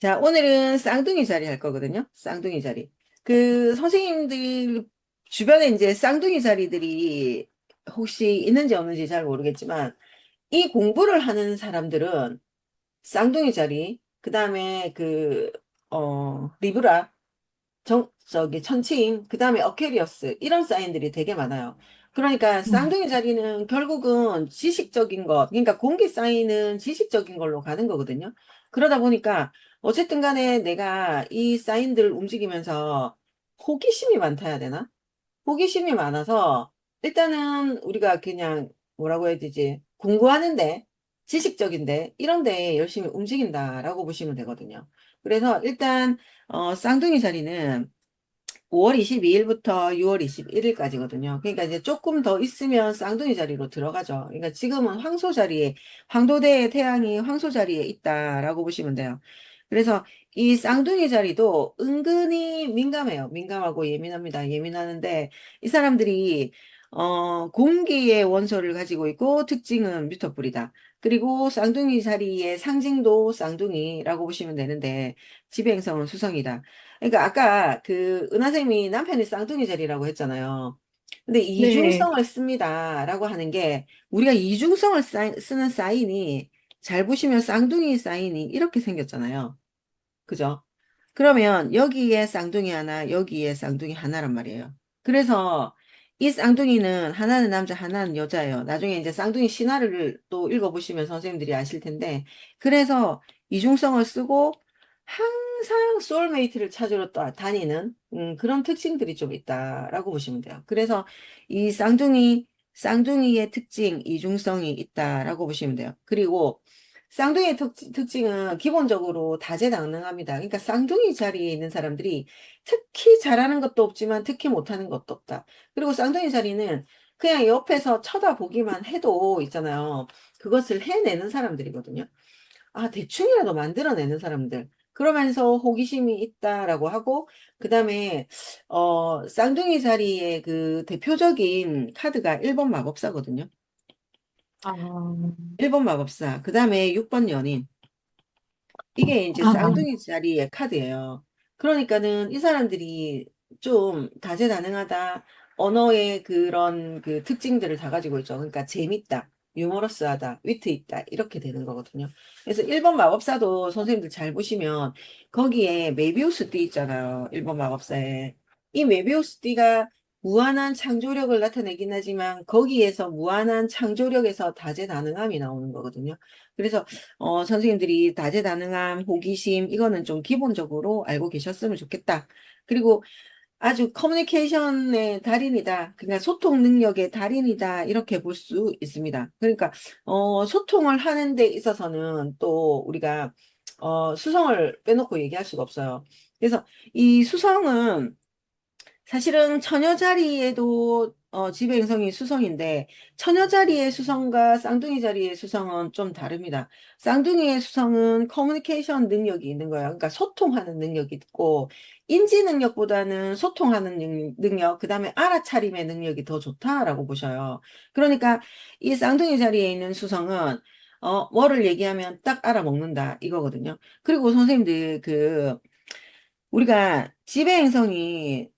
자, 오늘은 쌍둥이 자리 할 거거든요. 쌍둥이 자리. 그 선생님들 주변에 이제 쌍둥이 자리들이 혹시 있는지 없는지 잘 모르겠지만 이 공부를 하는 사람들은 쌍둥이 자리, 그 다음에 리브라, 저기 천칭, 그 다음에 어케리어스 이런 사인들이 되게 많아요. 그러니까 음. 쌍둥이 자리는 결국은 지식적인 것, 그러니까 공기 사인은 지식적인 걸로 가는 거거든요. 그러다 보니까 어쨌든 간에 내가 이 사인들을 움직이면서 호기심이 많다 해야 되나? 호기심이 많아서 일단은 우리가 그냥 뭐라고 해야 되지? 공부하는데 지식적인데 이런 데 열심히 움직인다라고 보시면 되거든요. 그래서 일단 쌍둥이 자리는 5월 22일부터 6월 21일까지거든요. 그러니까 이제 조금 더 있으면 쌍둥이 자리로 들어가죠. 그러니까 지금은 황소 자리에, 황도대의 태양이 황소 자리에 있다라고 보시면 돼요. 그래서 이 쌍둥이 자리도 은근히 민감해요. 민감하고 예민합니다. 예민하는데 이 사람들이 공기의 원소를 가지고 있고 특징은 뮤터뿔이다. 그리고 쌍둥이 자리의 상징도 쌍둥이라고 보시면 되는데 지배행성은 수성이다. 그러니까 아까 그 은하쌤이 남편이 쌍둥이 자리라고 했잖아요. 근데 네. 이중성을 씁니다라고 하는 게 우리가 이중성을 쓰는 사인이 잘 보시면 쌍둥이 사인이 이렇게 생겼잖아요. 그죠? 그러면 여기에 쌍둥이 하나, 여기에 쌍둥이 하나란 말이에요. 그래서 이 쌍둥이는 하나는 남자, 하나는 여자예요. 나중에 이제 쌍둥이 신화를 또 읽어보시면 선생님들이 아실 텐데, 그래서 이중성을 쓰고 항상 소울메이트를 찾으러 다니는 그런 특징들이 좀 있다라고 보시면 돼요. 그래서 이 쌍둥이의 특징, 이중성이 있다라고 보시면 돼요. 그리고 쌍둥이의 특징은 기본적으로 다재다능합니다. 그러니까 쌍둥이 자리에 있는 사람들이 특히 잘하는 것도 없지만 특히 못하는 것도 없다. 그리고 쌍둥이 자리는 그냥 옆에서 쳐다보기만 해도 있잖아요. 그것을 해내는 사람들이거든요. 아, 대충이라도 만들어내는 사람들. 그러면서 호기심이 있다라고 하고, 그 다음에, 쌍둥이 자리의 그 대표적인 카드가 1번 마법사거든요. 아, 1번 마법사. 그 다음에 6번 연인. 이게 이제 아, 쌍둥이 자리의 카드예요. 그러니까는 이 사람들이 좀 다재다능하다, 언어의 그런 그 특징들을 다 가지고 있죠. 그러니까 재밌다, 유머러스하다, 위트 있다, 이렇게 되는 거거든요. 그래서 1번 마법사도 선생님들 잘 보시면 거기에 메비우스 띠 있잖아요. 1번 마법사에. 이 메비우스 띠가 무한한 창조력을 나타내긴 하지만 거기에서 무한한 창조력에서 다재다능함이 나오는 거거든요. 그래서 선생님들이 다재다능함, 호기심, 이거는 좀 기본적으로 알고 계셨으면 좋겠다. 그리고 아주 커뮤니케이션의 달인이다. 그러니까 소통 능력의 달인이다. 이렇게 볼 수 있습니다. 그러니까, 소통을 하는 데 있어서는 또 우리가, 수성을 빼놓고 얘기할 수가 없어요. 그래서 이 수성은 사실은 처녀 자리에도 지배 행성이 수성인데 처녀 자리의 수성과 쌍둥이 자리의 수성은 좀 다릅니다. 쌍둥이의 수성은 커뮤니케이션 능력이 있는 거예요. 그러니까 소통하는 능력이 있고 인지 능력보다는 소통하는 능력, 그다음에 알아차림의 능력이 더 좋다라고 보셔요. 그러니까 이 쌍둥이 자리에 있는 수성은 뭐를 얘기하면 딱 알아먹는다 이거거든요. 그리고 선생님들 우리가 지배행성이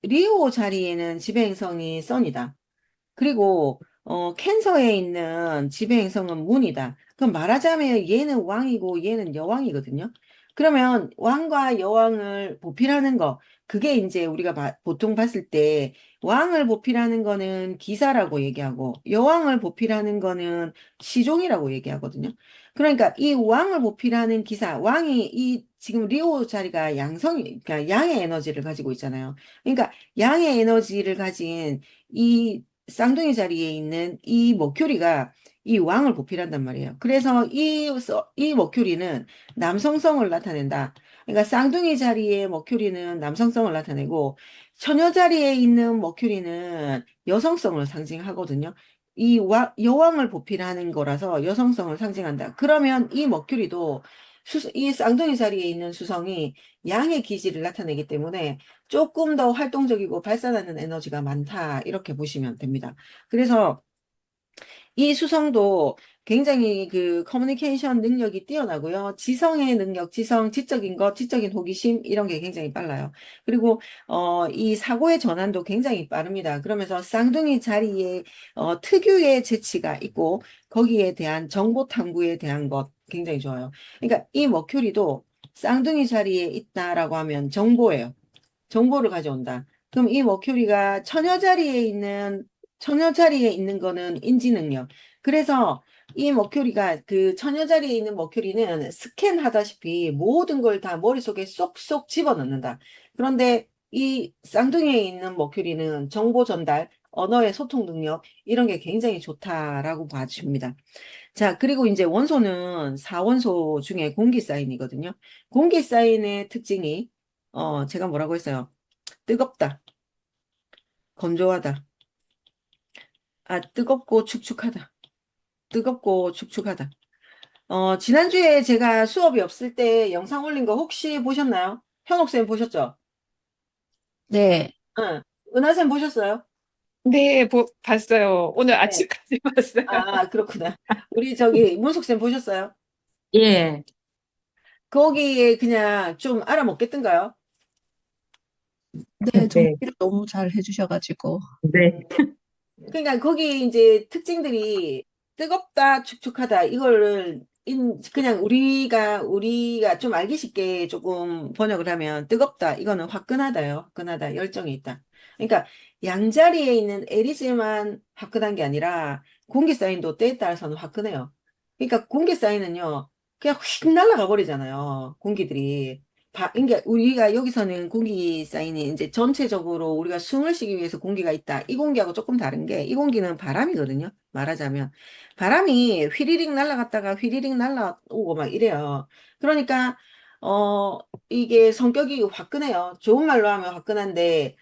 리오 자리에는 지배행성이 선이다. 그리고 캔서에 있는 지배행성은 문이다. 그럼 말하자면 얘는 왕이고 얘는 여왕이거든요. 그러면 왕과 여왕을 보필하는 거, 그게 이제 우리가 보통 봤을 때 왕을 보필하는 거는 기사라고 얘기하고 여왕을 보필하는 거는 시종이라고 얘기하거든요. 그러니까 이 왕을 보필하는 기사, 왕이 이 지금 리오 자리가 그러니까 양의 에너지를 가지고 있잖아요. 그러니까 양의 에너지를 가진 이 쌍둥이 자리에 있는 이 머큐리가 이 왕을 보필한단 말이에요. 그래서 이 머큐리는 남성성을 나타낸다. 그러니까 쌍둥이 자리의 머큐리는 남성성을 나타내고 처녀 자리에 있는 머큐리는 여성성을 상징하거든요. 여왕을 보필하는 거라서 여성성을 상징한다. 그러면 이 머큐리도 이 쌍둥이 자리에 있는 수성이 양의 기질을 나타내기 때문에 조금 더 활동적이고 발산하는 에너지가 많다. 이렇게 보시면 됩니다. 그래서 이 수성도 굉장히 그 커뮤니케이션 능력이 뛰어나고요. 지성의 능력, 지적인 것, 지적인 호기심 이런 게 굉장히 빨라요. 그리고 이 사고의 전환도 굉장히 빠릅니다. 그러면서 쌍둥이 자리에 특유의 재치가 있고 거기에 대한 정보 탐구에 대한 것 굉장히 좋아요. 그러니까 이 머큐리도 쌍둥이 자리에 있다라고 하면 정보예요. 정보를 가져온다. 그럼 이 머큐리가 처녀 자리에 있는 거는 인지 능력. 그래서 이 머큐리가 그 처녀 자리에 있는 머큐리는 스캔하다시피 모든 걸 다 머릿속에 쏙쏙 집어넣는다. 그런데 이 쌍둥이에 있는 머큐리는 정보 전달, 언어의 소통 능력 이런 게 굉장히 좋다라고 봐줍니다. 자, 그리고 이제 원소는 4원소 중에 공기 사인이거든요. 공기 사인의 특징이 제가 뭐라고 했어요? 뜨겁다, 건조하다, 뜨겁고 축축하다, 뜨겁고 축축하다. 지난주에 제가 수업이 없을 때 영상 올린 거 혹시 보셨나요? 현옥쌤 보셨죠? 네, 응. 은하쌤 보셨어요? 네, 봤어요. 오늘 네. 아침까지 봤어요. 그렇구나. 우리 저기 문숙쌤 보셨어요? 예, 거기에 그냥 좀 알아먹겠던가요? 네, 네, 정리를 너무 잘 해주셔가지고. 네. 그러니까 거기 이제 특징들이 뜨겁다, 축축하다 이거를 그냥 우리가 좀 알기 쉽게 조금 번역을 하면 뜨겁다 이거는 화끈하다요. 화끈하다. 열정이 있다. 그러니까 양자리에 있는 에리스만 화끈한 게 아니라 공기 사인도 때에 따라서는 화끈해요. 그러니까 공기 사인은요. 그냥 휙 날아가 버리잖아요. 공기들이. 그러니까 우리가 여기서는 공기 사인이 이제 전체적으로 우리가 숨을 쉬기 위해서 공기가 있다. 이 공기하고 조금 다른 게 이 공기는 바람이거든요. 말하자면 바람이 휘리릭 날아갔다가 휘리릭 날아오고 막 이래요. 그러니까 어 이게 성격이 화끈해요. 좋은 말로 하면 화끈한데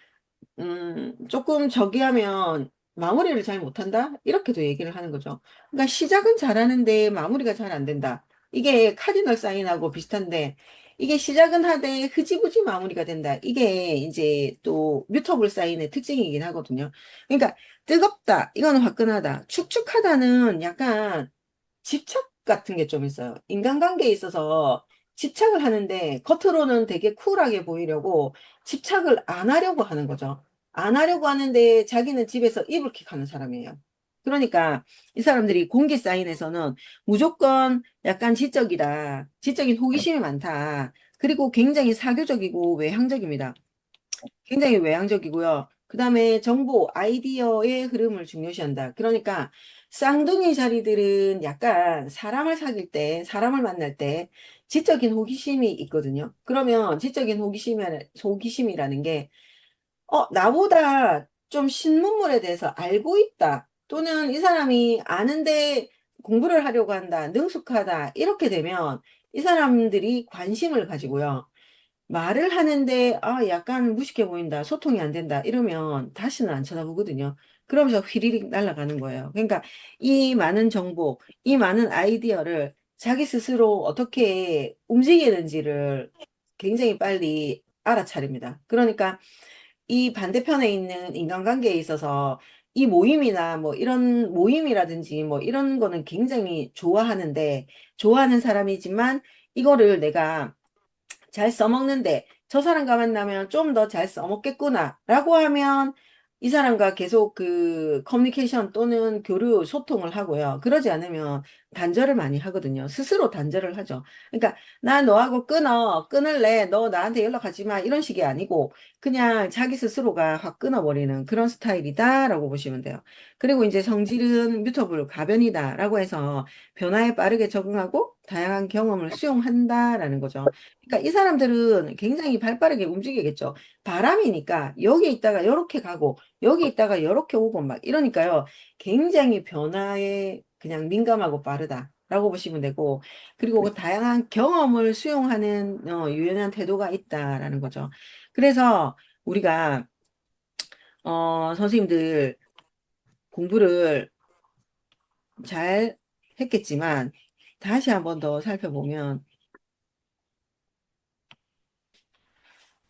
조금 저기 하면 마무리를 잘 못한다? 이렇게도 얘기를 하는 거죠. 그러니까 시작은 잘하는데 마무리가 잘 안 된다. 이게 카디널 사인하고 비슷한데, 이게 시작은 하되 흐지부지 마무리가 된다. 이게 이제 또 뮤터블 사인의 특징이긴 하거든요. 그러니까 뜨겁다. 이거는 화끈하다. 축축하다는 약간 집착 같은 게 좀 있어요. 인간관계에 있어서 집착을 하는데 겉으로는 되게 쿨하게 보이려고 집착을 안 하려고 하는 거죠. 안 하려고 하는데 자기는 집에서 이불킥 하는 사람이에요. 그러니까 이 사람들이 공개 사인에서는 무조건 약간 지적이다. 지적인 호기심이 많다. 그리고 굉장히 사교적이고 외향적입니다. 굉장히 외향적이고요. 그 다음에 정보, 아이디어의 흐름을 중요시한다. 그러니까 쌍둥이 자리들은 약간 사람을 사귈 때, 사람을 만날 때 지적인 호기심이 있거든요. 그러면 지적인 호기심이라는 게 나보다 좀 신문물에 대해서 알고 있다. 또는 이 사람이 아는데 공부를 하려고 한다. 능숙하다. 이렇게 되면 이 사람들이 관심을 가지고요. 말을 하는데 약간 무식해 보인다. 소통이 안 된다. 이러면 다시는 안 쳐다보거든요. 그러면서 휘리릭 날아가는 거예요. 그러니까 이 많은 정보, 이 많은 아이디어를 자기 스스로 어떻게 움직이는지를 굉장히 빨리 알아차립니다. 그러니까 이 반대편에 있는 인간관계에 있어서 이 모임이나 뭐 이런 모임이라든지 뭐 이런 거는 굉장히 좋아하는데 좋아하는 사람이지만 이거를 내가 잘 써먹는데 저 사람과 만나면 좀 더 잘 써먹겠구나 라고 하면 이 사람과 계속 그 커뮤니케이션 또는 교류 소통을 하고요. 그러지 않으면 단절을 많이 하거든요. 스스로 단절을 하죠. 그러니까 나 너하고 끊을래, 너 나한테 연락하지 마 이런 식이 아니고 그냥 자기 스스로가 확 끊어버리는 그런 스타일이다라고 보시면 돼요. 그리고 이제 성질은 뮤터블 가변이다라고 해서 변화에 빠르게 적응하고 다양한 경험을 수용한다라는 거죠. 그러니까 이 사람들은 굉장히 발빠르게 움직이겠죠. 바람이니까 여기 있다가 이렇게 가고 여기 있다가 이렇게 오고 막 이러니까요. 굉장히 변화에 그냥 민감하고 빠르다라고 보시면 되고 그리고 그 다양한 경험을 수용하는 유연한 태도가 있다라는 거죠. 그래서 우리가 선생님들 공부를 잘 했겠지만 다시 한번 더 살펴보면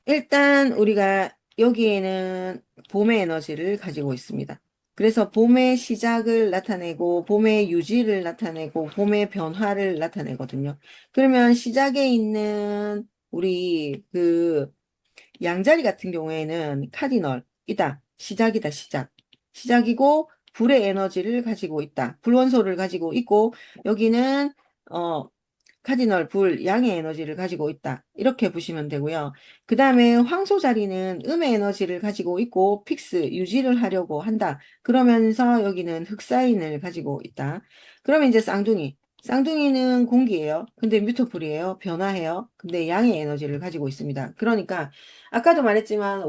일단 우리가 여기에는 봄의 에너지를 가지고 있습니다. 그래서 봄의 시작을 나타내고, 봄의 유지를 나타내고, 봄의 변화를 나타내거든요. 그러면 시작에 있는 우리 그 양자리 같은 경우에는 카디널이다. 시작이다, 시작. 시작이고, 불의 에너지를 가지고 있다. 불원소를 가지고 있고, 여기는, 어, 카디널, 불, 양의 에너지를 가지고 있다. 이렇게 보시면 되고요. 그 다음에 황소 자리는 음의 에너지를 가지고 있고, 픽스, 유지를 하려고 한다. 그러면서 여기는 흑사인을 가지고 있다. 그러면 이제 쌍둥이. 쌍둥이는 공기예요. 근데 뮤토풀이에요. 변화해요. 근데 양의 에너지를 가지고 있습니다. 그러니까 아까도 말했지만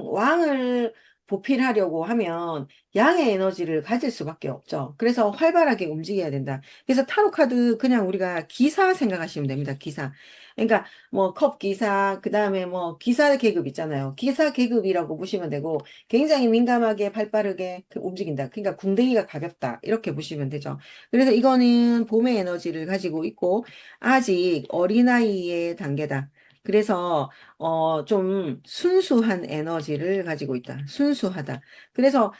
왕을 보필하려고 하면 양의 에너지를 가질 수밖에 없죠. 그래서 활발하게 움직여야 된다. 그래서 타로 카드 그냥 우리가 기사 생각하시면 됩니다. 기사. 그러니까 뭐 컵 기사, 그다음에 뭐 기사 계급 있잖아요. 기사 계급이라고 보시면 되고 굉장히 민감하게 발빠르게 움직인다. 그러니까 궁뎅이가 가볍다. 이렇게 보시면 되죠. 그래서 이거는 봄의 에너지를 가지고 있고 아직 어린아이의 단계다. 그래서 좀 순수한 에너지를 가지고 있다. 순수하다. 그래서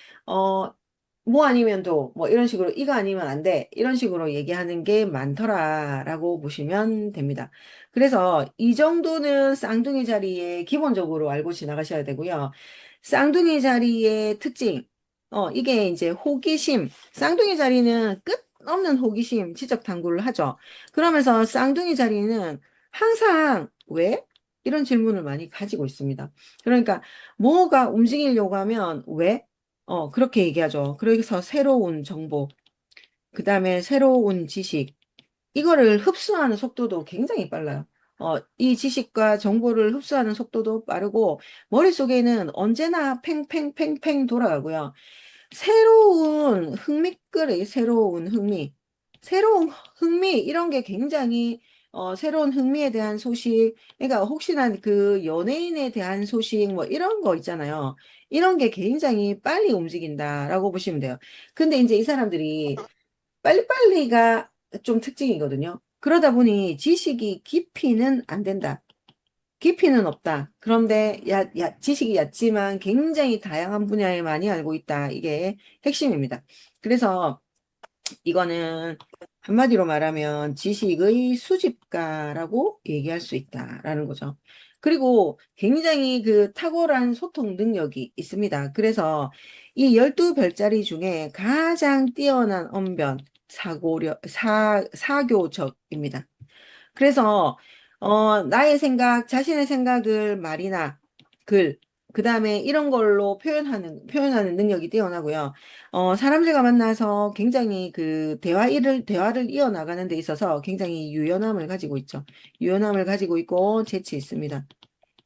뭐 아니면 도, 뭐 이런 식으로, 이거 아니면 안 돼. 이런 식으로 얘기하는 게 많더라라고 보시면 됩니다. 그래서 이 정도는 쌍둥이 자리에 기본적으로 알고 지나가셔야 되고요. 쌍둥이 자리의 특징, 이게 이제 호기심. 쌍둥이 자리는 끝없는 호기심, 지적 탐구를 하죠. 그러면서 쌍둥이 자리는 항상 왜? 이런 질문을 많이 가지고 있습니다. 그러니까 뭐가 움직이려고 하면 왜? 그렇게 얘기하죠. 그래서 새로운 정보, 그 다음에 새로운 지식, 이거를 흡수하는 속도도 굉장히 빨라요. 이 지식과 정보를 흡수하는 속도도 빠르고, 머릿속에는 언제나 팽팽팽팽 돌아가고요. 새로운 흥미, 새로운 흥미, 이런 게 굉장히, 새로운 흥미에 대한 소식, 그러니까 혹시나 그 연예인에 대한 소식, 뭐 이런 거 있잖아요. 이런 게 굉장히 빨리 움직인다라고 보시면 돼요. 근데 이제 이 사람들이 빨리빨리가 좀 특징이거든요. 그러다 보니 지식이 깊이는 안 된다. 깊이는 없다. 그런데 지식이 얕지만 굉장히 다양한 분야에 많이 알고 있다. 이게 핵심입니다. 그래서 이거는 한마디로 말하면 지식의 수집가라고 얘기할 수 있다라는 거죠. 그리고 굉장히 그 탁월한 소통 능력이 있습니다. 그래서 이 12별자리 중에 가장 뛰어난 언변, 사교적입니다. 그래서 나의 생각, 자신의 생각을 말이나 글, 그 다음에 이런 걸로 표현하는 능력이 뛰어나고요. 사람들과 만나서 굉장히 그 대화를 이어나가는 데 있어서 굉장히 유연함을 가지고 있죠. 유연함을 가지고 있고 재치 있습니다.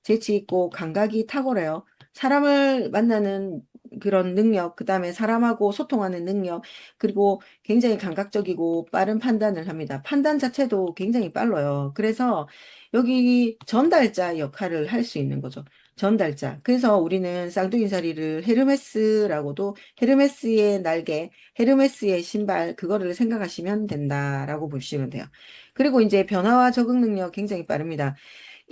재치 있고 감각이 탁월해요. 사람을 만나는 그런 능력, 그 다음에 사람하고 소통하는 능력, 그리고 굉장히 감각적이고 빠른 판단을 합니다. 판단 자체도 굉장히 빨라요. 그래서 여기 전달자 역할을 할 수 있는 거죠. 전달자. 그래서 우리는 쌍둥이살이를 헤르메스라고도 헤르메스의 날개, 헤르메스의 신발, 그거를 생각하시면 된다라고 보시면 돼요. 그리고 이제 변화와 적응 능력 굉장히 빠릅니다.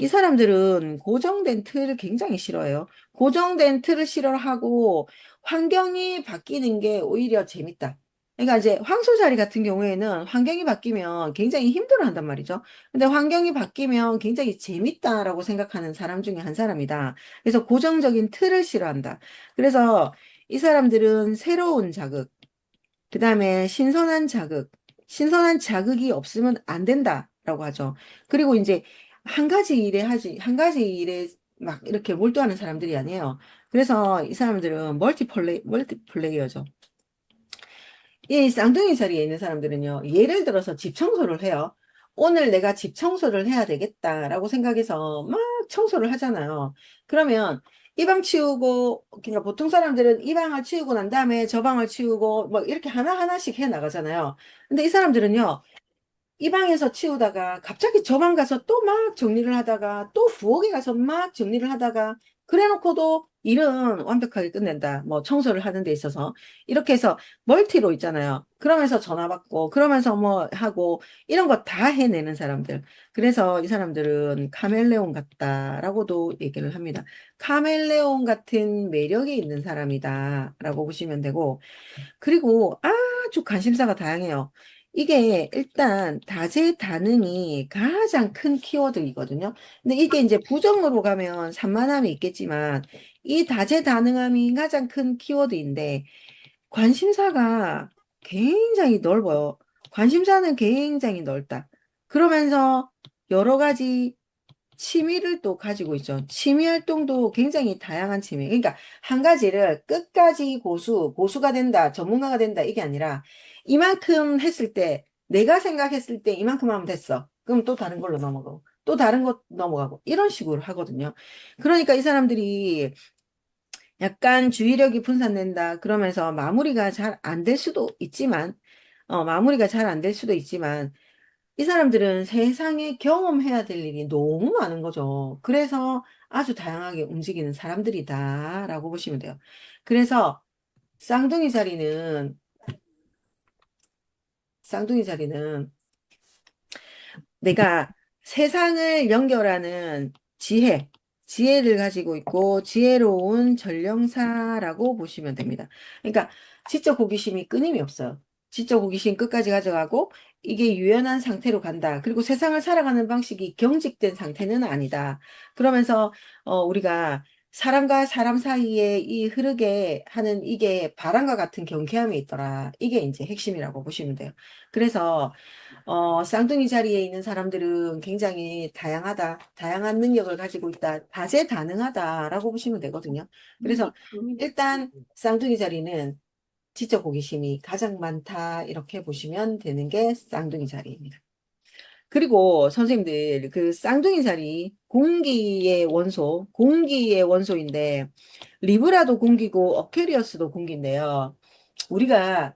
이 사람들은 고정된 틀을 굉장히 싫어해요. 고정된 틀을 싫어하고 환경이 바뀌는 게 오히려 재밌다. 그러니까 이제 황소자리 같은 경우에는 환경이 바뀌면 굉장히 힘들어한단 말이죠. 근데 환경이 바뀌면 굉장히 재밌다라고 생각하는 사람 중에 한 사람이다. 그래서 고정적인 틀을 싫어한다. 그래서 이 사람들은 새로운 자극, 그 다음에 신선한 자극이 없으면 안 된다라고 하죠. 그리고 이제 한 가지 일에 막 이렇게 몰두하는 사람들이 아니에요. 그래서 이 사람들은 멀티플레이어죠. 이 쌍둥이 자리에 있는 사람들은요, 예를 들어서 집 청소를 해요. 오늘 내가 집 청소를 해야 되겠다라고 생각해서 막 청소를 하잖아요. 그러면 이 방 치우고, 그러니까 보통 사람들은 이 방을 치우고 난 다음에 저 방을 치우고, 뭐 이렇게 하나하나씩 해 나가잖아요. 근데 이 사람들은요, 이 방에서 치우다가 갑자기 저 방 가서 또 막 정리를 하다가 또 부엌에 가서 막 정리를 하다가 그래 놓고도 일은 완벽하게 끝낸다. 뭐 청소를 하는 데 있어서 이렇게 해서 멀티로 있잖아요. 그러면서 전화 받고 그러면서 뭐 하고 이런 거 다 해내는 사람들. 그래서 이 사람들은 카멜레온 같다라고도 얘기를 합니다. 카멜레온 같은 매력이 있는 사람이다라고 보시면 되고, 그리고 아주 관심사가 다양해요. 이게 일단 다재다능이 가장 큰 키워드이거든요. 근데 이게 이제 부정으로 가면 산만함이 있겠지만 이 다재다능함이 가장 큰 키워드인데 관심사가 굉장히 넓어요. 관심사는 굉장히 넓다. 그러면서 여러 가지 취미를 또 가지고 있죠. 취미 활동도 굉장히 다양한 취미. 그러니까 한 가지를 끝까지 고수가 된다, 전문가가 된다, 이게 아니라 이만큼 했을 때, 내가 생각했을 때 이만큼 하면 됐어. 그럼 또 다른 걸로 넘어가고, 또 다른 것 넘어가고, 이런 식으로 하거든요. 그러니까 이 사람들이 약간 주의력이 분산된다, 그러면서 마무리가 잘 안 될 수도 있지만, 마무리가 잘 안 될 수도 있지만, 이 사람들은 세상에 경험해야 될 일이 너무 많은 거죠. 그래서 아주 다양하게 움직이는 사람들이다라고 보시면 돼요. 그래서 쌍둥이 자리는, 쌍둥이 자리는 내가 세상을 연결하는 지혜를 가지고 있고 지혜로운 전령사라고 보시면 됩니다. 그러니까 지적 호기심이 끊임이 없어요. 지적 호기심 끝까지 가져가고 이게 유연한 상태로 간다. 그리고 세상을 살아가는 방식이 경직된 상태는 아니다. 그러면서 우리가 사람과 사람 사이에 이 흐르게 하는 이게 바람과 같은 경계함이 있더라. 이게 이제 핵심이라고 보시면 돼요. 그래서 쌍둥이 자리에 있는 사람들은 굉장히 다양한 능력을 가지고 있다, 다재다능하다라고 보시면 되거든요. 그래서 일단 쌍둥이 자리는 지적 호기심이 가장 많다, 이렇게 보시면 되는 게 쌍둥이 자리입니다. 그리고 선생님들, 그 쌍둥이 자리, 공기의 원소인데, 리브라도 공기고, 어퀘리어스도 공기인데요. 우리가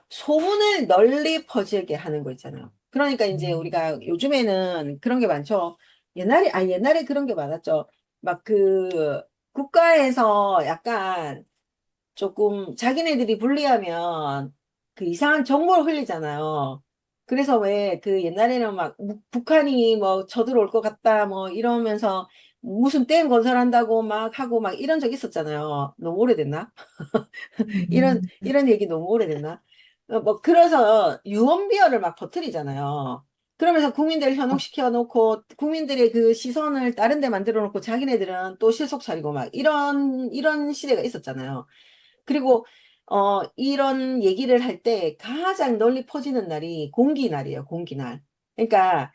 소문을 널리 퍼지게 하는 거 있잖아요. 그러니까 이제 우리가 요즘에는 그런 게 많죠. 옛날에 그런 게 많았죠. 막 그 국가에서 약간 조금 자기네들이 불리하면 그 이상한 정보를 흘리잖아요. 그래서 왜 그 옛날에는 막 북한이 뭐 쳐들어올 것 같다 뭐 이러면서 무슨 댐 건설한다고 막 하고 막 이런 적 있었잖아요. 너무 오래됐나? 이런 얘기 너무 오래됐나? 뭐, 그래서 유언비어를 막 퍼뜨리잖아요. 그러면서 국민들 현혹시켜 놓고, 국민들의 그 시선을 다른 데 만들어 놓고, 자기네들은 또 실속 차리고 막, 이런 시대가 있었잖아요. 그리고, 이런 얘기를 할 때 가장 널리 퍼지는 날이 공기날이에요, 공기날. 그러니까,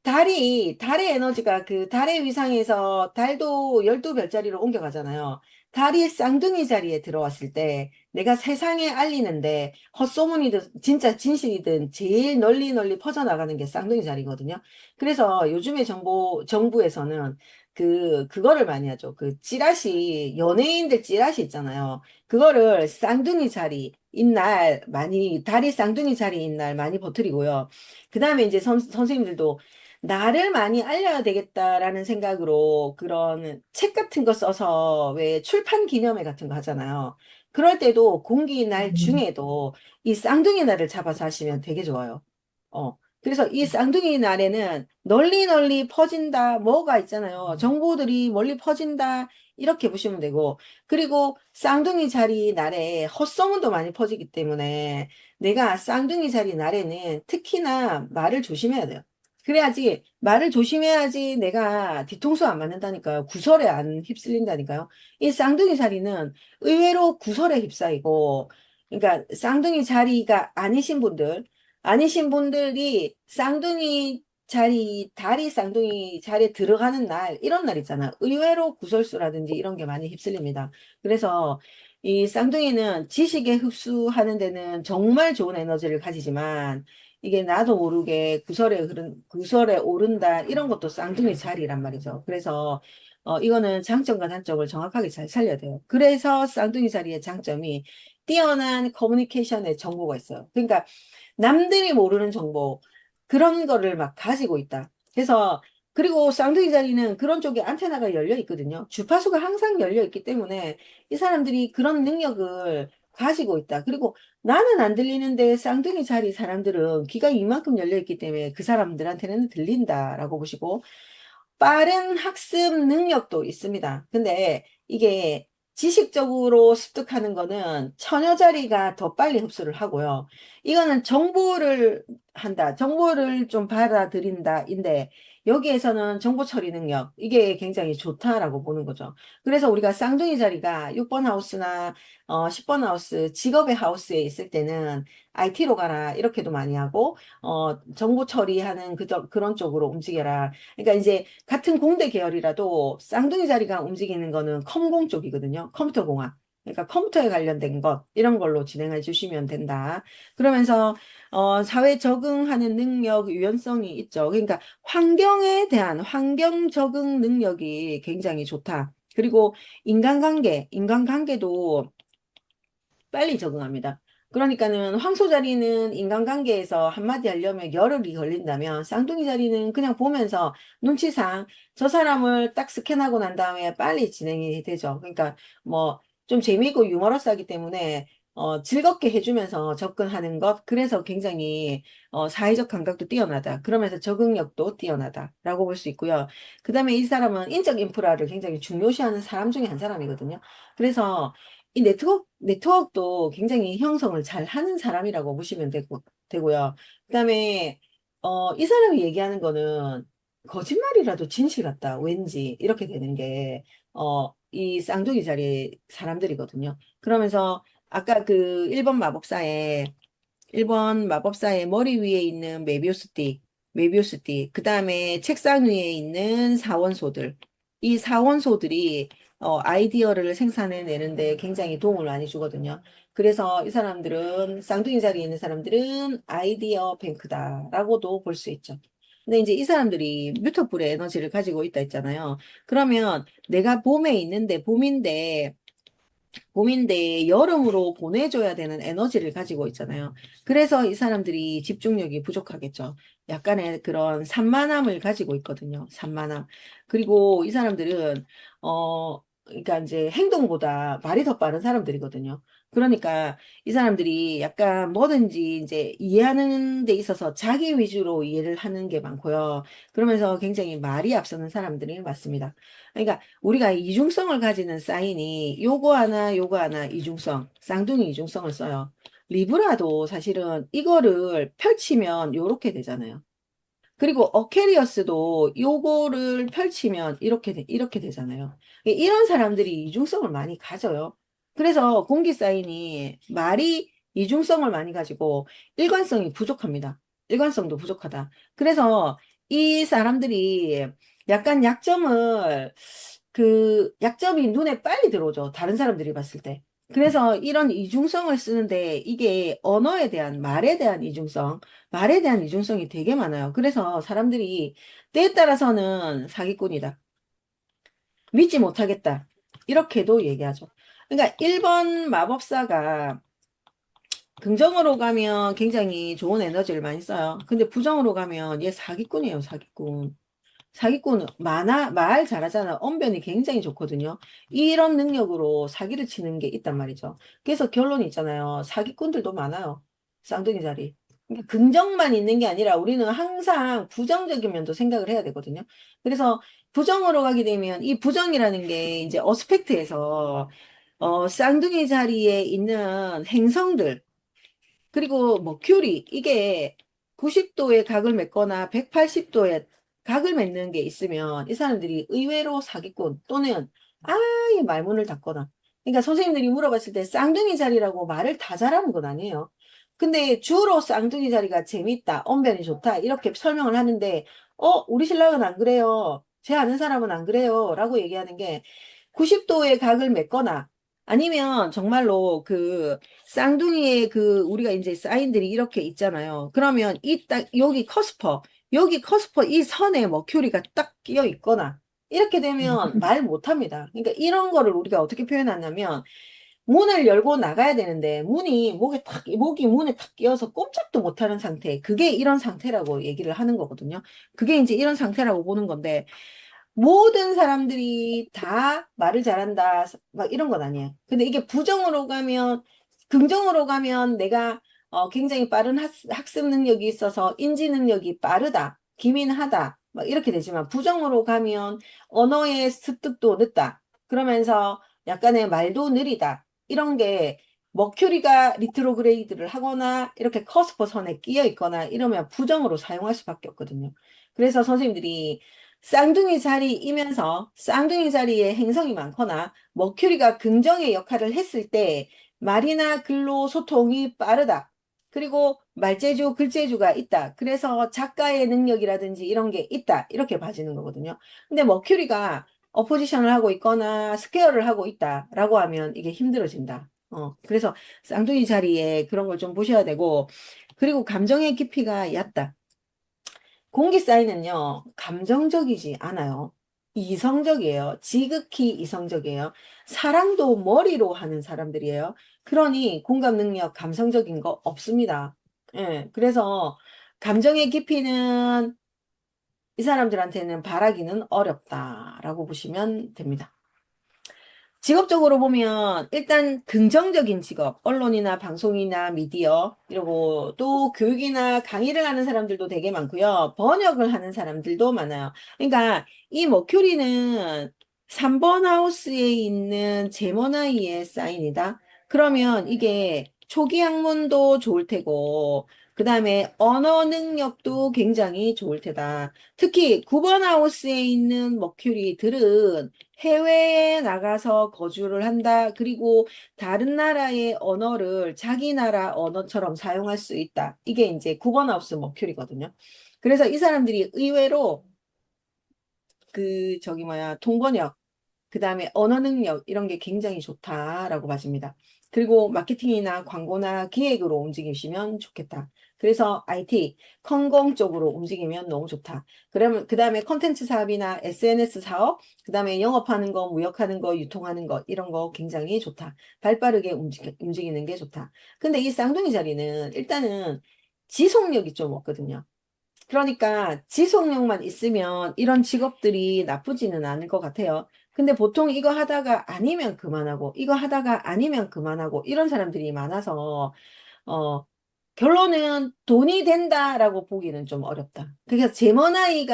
달의 에너지가 그 달의 위상에서 달도 12별자리로 옮겨가잖아요. 달이 쌍둥이 자리에 들어왔을 때 내가 세상에 알리는데 헛소문이든 진짜 진실이든 제일 널리 퍼져나가는 게 쌍둥이 자리거든요. 그래서 요즘에 정부에서는 그거를 많이 하죠. 그 찌라시, 연예인들 찌라시 있잖아요. 그거를 쌍둥이 자리인 날 많이, 달이 쌍둥이 자리인 날 많이 버티고요. 그 다음에 이제 선생님들도 나를 많이 알려야 되겠다라는 생각으로 그런 책 같은 거 써서 왜 출판 기념회 같은 거 하잖아요. 그럴 때도 공기 날 중에도 이 쌍둥이 날을 잡아서 하시면 되게 좋아요. 그래서 이 쌍둥이 날에는 널리 퍼진다, 뭐가 있잖아요. 정보들이 멀리 퍼진다, 이렇게 보시면 되고, 그리고 쌍둥이 자리 날에 헛소문도 많이 퍼지기 때문에 내가 쌍둥이 자리 날에는 특히나 말을 조심해야 돼요. 그래야지, 말을 조심해야지 내가 뒤통수 안 맞는다니까요. 구설에 안 휩쓸린다니까요. 이 쌍둥이 자리는 의외로 구설에 휩싸이고, 그러니까 쌍둥이 자리가 아니신 분들이 달이 쌍둥이 자리에 들어가는 날, 이런 날 있잖아. 의외로 구설수라든지 이런 게 많이 휩쓸립니다. 그래서 이 쌍둥이는 지식에 흡수하는 데는 정말 좋은 에너지를 가지지만, 이게 나도 모르게 구설에 오른다, 이런 것도 쌍둥이 자리란 말이죠. 그래서, 이거는 장점과 단점을 정확하게 잘 살려야 돼요. 그래서 쌍둥이 자리의 장점이 뛰어난 커뮤니케이션의 정보가 있어요. 그러니까, 남들이 모르는 정보, 그런 거를 막 가지고 있다. 그래서 그리고 쌍둥이 자리는 그런 쪽에 안테나가 열려 있거든요. 주파수가 항상 열려 있기 때문에 이 사람들이 그런 능력을 가지고 있다. 그리고 나는 안 들리는데 쌍둥이 자리 사람들은 귀가 이만큼 열려 있기 때문에 그 사람들한테는 들린다라고 보시고, 빠른 학습 능력도 있습니다. 근데 이게 지식적으로 습득하는 거는 처녀 자리가 더 빨리 흡수를 하고요. 이거는 정보를 한다. 정보를 좀 받아들인다인데 여기에서는 정보 처리 능력, 이게 굉장히 좋다라고 보는 거죠. 그래서 우리가 쌍둥이 자리가 6번 하우스나 10번 하우스, 직업의 하우스에 있을 때는 IT로 가라 이렇게도 많이 하고, 정보 처리하는 그런 쪽으로 움직여라. 그러니까 이제 같은 공대 계열이라도 쌍둥이 자리가 움직이는 거는 컴공 쪽이거든요. 컴퓨터공학. 그러니까 컴퓨터에 관련된 것, 이런 걸로 진행해 주시면 된다. 그러면서 사회 적응하는 능력, 유연성이 있죠. 그러니까 환경 적응 능력이 굉장히 좋다. 그리고 인간관계도 빨리 적응합니다. 그러니까는 황소 자리는 인간관계에서 한마디 하려면 열흘이 걸린다면 쌍둥이 자리는 그냥 보면서 눈치상 저 사람을 딱 스캔하고 난 다음에 빨리 진행이 되죠. 그러니까 뭐 좀 재미있고 유머러스하기 때문에 즐겁게 해주면서 접근하는 것, 그래서 굉장히 사회적 감각도 뛰어나다. 그러면서 적응력도 뛰어나다라고 볼 수 있고요. 그 다음에 이 사람은 인적 인프라를 굉장히 중요시하는 사람 중에 한 사람이거든요. 그래서 이 네트워크도 굉장히 형성을 잘 하는 사람이라고 보시면 되고요. 그다음에, 이 사람이 얘기하는 거는 거짓말이라도 진실 같다. 왠지 이렇게 되는 게, 이 쌍둥이 자리 사람들이거든요. 그러면서 아까 그 1번 마법사의 머리 위에 있는 메비우스띠, 그 다음에 책상 위에 있는 사원소들, 이 사원소들이 아이디어를 생산해내는데 굉장히 도움을 많이 주거든요. 그래서 이 사람들은, 쌍둥이 자리에 있는 사람들은 아이디어 뱅크다라고도 볼 수 있죠. 근데 이제 이 사람들이 뮤터풀의 에너지를 가지고 있다 했잖아요. 그러면 내가 봄인데 여름으로 보내줘야 되는 에너지를 가지고 있잖아요. 그래서 이 사람들이 집중력이 부족하겠죠. 약간의 그런 산만함을 가지고 있거든요. 산만함. 그리고 이 사람들은 그러니까 이제 행동보다 말이 더 빠른 사람들이거든요. 그러니까 이 사람들이 약간 뭐든지 이제 이해하는 데 있어서 자기 위주로 이해를 하는 게 많고요. 그러면서 굉장히 말이 앞서는 사람들이 많습니다. 그러니까 우리가 이중성을 가지는 사인이 요거 하나 이중성, 쌍둥이 이중성을 써요. 리브라도 사실은 이거를 펼치면 요렇게 되잖아요. 그리고 어케리어스도 요거를 펼치면 이렇게 되잖아요. 이런 사람들이 이중성을 많이 가져요. 그래서 공기 사인이 말이 이중성을 많이 가지고 일관성이 부족합니다. 일관성도 부족하다. 그래서 이 사람들이 약간 약점이 눈에 빨리 들어오죠. 다른 사람들이 봤을 때. 그래서 이런 이중성을 쓰는데 이게 말에 대한 이중성이 되게 많아요. 그래서 사람들이 때에 따라서는 사기꾼이다. 믿지 못하겠다. 이렇게도 얘기하죠. 그러니까 1번 마법사가 긍정으로 가면 굉장히 좋은 에너지를 많이 써요. 근데 부정으로 가면 얘 사기꾼이에요, 사기꾼. 사기꾼 말 잘하잖아. 언변이 굉장히 좋거든요. 이런 능력으로 사기를 치는 게 있단 말이죠. 그래서 결론이 있잖아요. 사기꾼들도 많아요. 쌍둥이 자리. 그러니까 긍정만 있는 게 아니라 우리는 항상 부정적인 면도 생각을 해야 되거든요. 그래서 부정으로 가게 되면 이 부정이라는 게 이제 어스펙트에서 쌍둥이 자리에 있는 행성들, 그리고 뭐 큐리, 이게 90도의 각을 맺거나 180도의 각을 맺는 게 있으면 이 사람들이 의외로 사기꾼 또는 아예 말문을 닫거나, 그러니까 선생님들이 물어봤을 때 쌍둥이 자리라고 말을 다 잘하는 건 아니에요. 근데 주로 쌍둥이 자리가 재밌다, 언변이 좋다 이렇게 설명을 하는데, 우리 신랑은 안 그래요, 제 아는 사람은 안 그래요 라고 얘기하는 게, 90도의 각을 맺거나 아니면 정말로 그 쌍둥이의 그 우리가 이제 사인들이 이렇게 있잖아요. 그러면 여기 커스퍼 이 선에 머큐리가 딱 끼어 있거나 이렇게 되면 말 못합니다. 그러니까 이런 거를 우리가 어떻게 표현하냐면 문을 열고 나가야 되는데 문이 목이 문에 탁 끼어서 꼼짝도 못하는 상태. 그게 이런 상태라고 얘기를 하는 거거든요. 그게 이제 이런 상태라고 보는 건데 모든 사람들이 다 말을 잘한다 막 이런 건 아니에요. 근데 이게 부정으로 가면 긍정으로 가면 내가 굉장히 빠른 학습 능력이 있어서 인지 능력이 빠르다, 기민하다 막 이렇게 되지만 부정으로 가면 언어의 습득도 늦다. 그러면서 약간의 말도 느리다. 이런 게 머큐리가 리트로그레이드를 하거나 이렇게 커스퍼 선에 끼어 있거나 이러면 부정으로 사용할 수밖에 없거든요. 그래서 선생님들이 쌍둥이 자리이면서 쌍둥이 자리에 행성이 많거나 머큐리가 긍정의 역할을 했을 때 말이나 글로 소통이 빠르다. 그리고 말재주, 글재주가 있다. 그래서 작가의 능력이라든지 이런 게 있다. 이렇게 봐지는 거거든요. 근데 머큐리가 어포지션을 하고 있거나 스퀘어를 하고 있다라고 하면 이게 힘들어진다. 그래서 쌍둥이 자리에 그런 걸 좀 보셔야 되고, 그리고 감정의 깊이가 얕다. 공기 사인은요, 감정적이지 않아요. 이성적이에요. 지극히 이성적이에요. 사랑도 머리로 하는 사람들이에요. 그러니 공감 능력, 감성적인 거 없습니다. 예, 그래서 감정의 깊이는 이 사람들한테는 바라기는 어렵다라고 보시면 됩니다. 직업적으로 보면 일단 긍정적인 직업, 언론이나 방송이나 미디어, 이러고 또 교육이나 강의를 하는 사람들도 되게 많고요. 번역을 하는 사람들도 많아요. 그러니까 이 머큐리는 3번 하우스에 있는 제머나이의 사인이다. 그러면 이게 초기 학문도 좋을 테고, 그 다음에 언어 능력도 굉장히 좋을 테다. 특히 9번 하우스에 있는 머큐리들은 해외에 나가서 거주를 한다. 그리고 다른 나라의 언어를 자기 나라 언어처럼 사용할 수 있다. 이게 이제 9번 하우스 머큐리거든요. 그래서 이 사람들이 의외로 통번역, 그 다음에 언어 능력 이런 게 굉장히 좋다라고 봐집니다. 그리고 마케팅이나 광고나 기획으로 움직이시면 좋겠다. 그래서 IT, 컨공 쪽으로 움직이면 너무 좋다. 그러면 그 다음에 컨텐츠 사업이나 SNS 사업, 그 다음에 영업하는 거, 무역하는 거, 유통하는 거 이런 거 굉장히 좋다. 발 빠르게 움직이는 게 좋다. 근데 이 쌍둥이 자리는 일단은 지속력이 좀 없거든요. 그러니까 지속력만 있으면 이런 직업들이 나쁘지는 않을 것 같아요. 근데 보통 이거 하다가 아니면 그만하고, 이거 하다가 아니면 그만하고, 이런 사람들이 많아서, 어, 결론은 돈이 된다라고 보기는 좀 어렵다. 그래서 제머나이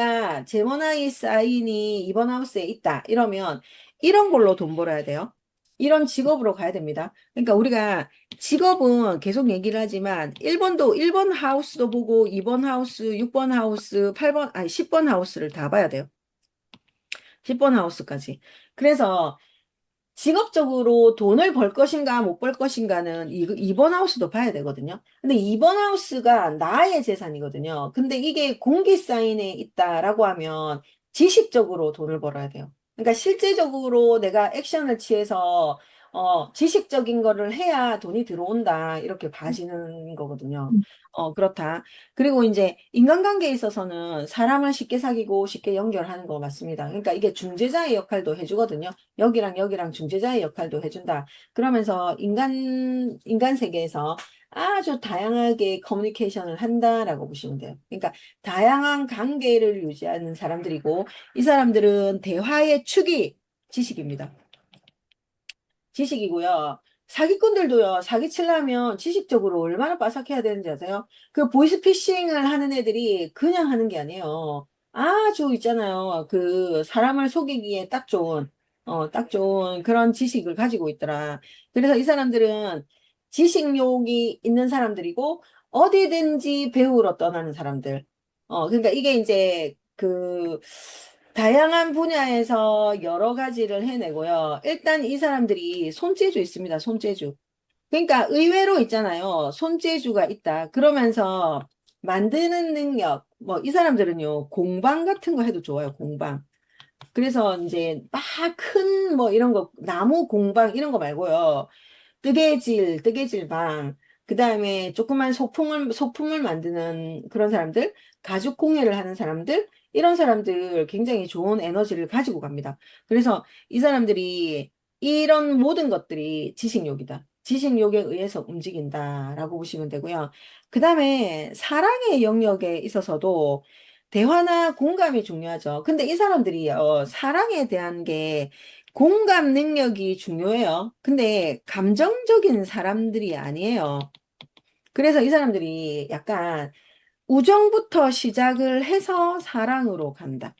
사인이 이번 하우스에 있다. 이러면 이런 걸로 돈 벌어야 돼요. 이런 직업으로 가야 됩니다. 그러니까 우리가 직업은 계속 얘기를 하지만 1번 하우스도 보고 2번 하우스, 6번 하우스, 8번, 아니 10번 하우스를 다 봐야 돼요. 10번 하우스까지. 그래서 직업적으로 돈을 벌 것인가 못 벌 것인가는 2번 하우스도 봐야 되거든요. 근데 2번 하우스가 나의 재산이거든요. 근데 이게 공기 사인에 있다라고 하면 지식적으로 돈을 벌어야 돼요. 그러니까 실제적으로 내가 액션을 취해서 지식적인 거를 해야 돈이 들어온다. 이렇게 봐지는 거거든요. 그렇다. 그리고 이제 인간관계에 있어서는 사람을 쉽게 사귀고 쉽게 연결하는 거 맞습니다. 그러니까 이게 중재자의 역할도 해주거든요. 여기랑 여기랑 중재자의 역할도 해준다. 그러면서 인간 세계에서 아주 다양하게 커뮤니케이션을 한다라고 보시면 돼요. 그러니까 다양한 관계를 유지하는 사람들이고, 이 사람들은 대화의 축이 지식입니다. 지식이고요. 사기꾼들도요, 사기치려면 지식적으로 얼마나 빠삭해야 되는지 아세요? 그 보이스피싱을 하는 애들이 그냥 하는 게 아니에요. 아주 있잖아요. 그 사람을 속이기에 딱 좋은 그런 지식을 가지고 있더라. 그래서 이 사람들은 지식욕이 있는 사람들이고, 어디든지 배우러 떠나는 사람들. 그러니까 이게 이제 다양한 분야에서 여러 가지를 해내고요. 일단 이 사람들이 손재주 있습니다. 손재주. 그러니까 의외로 있잖아요. 손재주가 있다. 그러면서 만드는 능력. 뭐 이 사람들은요. 공방 같은 거 해도 좋아요. 공방. 그래서 이제 막 큰 뭐 이런 거 나무 공방 이런 거 말고요. 뜨개질방. 그다음에 조그만 소품을 만드는 그런 사람들, 가죽 공예를 하는 사람들, 이런 사람들 굉장히 좋은 에너지를 가지고 갑니다. 그래서 이 사람들이 이런 모든 것들이 지식욕이다. 지식욕에 의해서 움직인다라고 보시면 되고요. 그 다음에 사랑의 영역에 있어서도 대화나 공감이 중요하죠. 근데 이 사람들이 사랑에 대한 게 공감 능력이 중요해요. 근데 감정적인 사람들이 아니에요. 그래서 이 사람들이 약간 우정부터 시작을 해서 사랑으로 간다.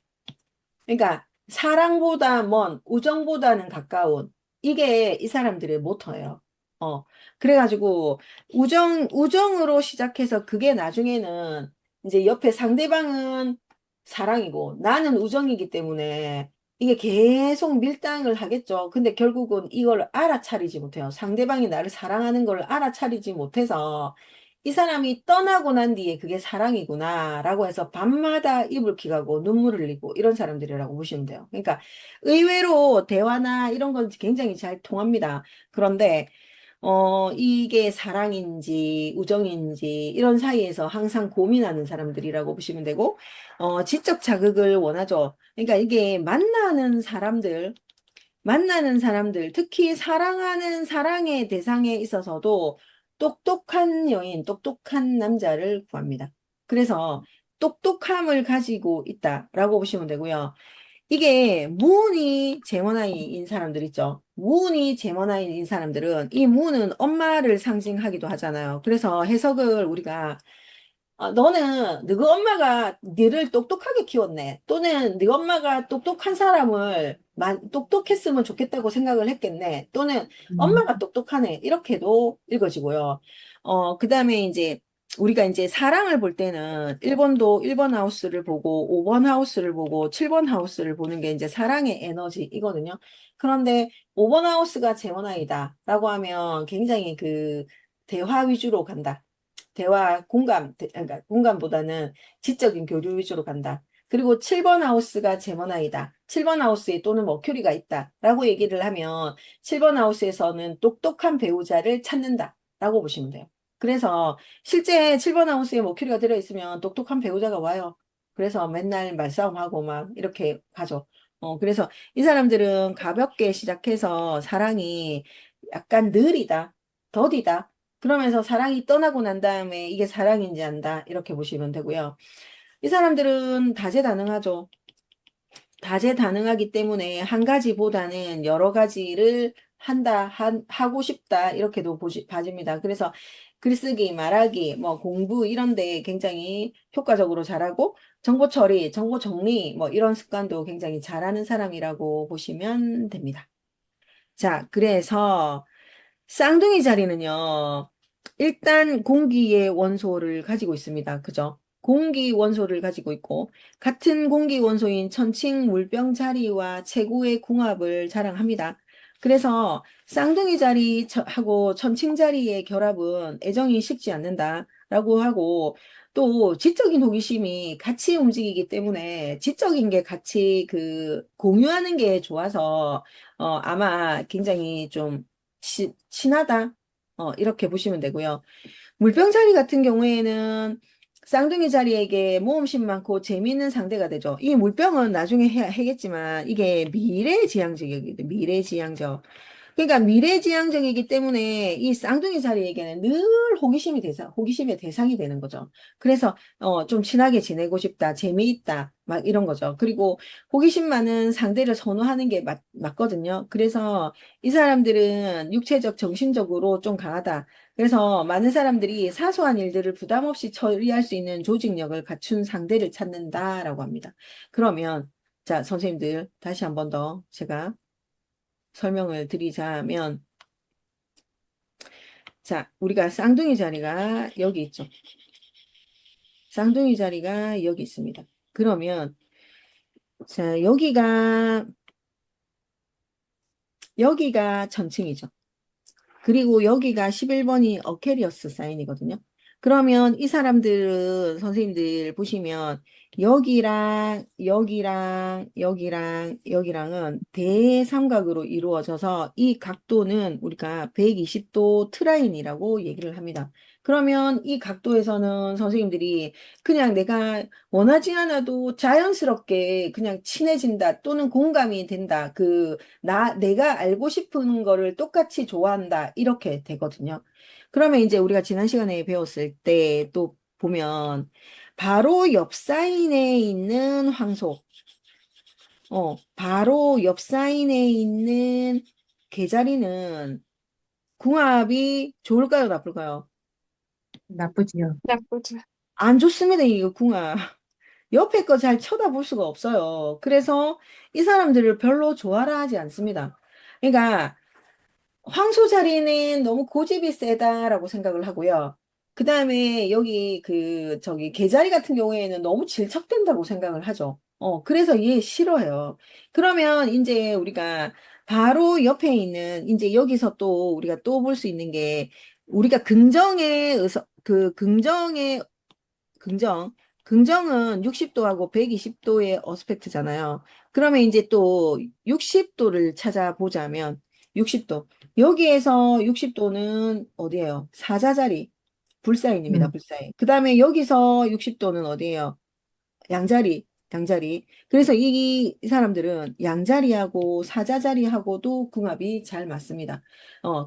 그러니까 사랑보다 먼 우정보다는 가까운 이게 이 사람들의 모토예요. 어. 그래가지고 우정으로 시작해서 그게 나중에는 이제 옆에 상대방은 사랑이고 나는 우정이기 때문에 이게 계속 밀당을 하겠죠. 근데 결국은 이걸 알아차리지 못해요. 상대방이 나를 사랑하는 걸 알아차리지 못해서 이 사람이 떠나고 난 뒤에 그게 사랑이구나 라고 해서 밤마다 이불 킥하고 눈물을 흘리고 이런 사람들이라고 보시면 돼요. 그러니까 의외로 대화나 이런 건 굉장히 잘 통합니다. 그런데 이게 사랑인지 우정인지 이런 사이에서 항상 고민하는 사람들이라고 보시면 되고 지적 자극을 원하죠. 그러니까 이게 만나는 사람들, 특히 사랑하는 사랑의 대상에 있어서도 똑똑한 여인, 똑똑한 남자를 구합니다. 그래서 똑똑함을 가지고 있다라고 보시면 되고요. 이게 무운이 제모나이인 사람들 있죠. 무운이 제모나이인 사람들은 이 무는 엄마를 상징하기도 하잖아요. 그래서 해석을 우리가 너는 너희 엄마가 너를 똑똑하게 키웠네. 또는 너희 엄마가 똑똑한 사람을 똑똑했으면 좋겠다고 생각을 했겠네. 또는 엄마가 똑똑하네. 이렇게도 읽어지고요. 그다음에 이제 우리가 이제 사랑을 볼 때는 1번도 1번 하우스를 보고 5번 하우스를 보고 7번 하우스를 보는 게 이제 사랑의 에너지이거든요. 그런데 5번 하우스가 제모나이다라고 하면 굉장히 그 대화 위주로 간다. 대화 공감, 그러니까 공감보다는 지적인 교류 위주로 간다. 그리고 7번 하우스가 제머나이다. 7번 하우스에 또는 머큐리가 있다. 라고 얘기를 하면 7번 하우스에서는 똑똑한 배우자를 찾는다. 라고 보시면 돼요. 그래서 실제 7번 하우스에 머큐리가 들어있으면 똑똑한 배우자가 와요. 그래서 맨날 말싸움하고 막 이렇게 가죠. 그래서 이 사람들은 가볍게 시작해서 사랑이 약간 느리다, 더디다. 그러면서 사랑이 떠나고 난 다음에 이게 사랑인지 안다. 이렇게 보시면 되고요. 이 사람들은 다재다능하죠. 다재다능하기 때문에 한 가지보다는 여러 가지를 하고 싶다. 이렇게도 봐집니다. 그래서 글쓰기, 말하기, 뭐 공부 이런 데 굉장히 효과적으로 잘하고 정보 처리, 정보 정리 뭐 이런 습관도 굉장히 잘하는 사람이라고 보시면 됩니다. 자, 그래서 쌍둥이 자리는요, 일단 공기의 원소를 가지고 있습니다. 그죠? 공기 원소를 가지고 있고, 같은 공기 원소인 천칭 물병 자리와 최고의 궁합을 자랑합니다. 그래서 쌍둥이 자리하고 천칭 자리의 결합은 애정이 식지 않는다라고 하고, 또 지적인 호기심이 같이 움직이기 때문에 지적인 게 같이 그 공유하는 게 좋아서 아마 굉장히 좀 친하다. 이렇게 보시면 되고요. 물병자리 같은 경우에는 쌍둥이 자리에게 모험심 많고 재미있는 상대가 되죠. 이 물병은 나중에 해야겠지만 이게 미래지향적이거든요. 미래지향적. 그러니까 미래지향적이기 때문에 이 쌍둥이 자리에게는 늘 호기심의 대상이 되는 거죠. 그래서 좀 친하게 지내고 싶다, 재미있다, 막 이런 거죠. 그리고 호기심 많은 상대를 선호하는 게 맞거든요. 그래서 이 사람들은 육체적, 정신적으로 좀 강하다. 그래서 많은 사람들이 사소한 일들을 부담 없이 처리할 수 있는 조직력을 갖춘 상대를 찾는다라고 합니다. 그러면 자, 선생님들 다시 한 번 더 제가 설명을 드리자면 자, 우리가 쌍둥이 자리가 여기 있죠. 쌍둥이 자리가 여기 있습니다. 그러면 자, 여기가 천칭이죠. 그리고 여기가 11번이 어케리어스 사인이거든요. 그러면 이 사람들은 선생님들 보시면 여기랑 여기랑 여기랑 여기랑은 대삼각으로 이루어져서 이 각도는 우리가 120도 트라인이라고 얘기를 합니다. 그러면 이 각도에서는 선생님들이 그냥 내가 원하지 않아도 자연스럽게 그냥 친해진다 또는 공감이 된다. 내가 알고 싶은 거를 똑같이 좋아한다. 이렇게 되거든요. 그러면 이제 우리가 지난 시간에 배웠을 때 또 보면 바로 옆 사인에 있는 황소, 바로 옆 사인에 있는 개자리는 궁합이 좋을까요, 나쁠까요? 나쁘지요. 나쁘죠. 안 좋습니다, 이거 궁합. 옆에 거 잘 쳐다볼 수가 없어요. 그래서 이 사람들을 별로 좋아라 하지 않습니다. 그러니까 황소 자리는 너무 고집이 세다라고 생각을 하고요. 그 다음에 여기 저기 개자리 같은 경우에는 너무 질척된다고 생각을 하죠. 그래서 얘 싫어요. 그러면 이제 우리가 바로 옆에 있는 이제 여기서 또 우리가 또 볼 수 있는 게 우리가 긍정. 긍정은 60도하고 120도의 어스펙트잖아요. 그러면 이제 또 60도를 찾아보자면 60도. 여기에서 60도는 어디예요? 사자자리. 불사인입니다. 음. 불사인. 그 다음에 여기서 60도는 어디예요? 양자리, 양자리. 그래서 이 사람들은 양자리하고 사자자리하고도 궁합이 잘 맞습니다.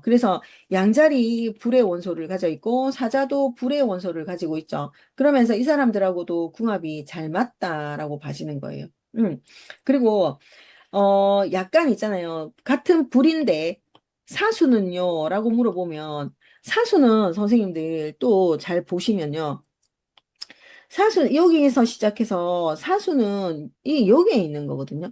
그래서 양자리 불의 원소를 가져 있고 사자도 불의 원소를 가지고 있죠. 그러면서 이 사람들하고도 궁합이 잘 맞다라고 봐지는 거예요. 그리고, 약간 있잖아요. 같은 불인데 사수는요? 라고 물어보면 사수는 선생님들 또 잘 보시면요. 여기에서 시작해서 사수는 여기에 있는 거거든요.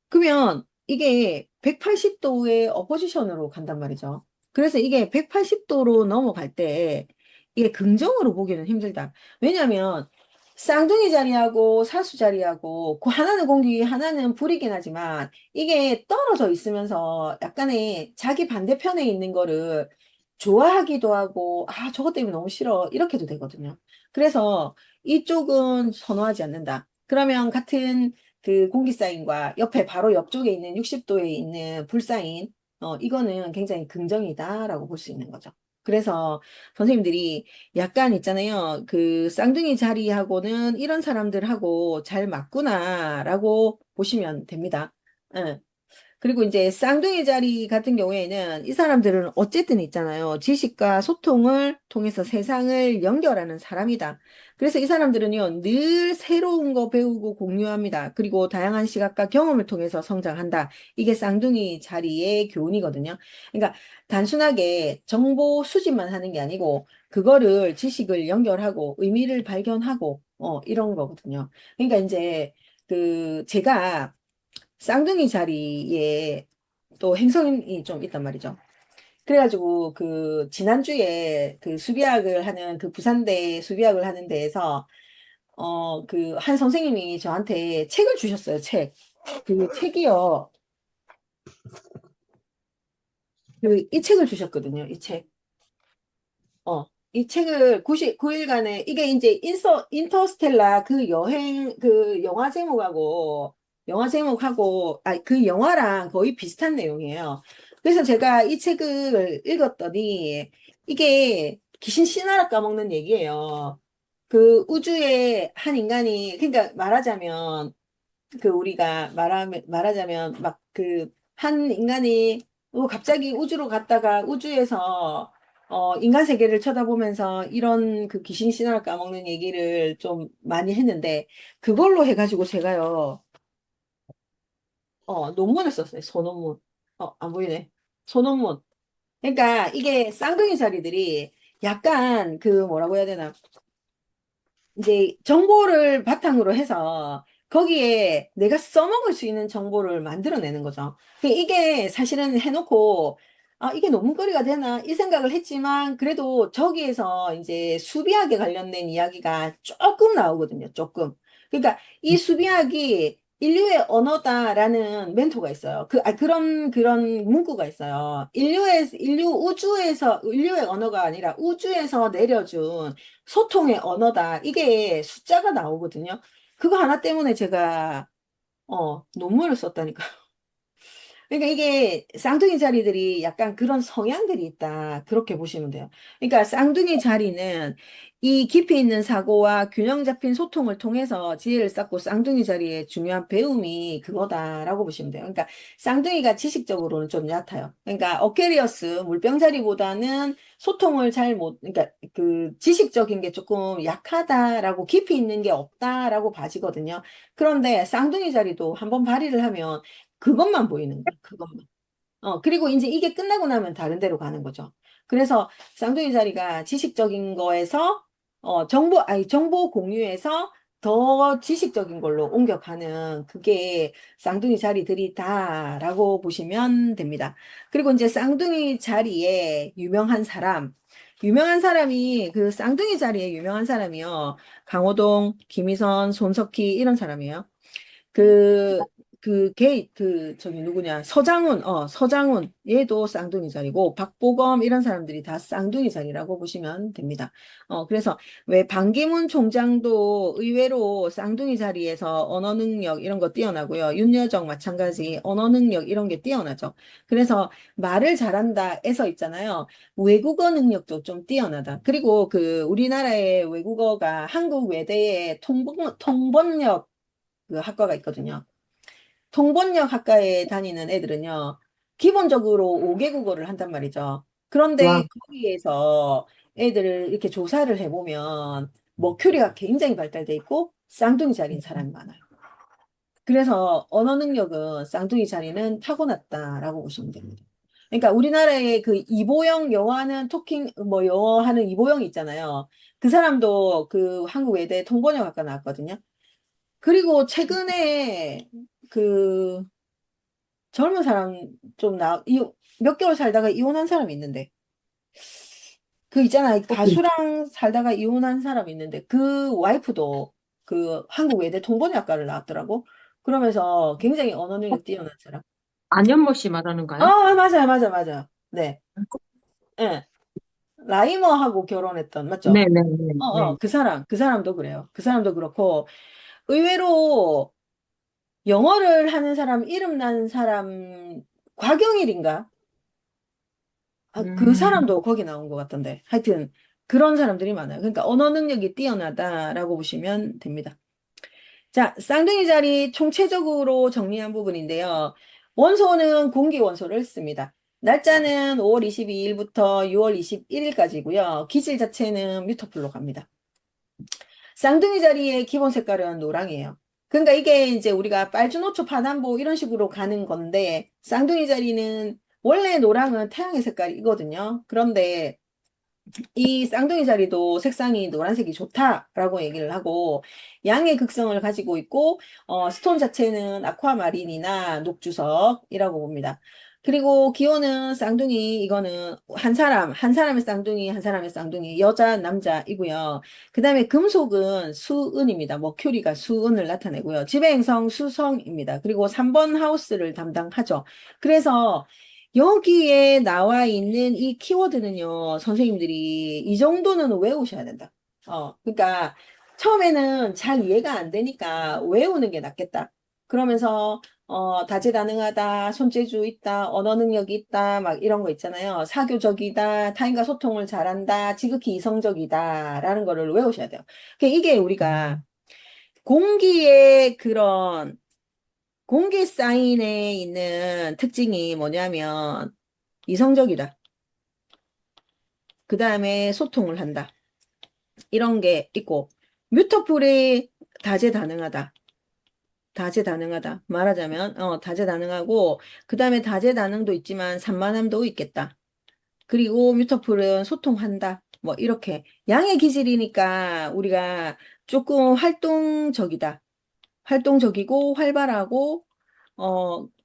그러면 이게 180도의 어포지션으로 간단 말이죠. 그래서 이게 180도로 넘어갈 때 이게 긍정으로 보기는 힘들다. 왜냐하면 쌍둥이 자리하고 사수 자리하고 그 하나는 공기, 하나는 불이긴 하지만 이게 떨어져 있으면서 약간의 자기 반대편에 있는 거를 좋아하기도 하고 저것 때문에 너무 싫어 이렇게도 되거든요. 그래서 이쪽은 선호하지 않는다. 그러면 같은 공기 사인과 옆에 바로 옆쪽에 있는 60도에 있는 불 사인, 이거는 굉장히 긍정이다라고 볼 수 있는 거죠. 그래서 선생님들이 약간 있잖아요. 쌍둥이 자리하고는 이런 사람들하고 잘 맞구나라고 보시면 됩니다. 예. 그리고 이제 쌍둥이 자리 같은 경우에는 이 사람들은 어쨌든 있잖아요. 지식과 소통을 통해서 세상을 연결하는 사람이다. 그래서 이 사람들은요, 늘 새로운 거 배우고 공유합니다. 그리고 다양한 시각과 경험을 통해서 성장한다. 이게 쌍둥이 자리의 교훈이거든요. 그러니까 단순하게 정보 수집만 하는 게 아니고, 그거를 지식을 연결하고 의미를 발견하고, 이런 거거든요. 그러니까 이제 제가 쌍둥이 자리에 또 행성이 좀 있단 말이죠. 그래가지고 지난주에 수비학을 하는 부산대 수비학을 하는 데에서 한 선생님이 저한테 책을 주셨어요. 책. 그 책이요. 이 책을 주셨거든요. 이 책. 이 책을 99일간의 이게 이제 인터스텔라 영화 제목하고 그 영화랑 거의 비슷한 내용이에요. 그래서 제가 이 책을 읽었더니 이게 귀신 씨나라 까먹는 얘기예요. 우주의 한 인간이 그러니까 말하자면 우리가 말하자면 막 한 인간이 갑자기 우주로 갔다가 우주에서 인간 세계를 쳐다보면서 이런 귀신 신화를 까먹는 얘기를 좀 많이 했는데 그걸로 해가지고 제가요 논문을 썼어요. 소논문. 안 보이네. 소논문. 그러니까 이게 쌍둥이 자리들이 약간 뭐라고 해야 되나 이제 정보를 바탕으로 해서 거기에 내가 써먹을 수 있는 정보를 만들어내는 거죠. 이게 사실은 해놓고 이게 논문거리가 되나 이 생각을 했지만 그래도 저기에서 이제 수비학에 관련된 이야기가 조금 나오거든요. 조금. 그러니까 이 수비학이 인류의 언어다라는 멘토가 있어요. 그런 문구가 있어요. 인류의 언어가 아니라 우주에서 내려준 소통의 언어다. 이게 숫자가 나오거든요. 그거 하나 때문에 제가, 논문을 썼다니까. 그러니까 이게 쌍둥이 자리들이 약간 그런 성향들이 있다. 그렇게 보시면 돼요. 그러니까 쌍둥이 자리는 이 깊이 있는 사고와 균형 잡힌 소통을 통해서 지혜를 쌓고 쌍둥이 자리의 중요한 배움이 그거다라고 보시면 돼요. 그러니까 쌍둥이가 지식적으로는 좀 얕아요. 그러니까 어케리어스 물병 자리보다는 소통을 잘 못, 그러니까 그 지식적인 게 조금 약하다라고 깊이 있는 게 없다라고 봐지거든요. 그런데 쌍둥이 자리도 한번 발휘를 하면 그것만 보이는 거야, 그것만. 그리고 이제 이게 끝나고 나면 다른 데로 가는 거죠. 그래서 쌍둥이 자리가 지식적인 거에서, 정보 공유에서 더 지식적인 걸로 옮겨가는 그게 쌍둥이 자리들이다라고 보시면 됩니다. 그리고 이제 쌍둥이 자리에 유명한 사람이 그 쌍둥이 자리에 유명한 사람이요. 강호동, 김희선, 손석희 이런 사람이에요. 그, 저기 누구냐, 서장훈, 얘도 쌍둥이 자리고, 박보검, 이런 사람들이 다 쌍둥이 자리라고 보시면 됩니다. 그래서 왜 반기문 총장도 의외로 쌍둥이 자리에서 언어 능력 이런 거 뛰어나고요. 윤여정 마찬가지 언어 능력 이런 게 뛰어나죠. 그래서 말을 잘한다 에서 있잖아요. 외국어 능력도 좀 뛰어나다. 그리고 그 우리나라의 외국어가 한국 외대의 통번역 그 학과가 있거든요. 통번역 학과에 다니는 애들은요, 기본적으로 5개 국어를 한단 말이죠. 와, 그런데 거기에서 애들을 이렇게 조사를 해보면 머큐리가 굉장히 발달돼 있고 쌍둥이 자리인 사람이 많아요. 그래서 언어 능력은 쌍둥이 자리는 타고났다라고 보시면 됩니다. 그러니까 우리나라의 그 이보영 영어하는 영어 하는 이보영 있잖아요. 그 사람도 그 한국 외대 통번역 학과 나왔거든요. 그리고 최근에 그 젊은 사람 몇 개월 살다가 이혼한 사람이 있는데, 그 있잖아. 오케이. 가수랑 살다가 이혼한 사람이 있는데, 그 와이프도 그 한국 외대 통번역과를 나왔더라고. 그러면서 굉장히 언어 능력 뛰어난 사람. 안현모 씨 말하는가요? 맞아요, 맞아요, 맞아요. 네. 예. 라이머하고 결혼했던, 맞죠? 네네네. 그 사람도 그래요. 그 사람도 그렇고, 의외로 영어를 하는 사람, 이름 난 사람, 곽영일인가? 그 음, 사람도 거기 나온 것 같던데. 하여튼, 그런 사람들이 많아요. 그러니까 언어 능력이 뛰어나다라고 보시면 됩니다. 자, 쌍둥이 자리 총체적으로 정리한 부분인데요. 원소는 공기 원소를 씁니다. 날짜는 5월 22일부터 6월 21일까지고요. 기질 자체는 뮤터플로 갑니다. 쌍둥이 자리의 기본 색깔은 노랑이에요. 그러니까 이게 이제 우리가 빨주노초 파남보 이런 식으로 가는 건데 쌍둥이 자리는 원래 노랑은 태양의 색깔이거든요. 그런데 이 쌍둥이 자리도 색상이 노란색이 좋다라고 얘기를 하고 양의 극성을 가지고 있고 스톤 자체는 아쿠아마린이나 녹주석이라고 봅니다. 그리고 기호는 쌍둥이 이거는 한 사람의 쌍둥이 한 사람의 쌍둥이 여자 남자이고요. 그다음에 금속은 수은입니다. 머큐리가 수은을 나타내고요. 지배 행성 수성입니다. 그리고 3번 하우스를 담당하죠. 그래서 여기에 나와 있는 이 키워드는요, 선생님들이 이 정도는 외우셔야 된다. 그러니까 처음에는 잘 이해가 안 되니까 외우는 게 낫겠다. 그러면서 다재다능하다, 손재주 있다, 언어 능력이 있다, 막 이런 거 있잖아요. 사교적이다, 타인과 소통을 잘한다, 지극히 이성적이다라는 거를 외우셔야 돼요. 이게 우리가 공기의 그런 공기 사인에 있는 특징이 뭐냐면 이성적이다. 그 다음에 소통을 한다. 이런 게 있고 뮤터풀이 다재다능하다. 다재다능하다. 말하자면 다재다능하고 그 다음에 다재다능도 있지만 산만함도 있겠다. 그리고 뮤터풀은 소통한다. 뭐 이렇게 양의 기질이니까 우리가 조금 활동적이다. 활동적이고 활발하고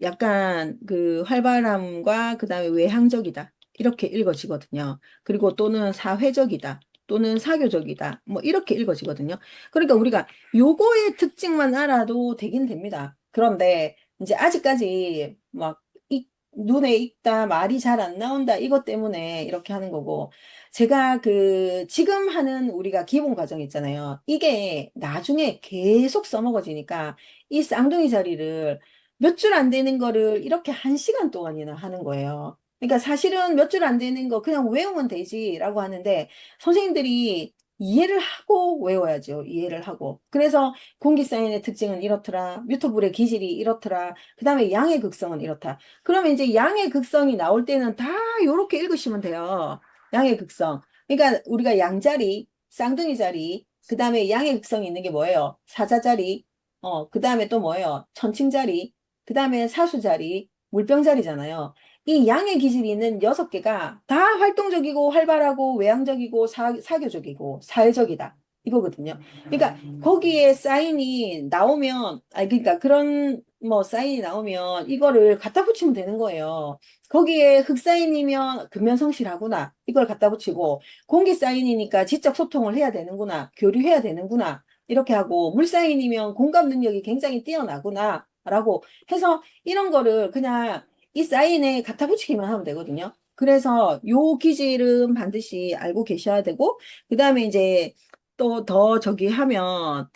약간 그 활발함과 그다음에 외향적이다. 이렇게 읽어지거든요. 그리고 또는 사회적이다. 또는 사교적이다. 뭐 이렇게 읽어지거든요. 그러니까 우리가 요거의 특징만 알아도 되긴 됩니다. 그런데 이제 아직까지 막 눈에 익다, 말이 잘 안 나온다, 이것 때문에 이렇게 하는 거고, 제가 그 지금 하는 우리가 기본 과정 있잖아요. 이게 나중에 계속 써먹어지니까 이 쌍둥이 자리를 몇 줄 안 되는 거를 이렇게 1시간 동안이나 하는 거예요. 그러니까 사실은 몇 줄 안 되는 거 그냥 외우면 되지라고 하는데 선생님들이 이해를 하고 외워야죠. 이해를 하고. 그래서 공기사인의 특징은 이렇더라. 뮤토불의 기질이 이렇더라. 그 다음에 양의 극성은 이렇다. 그러면 이제 양의 극성이 나올 때는 다 요렇게 읽으시면 돼요. 양의 극성. 그러니까 우리가 양자리, 쌍둥이 자리, 그 다음에 양의 극성이 있는 게 뭐예요? 사자자리, 그 다음에 또 뭐예요? 천칭자리, 그 다음에 사수자리, 물병자리잖아요. 이 양의 기질이 있는 6개가 다 활동적이고 활발하고 외향적이고 사교적이고 사회적이다. 이거거든요. 그러니까 거기에 사인이 나오면, 아니, 그러니까 그런 뭐 사인이 나오면 이거를 갖다 붙이면 되는 거예요. 거기에 흑사인이면 근면성실하구나. 이걸 갖다 붙이고, 공기 사인이니까 지적 소통을 해야 되는구나. 교류해야 되는구나. 이렇게 하고, 물 사인이면 공감 능력이 굉장히 뛰어나구나. 라고 해서 이런 거를 그냥 이 사인에 갖다 붙이기만 하면 되거든요. 그래서 요 기질은 반드시 알고 계셔야 되고, 그 다음에 이제 또 더 저기 하면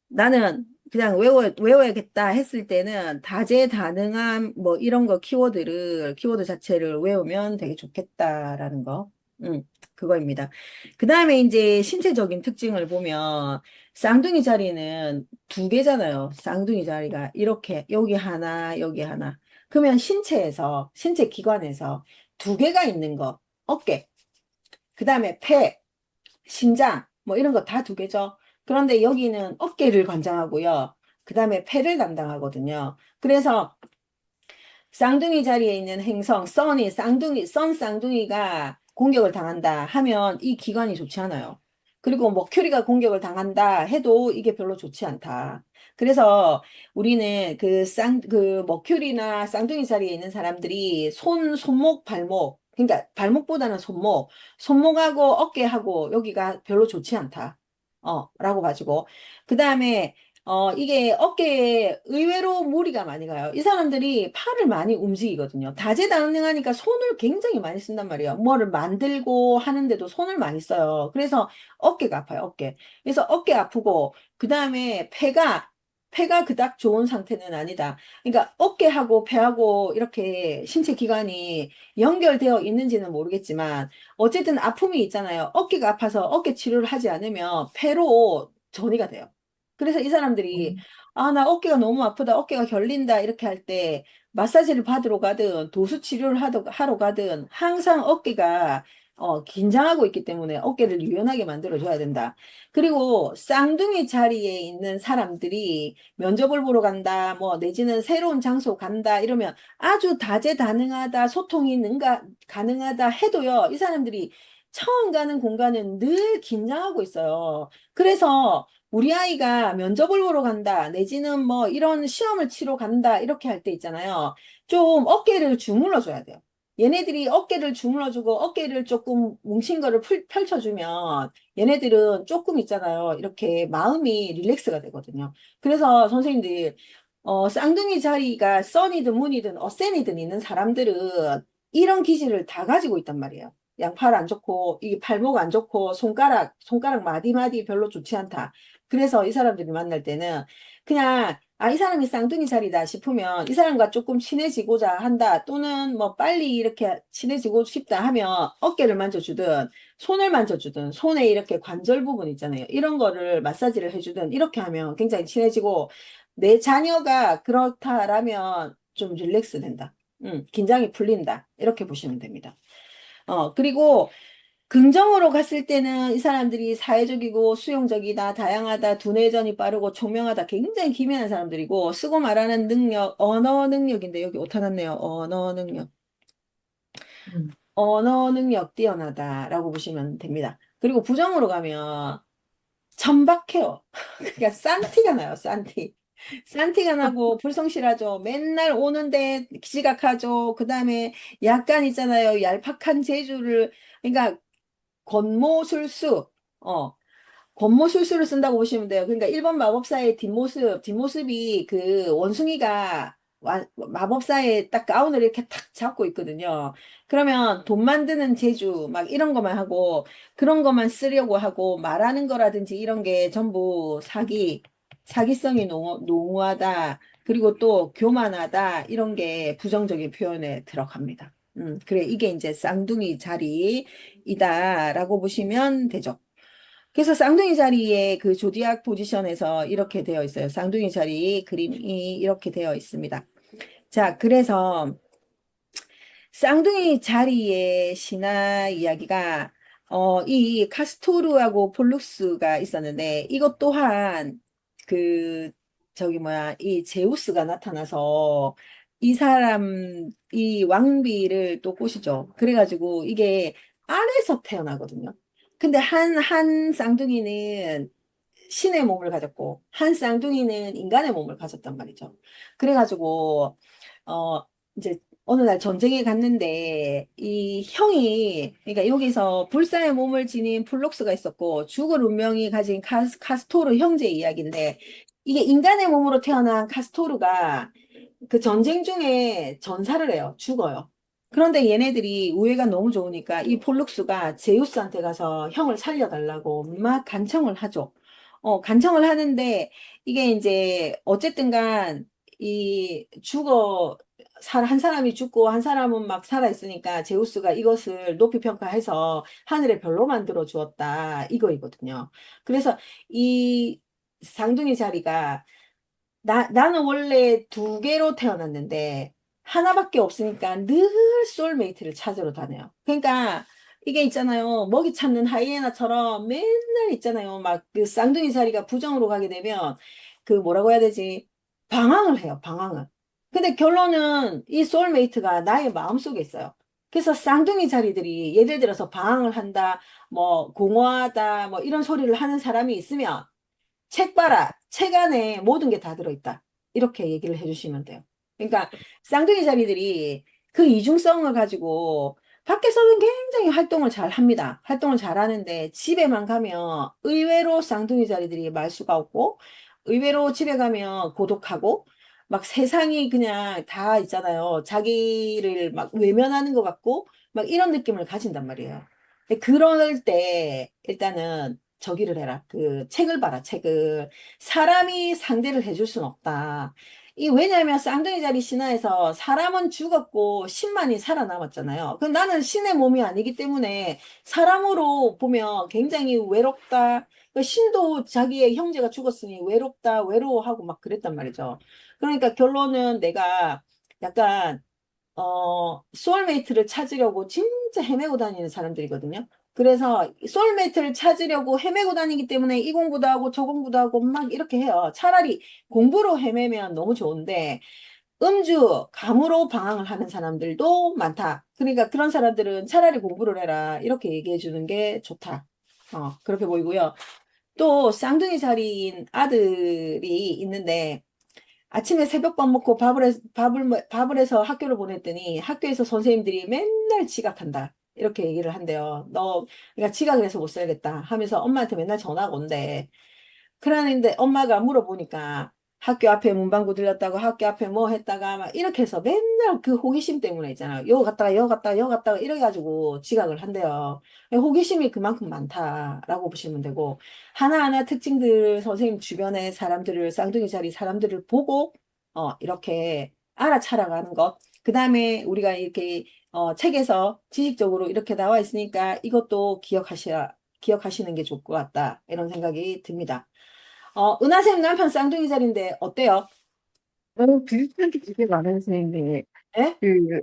나는 그냥 외워야겠다 했을 때는 다재다능함 뭐 이런 거 키워드 자체를 외우면 되게 좋겠다라는 거. 그거입니다. 그 다음에 이제 신체적인 특징을 보면 쌍둥이 자리는 2개잖아요. 쌍둥이 자리가 이렇게 여기 하나, 여기 하나. 그러면 신체 기관에서 2개가 있는 거. 어깨. 그 다음에 폐. 심장, 뭐 이런 거 다 2개죠. 그런데 여기는 어깨를 관장하고요. 그 다음에 폐를 담당하거든요. 그래서 쌍둥이 자리에 있는 행성, 선 쌍둥이가 공격을 당한다 하면 이 기관이 좋지 않아요. 그리고 머큐리가 공격을 당한다 해도 이게 별로 좋지 않다. 그래서 우리는 그 머큐리나 쌍둥이 자리에 있는 사람들이 손목, 발목, 그러니까 발목보다는 손목하고 어깨하고 여기가 별로 좋지 않다. 라고 가지고. 그 다음에 이게 어깨에 의외로 무리가 많이 가요. 이 사람들이 팔을 많이 움직이거든요. 다재다능하니까 손을 굉장히 많이 쓴단 말이에요. 뭐를 만들고 하는데도 손을 많이 써요. 그래서 어깨가 아파요, 어깨. 그래서 어깨 아프고, 그 다음에 폐가 그닥 좋은 상태는 아니다. 그러니까 어깨하고 폐하고 이렇게 신체 기관이 연결되어 있는지는 모르겠지만, 어쨌든 아픔이 있잖아요. 어깨가 아파서 어깨 치료를 하지 않으면 폐로 전이가 돼요. 그래서 이 사람들이 아, 나 어깨가 너무 아프다, 어깨가 결린다 이렇게 할 때 마사지를 받으러 가든 도수 치료를 하러 가든 항상 어깨가 긴장하고 있기 때문에 어깨를 유연하게 만들어줘야 된다. 그리고 쌍둥이 자리에 있는 사람들이 면접을 보러 간다, 뭐 내지는 새로운 장소 간다 이러면 아주 다재다능하다, 소통이 가능하다 해도요, 이 사람들이 처음 가는 공간은 늘 긴장하고 있어요. 그래서 우리 아이가 면접을 보러 간다, 내지는 뭐 이런 시험을 치러 간다, 이렇게 할 때 있잖아요. 좀 어깨를 주물러 줘야 돼요. 얘네들이 어깨를 주물러주고 어깨를 조금 뭉친 거를 펼쳐주면 얘네들은 조금 있잖아요. 이렇게 마음이 릴렉스가 되거든요. 그래서 선생님들, 쌍둥이 자리가 써니든 문이든 어센이든 있는 사람들은 이런 기질을 다 가지고 있단 말이에요. 양팔 안 좋고, 이 팔목 안 좋고, 손가락 마디마디 별로 좋지 않다. 그래서 이 사람들이 만날 때는 그냥 이 사람이 쌍둥이 자리다 싶으면 이 사람과 조금 친해지고자 한다 또는 뭐 빨리 이렇게 친해지고 싶다 하면 어깨를 만져주든 손을 만져주든 손에 이렇게 관절 부분 있잖아요. 이런 거를 마사지를 해주든 이렇게 하면 굉장히 친해지고 내 자녀가 그렇다라면 좀 릴렉스 된다. 긴장이 풀린다. 이렇게 보시면 됩니다. 그리고 긍정으로 갔을 때는 이 사람들이 사회적이고 수용적이다, 다양하다, 두뇌전이 빠르고 총명하다, 굉장히 기민한 사람들이고, 쓰고 말하는 능력, 언어 능력인데, 여기 오타 났네요. 언어 능력. 음. 언어 능력 뛰어나다라고 보시면 됩니다. 그리고 부정으로 가면 천박해요. 그러니까 싼티가 나요, 싼티. 싼티가 나고 불성실하죠. 맨날 오는데 지각하죠. 그 다음에 약간 있잖아요. 얄팍한 재주를, 그러니까 권모술수, 어, 권모술수를 쓴다고 보시면 돼요. 그러니까 일본 마법사의 뒷모습이 그 원숭이가 마법사의 딱 가운을 이렇게 탁 잡고 있거든요. 그러면 돈 만드는 재주, 막 이런 것만 하고, 그런 것만 쓰려고 하고, 말하는 거라든지 이런 게 전부 사기성이 농후하다. 그리고 또 교만하다. 이런 게 부정적인 표현에 들어갑니다. 그래, 이게 이제 쌍둥이 자리이다라고 보시면 되죠. 그래서 쌍둥이 자리에 그 조디악 포지션에서 이렇게 되어 있어요. 쌍둥이 자리 그림이 이렇게 되어 있습니다. 자, 그래서 쌍둥이 자리의 신화 이야기가 이 카스토르하고 폴룩스가 있었는데 이것 또한 그 저기 뭐야 이 제우스가 나타나서 이 왕비를 또 꼬시죠. 그래가지고 이게 알에서 태어나거든요. 근데 한 쌍둥이는 신의 몸을 가졌고 한 쌍둥이는 인간의 몸을 가졌단 말이죠. 그래가지고 어 이제 어느 날 전쟁에 갔는데 이 형이 그러니까 여기서 불사의 몸을 지닌 플록스가 있었고 죽을 운명이 가진 카스토르 형제 이야기인데 이게 인간의 몸으로 태어난 카스토르가 그 전쟁 중에 전사를 해요. 죽어요. 그런데 얘네들이 우애가 너무 좋으니까 이 폴룩스가 제우스한테 가서 형을 살려달라고 막 간청을 하죠. 간청을 하는데 이게 이제 어쨌든 간 이 한 사람이 죽고 한 사람은 막 살아있으니까 제우스가 이것을 높이 평가해서 하늘의 별로 만들어 주었다. 이거이거든요. 그래서 이 쌍둥이 자리가 나는 원래 두 개로 태어났는데 하나밖에 없으니까 늘 소울메이트를 찾으러 다녀요. 그러니까 이게 있잖아요. 먹이 찾는 하이에나처럼 맨날 있잖아요. 막 그 쌍둥이 자리가 부정으로 가게 되면 그 뭐라고 해야 되지? 방황을 해요. 방황을. 근데 결론은 이 소울메이트가 나의 마음속에 있어요. 그래서 쌍둥이 자리들이 예를 들어서 방황을 한다, 뭐 공허하다, 뭐 이런 소리를 하는 사람이 있으면 책 봐라. 책 안에 모든 게 다 들어있다. 이렇게 얘기를 해주시면 돼요. 그러니까 쌍둥이 자리들이 그 이중성을 가지고 밖에서는 굉장히 활동을 잘 합니다. 활동을 잘 하는데 집에만 가면 의외로 쌍둥이 자리들이 말수가 없고 의외로 집에 가면 고독하고 막 세상이 그냥 다 있잖아요. 자기를 막 외면하는 것 같고 막 이런 느낌을 가진단 말이에요. 근데 그럴 때 일단은 저기를 해라. 그 책을 봐라. 책을. 사람이 상대를 해줄 순 없다. 왜냐하면 쌍둥이 자리 신화에서 사람은 죽었고 신만이 살아남았잖아요. 그 나는 신의 몸이 아니기 때문에 사람으로 보면 굉장히 외롭다. 그 신도 자기의 형제가 죽었으니 외롭다, 외로워하고 막 그랬단 말이죠. 그러니까 결론은 내가 약간 소울메이트를 찾으려고 진짜 헤매고 다니는 사람들이거든요. 그래서 소울메이트를 찾으려고 헤매고 다니기 때문에 이 공부도 하고 저 공부도 하고 막 이렇게 해요. 차라리 공부로 헤매면 너무 좋은데 감으로 방황을 하는 사람들도 많다. 그러니까 그런 사람들은 차라리 공부를 해라. 이렇게 얘기해 주는 게 좋다. 그렇게 보이고요. 또 쌍둥이 자리인 아들이 있는데 아침에 새벽밥 먹고 밥을 해서 학교를 보냈더니 학교에서 선생님들이 맨날 지각한다. 이렇게 얘기를 한대요. 그러니까 지각을 해서 못 살겠다 하면서 엄마한테 맨날 전화가 온대. 그러는데 엄마가 물어보니까 학교 앞에 문방구 들렸다고 학교 앞에 뭐 했다가 막 이렇게 해서 맨날 그 호기심 때문에 있잖아요. 여 갔다가 여 갔다가 여 갔다가 이래가지고 지각을 한대요. 호기심이 그만큼 많다라고 보시면 되고 하나하나 특징들 선생님 주변의 사람들을 쌍둥이 자리 사람들을 보고 이렇게 알아차려가는 것. 그 다음에 우리가 이렇게 책에서 지식적으로 이렇게 나와 있으니까 이것도 기억하시는 게 좋을 것 같다. 이런 생각이 듭니다. 은하쌤 남편 쌍둥이 자리인데 어때요? 비슷한 게 되게 많아요, 선생님. 예? 그,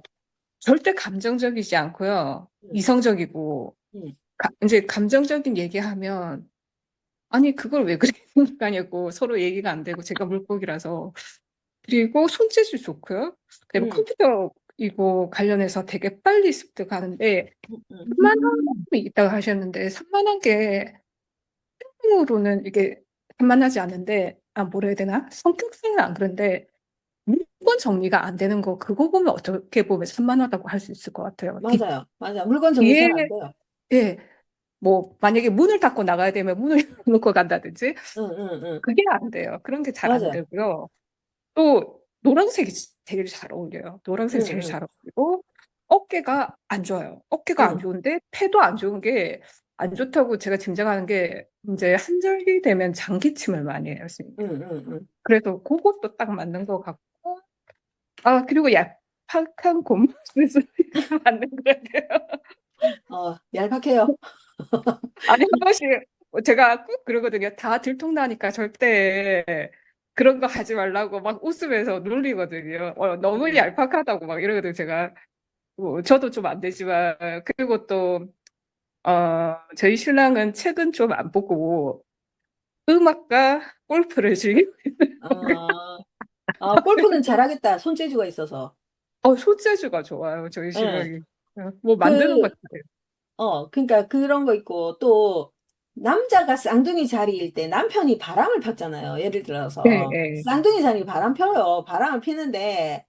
절대 감정적이지 않고요. 응, 이성적이고, 응, 이제 감정적인 얘기하면, 아니, 그걸 왜 그렇게 생각하냐고 서로 얘기가 안 되고, 제가 물고기라서. 그리고 손재주 좋고요. 그다음에 응, 컴퓨터 이거 관련해서 되게 빨리 습득하는데, 응, 응. 산만함이 있다고 하셨는데, 산만한 게 으로는 이게 산만하지 않은데, 뭐라 해야 되나? 성격상은 안 그런데, 물건 정리가 안 되는 거, 그거 보면 어떻게 보면 산만하다고 할 수 있을 것 같아요. 맞아요. 맞아. 물건 정리 잘 안 뒤에, 돼요. 예, 뭐 만약에 문을 닫고 나가야 되면 문을 열어놓고 간다든지 응, 응, 응. 그게 안 돼요. 그런 게 잘 안 맞아. 되고요. 또 노란색이 제일 잘 어울려요. 응, 노란색이 제일 응, 잘 어울리고 어깨가 안 좋아요. 어깨가 안 응, 좋은데 폐도 안 좋은 게 안 좋다고 제가 짐작하는 게 이제 한절기 되면 장기침을 많이 해요. 응, 응, 응. 그래서 그것도 딱 맞는 것 같고 아 그리고 얄팍한 곰무스 소리가 맞는 것 같아요. 얄팍해요. 아니 한 번씩 제가 꼭 그러거든요. 다 들통나니까 절대 그런 거 하지 말라고 막 웃으면서 놀리거든요. 너무 응. 얄팍하다고 막 이러거든요. 제가 저도 좀 안 되지만 그리고 또 저희 신랑은 책은 좀 안 보고 음악과 골프를 즐기고 어, 골프는 잘하겠다. 손재주가 있어서. 손재주가 좋아요. 저희 응. 신랑이 뭐 만드는 그, 것 같아요. 그러니까 그런 거 있고, 또, 남자가 쌍둥이 자리일 때 남편이 바람을 폈잖아요. 예를 네, 들어서. 네, 쌍둥이 자리 바람 펴요. 바람을 피는데,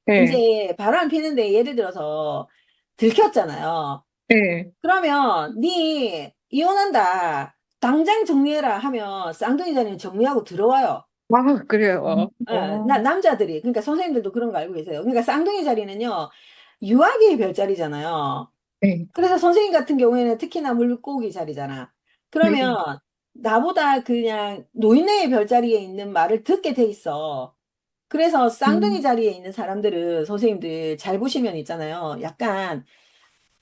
네, 이제 바람을 피는데 예를 들어서 들켰잖아요. 네. 그러면 네 이혼한다. 당장 정리해라 하면 쌍둥이 자리는 정리하고 들어와요. 아, 그래요. 예, 남자들이. 그러니까 선생님들도 그런 거 알고 계세요. 그러니까 쌍둥이 자리는요, 유아기의 별자리잖아요. 네, 그래서 선생님 같은 경우에는 특히나 물고기 자리잖아. 네. 그러면 나보다 그냥 노인네의 별자리에 있는 말을 듣게 돼 있어. 그래서 쌍둥이 음, 자리에 있는 사람들은 선생님들 잘 보시면 있잖아요. 약간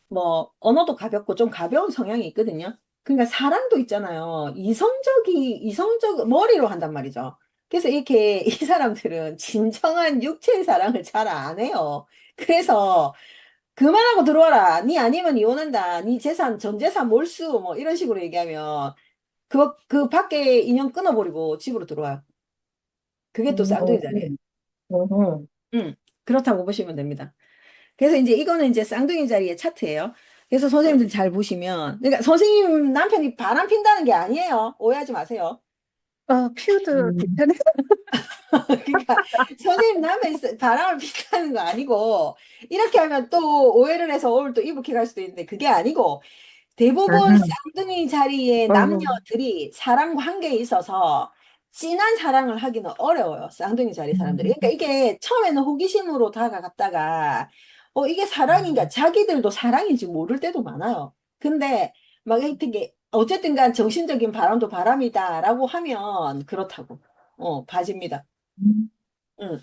뭐 언어도 가볍고 좀 가벼운 성향이 있거든요. 그러니까 사랑도 있잖아요. 이성적 머리로 한단 말이죠. 그래서 이렇게 이 사람들은 진정한 육체의 사랑을 잘 안 해요. 그래서 그만하고 들어와라. 니 아니면 이혼한다. 니 재산 전 재산 몰수 뭐 이런 식으로 얘기하면 그 밖에 인연 끊어버리고 집으로 들어와요. 그게 또 쌍둥이 자리예요. 어, 그렇다고 보시면 됩니다. 그래서 이제 이거는 이제 쌍둥이 자리의 차트예요. 그래서 선생님들 잘 보시면, 그러니까 선생님 남편이 바람 핀다는 게 아니에요. 오해하지 마세요. 피우드 괜찮아요. 그러니까 선생님 남편이 바람을 핀다는 거 아니고, 이렇게 하면 또 오해를 해서 오늘 또 이북해 갈 수도 있는데, 그게 아니고, 대부분 쌍둥이 자리의 어, 남녀들이 사랑 관계에 있어서 진한 사랑을 하기는 어려워요. 쌍둥이 자리 사람들이. 그러니까 이게 처음에는 호기심으로 다가갔다가 이게 사랑인가 자기들도 사랑인지 모를 때도 많아요. 근데 막 이렇게 어쨌든 간 정신적인 바람도 바람이다라고 하면 그렇다고. 봐집니다. 응.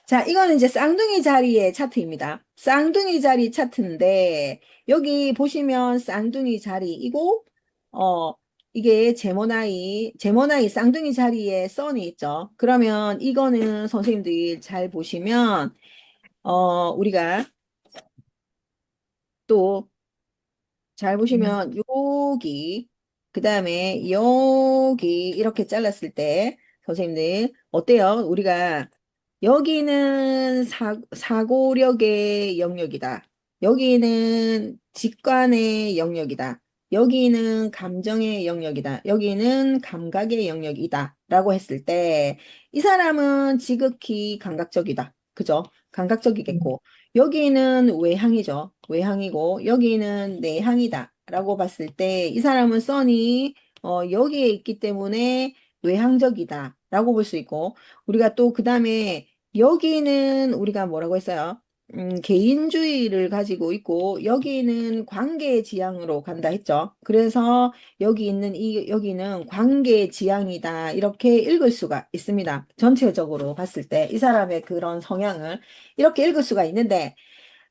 자, 이거는 이제 쌍둥이 자리의 차트입니다. 쌍둥이 자리 차트인데, 여기 보시면 쌍둥이 자리이고, 어, 이게 제모나이 쌍둥이 자리에 선이 있죠. 그러면 이거는 선생님들이 잘 보시면, 우리가 또 잘 보시면, 여기, 그 다음에 여기 이렇게 잘랐을 때, 선생님들, 어때요? 우리가 여기는 사고력의 영역이다. 여기는 직관의 영역이다. 여기는 감정의 영역이다. 여기는 감각의 영역이다. 라고 했을 때, 이 사람은 지극히 감각적이다. 그죠? 감각적이겠고, 여기는 외향이죠. 외향이고, 여기는 내향이다. 라고 봤을 때, 이 사람은 선이, 여기에 있기 때문에 외향적이다. 라고 볼 수 있고, 우리가 또 그 다음에 여기는 우리가 뭐라고 했어요? 개인주의를 가지고 있고 여기는 관계지향으로 간다 했죠. 그래서 여기는 관계지향이다 이렇게 읽을 수가 있습니다. 전체적으로 봤을 때 이 사람의 그런 성향을 이렇게 읽을 수가 있는데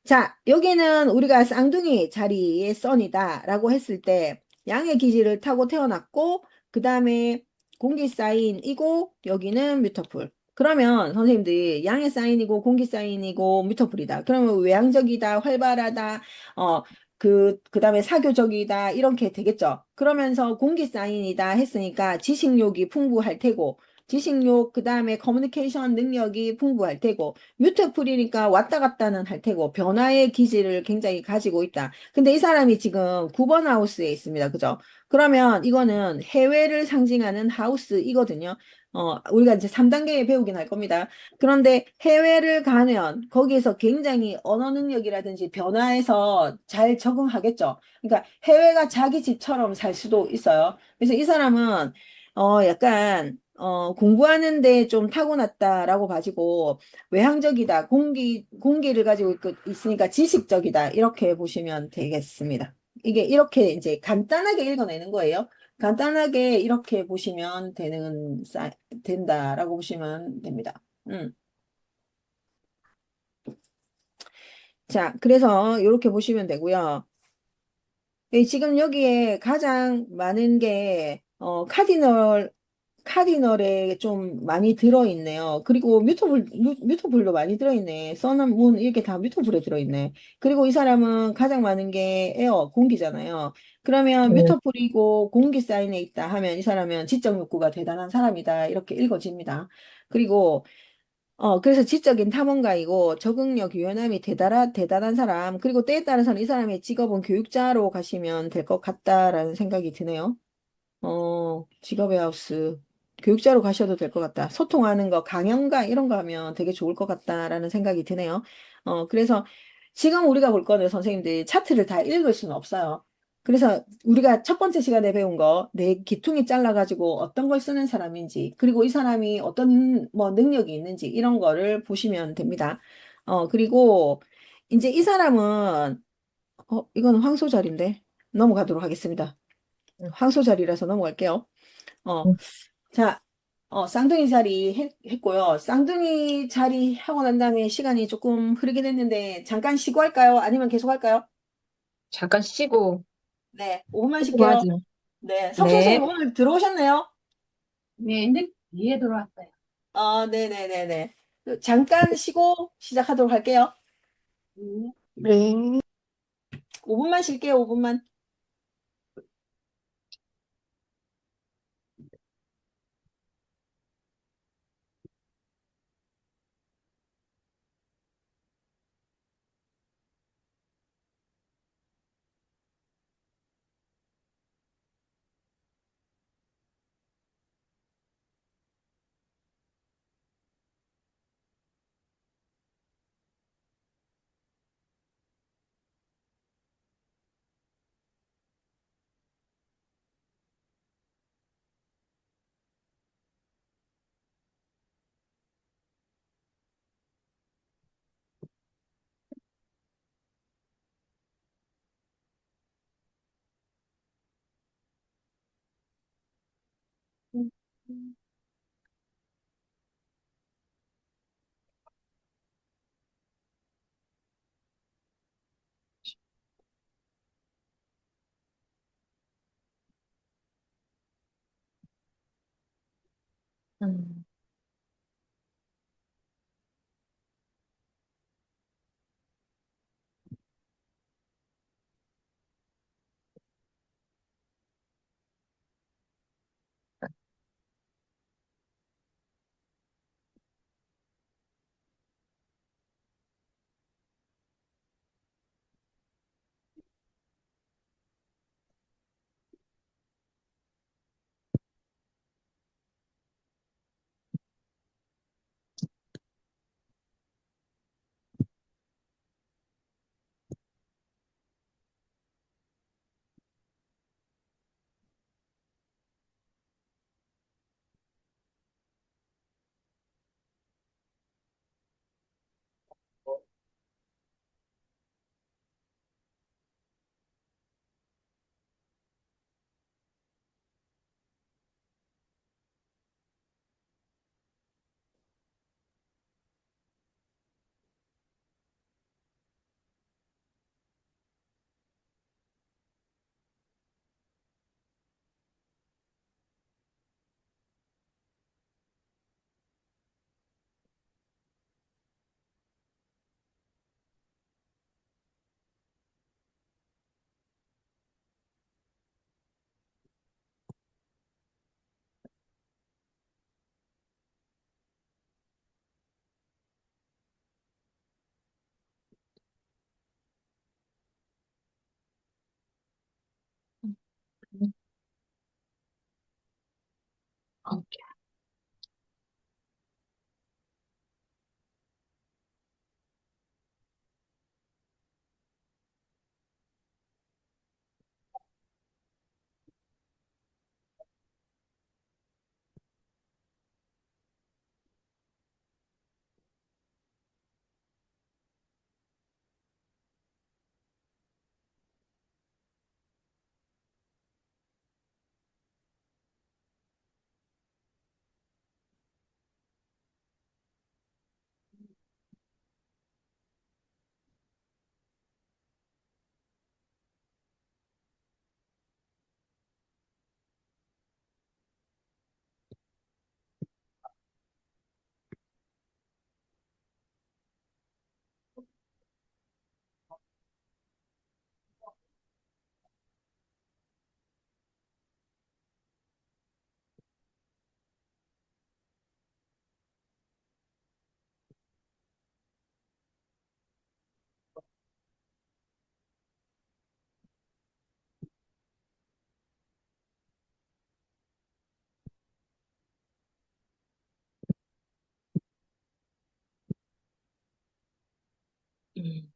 자, 여기는 우리가 쌍둥이 자리의 썬이다라고 했을 때 양의 기질을 타고 태어났고 그 다음에 공기 사인이고 여기는 뮤터풀. 그러면 선생님들이 양의 사인이고 공기 사인이고 뮤터풀이다. 그러면 외향적이다, 활발하다, 그 다음에 사교적이다 이렇게 되겠죠. 그러면서 공기 사인이다 했으니까 지식욕이 풍부할 테고 지식욕, 그 다음에 커뮤니케이션 능력이 풍부할 테고, 뮤테풀이니까 왔다 갔다는 할 테고, 변화의 기질을 굉장히 가지고 있다. 근데 이 사람이 지금 9번 하우스에 있습니다. 그죠? 그러면 이거는 해외를 상징하는 하우스이거든요. 우리가 이제 3단계에 배우긴 할 겁니다. 그런데 해외를 가면 거기에서 굉장히 언어 능력이라든지 변화에서 잘 적응하겠죠. 그러니까 해외가 자기 집처럼 살 수도 있어요. 그래서 이 사람은 약간 공부하는데 좀 타고났다라고 봐지고 외향적이다. 공기를 가지고 있으니까 지식적이다. 이렇게 보시면 되겠습니다. 이게 이렇게 이제 간단하게 읽어내는 거예요. 간단하게 이렇게 보시면 된다라고 보시면 됩니다. 음. 자, 그래서 이렇게 보시면 되고요. 지금 여기에 가장 많은 게, 카디널에 좀 많이 들어있네요. 그리고 뮤토블도 많이 들어있네. 써는 문, 이렇게 다 뮤토블에 들어있네. 그리고 이 사람은 가장 많은 게 에어, 공기잖아요. 그러면 네. 뮤토블이고 공기 사인에 있다 하면 이 사람은 지적 욕구가 대단한 사람이다. 이렇게 읽어집니다. 그리고 그래서 지적인 탐험가이고 적응력, 유연함이 대단한 사람. 그리고 때에 따라서는 이 사람의 직업은 교육자로 가시면 될 것 같다라는 생각이 드네요. 직업의 하우스. 교육자로 가셔도 될 것 같다. 소통하는 거, 강연가 이런 거 하면 되게 좋을 것 같다라는 생각이 드네요. 그래서 지금 우리가 볼 거는 선생님들이 차트를 다 읽을 수는 없어요. 그래서 우리가 첫 번째 시간에 배운 거, 내 기퉁이 잘라가지고 어떤 걸 쓰는 사람인지, 그리고 이 사람이 어떤 뭐 능력이 있는지 이런 거를 보시면 됩니다. 그리고 이제 이 사람은, 이거는 황소자리인데 넘어가도록 하겠습니다. 황소자리라서 넘어갈게요. 어, 자, 쌍둥이 자리 했고요. 쌍둥이 자리 하고 난 다음에 시간이 조금 흐르긴 했는데, 잠깐 쉬고 할까요? 아니면 계속 할까요? 잠깐 쉬고, 네, 5분만 쉬고 쉴게요. 하죠. 네, 석 선생님 네. 오늘 들어오셨네요? 네, 근데 이해 들어왔어요. 네네네네. 잠깐 쉬고 시작하도록 할게요. 음. 네. 5분만 쉴게요, 5분만. 음. 음.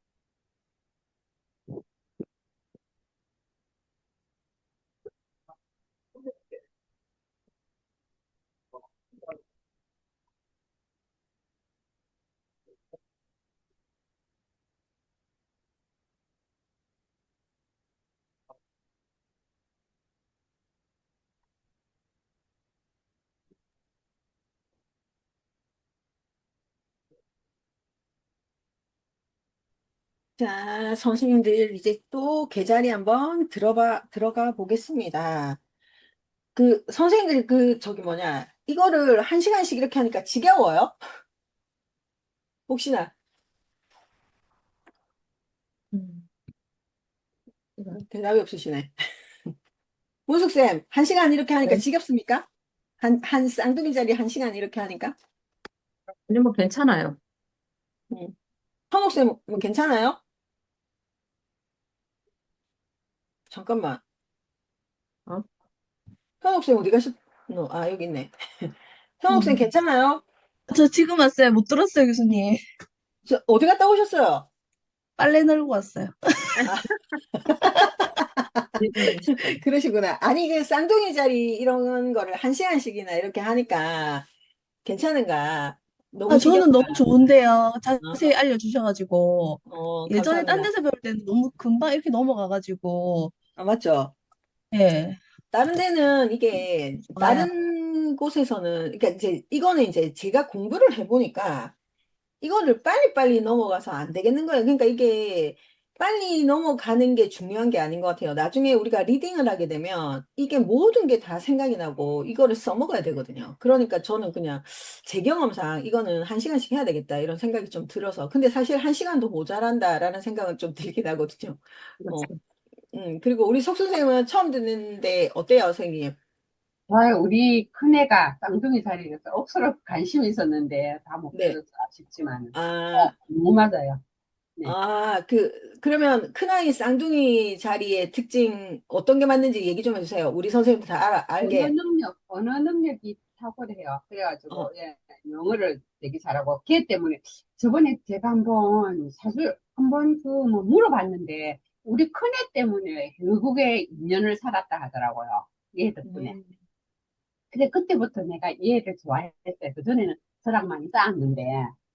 자, 선생님들 이제 또 계자리 한번 들어가 보겠습니다. 그 선생님들 그 저기 뭐냐 이거를 한 시간씩 이렇게 하니까 지겨워요? 혹시나 음. 대답이 없으시네. 문숙쌤, 한 시간 이렇게 하니까 네. 지겹습니까? 한 쌍둥이 자리 한 시간 이렇게 하니까? 아니, 뭐 괜찮아요. 음. 현옥쌤, 뭐 괜찮아요? 잠깐만. 어? 현옥쌤 어디 가셨, 아, 여기 있네. 현옥쌤 음. 괜찮아요? 저 지금 왔어요. 못 들었어요, 교수님. 어디 갔다 오셨어요? 빨래 널고 왔어요. 아, 네. 그러시구나. 아니, 그 쌍둥이 자리 이런 거를 한 시간씩이나 이렇게 하니까 괜찮은가? 너무 아, 저는 지겹다. 너무 좋은데요. 어, 자세히 알려주셔가지고. 예전에 딴 감사합니다. 데서 배울 때는 너무 금방 이렇게 넘어가가지고. 아, 맞죠? 예. 다른 데는 이게 좋아요. 다른 곳에서는 그러니까 이제 이거는 이제 제가 공부를 해보니까 이거를 빨리빨리 넘어가서 안 되겠는 거예요. 그러니까 이게 빨리 넘어가는 게 중요한 게 아닌 것 같아요. 나중에 우리가 리딩을 하게 되면 이게 모든 게 다 생각이 나고 이거를 써먹어야 되거든요. 그러니까 저는 그냥 제 경험상 이거는 한 시간씩 해야 되겠다 이런 생각이 좀 들어서 근데 사실 한 시간도 모자란다라는 생각은 좀 들긴 하거든요. 어, 그렇죠. 그리고 우리 석 선생님은 처음 듣는데 어때요, 선생님? 아, 우리 큰애가 쌍둥이 자리에서 억수로 관심이 있었는데 다 못 네. 들었어 싶지만 아, 너무 맞아요. 네. 그러면 큰아이 쌍둥이 자리의 특징 어떤 게 맞는지 얘기 좀 해주세요. 우리 선생님도 다 알게. 언어 능력이 탁월해요. 어, 그래가지고, 예, 영어를 되게 잘하고, 걔 때문에, 저번에 제가 한번, 사실, 한번 뭐 물어봤는데, 우리 큰애 때문에 결국에 2년을 살았다 하더라고요. 얘 덕분에. 음, 근데 그때부터 내가 얘를 좋아했어요. 그전에는 저랑 많이 싸웠는데,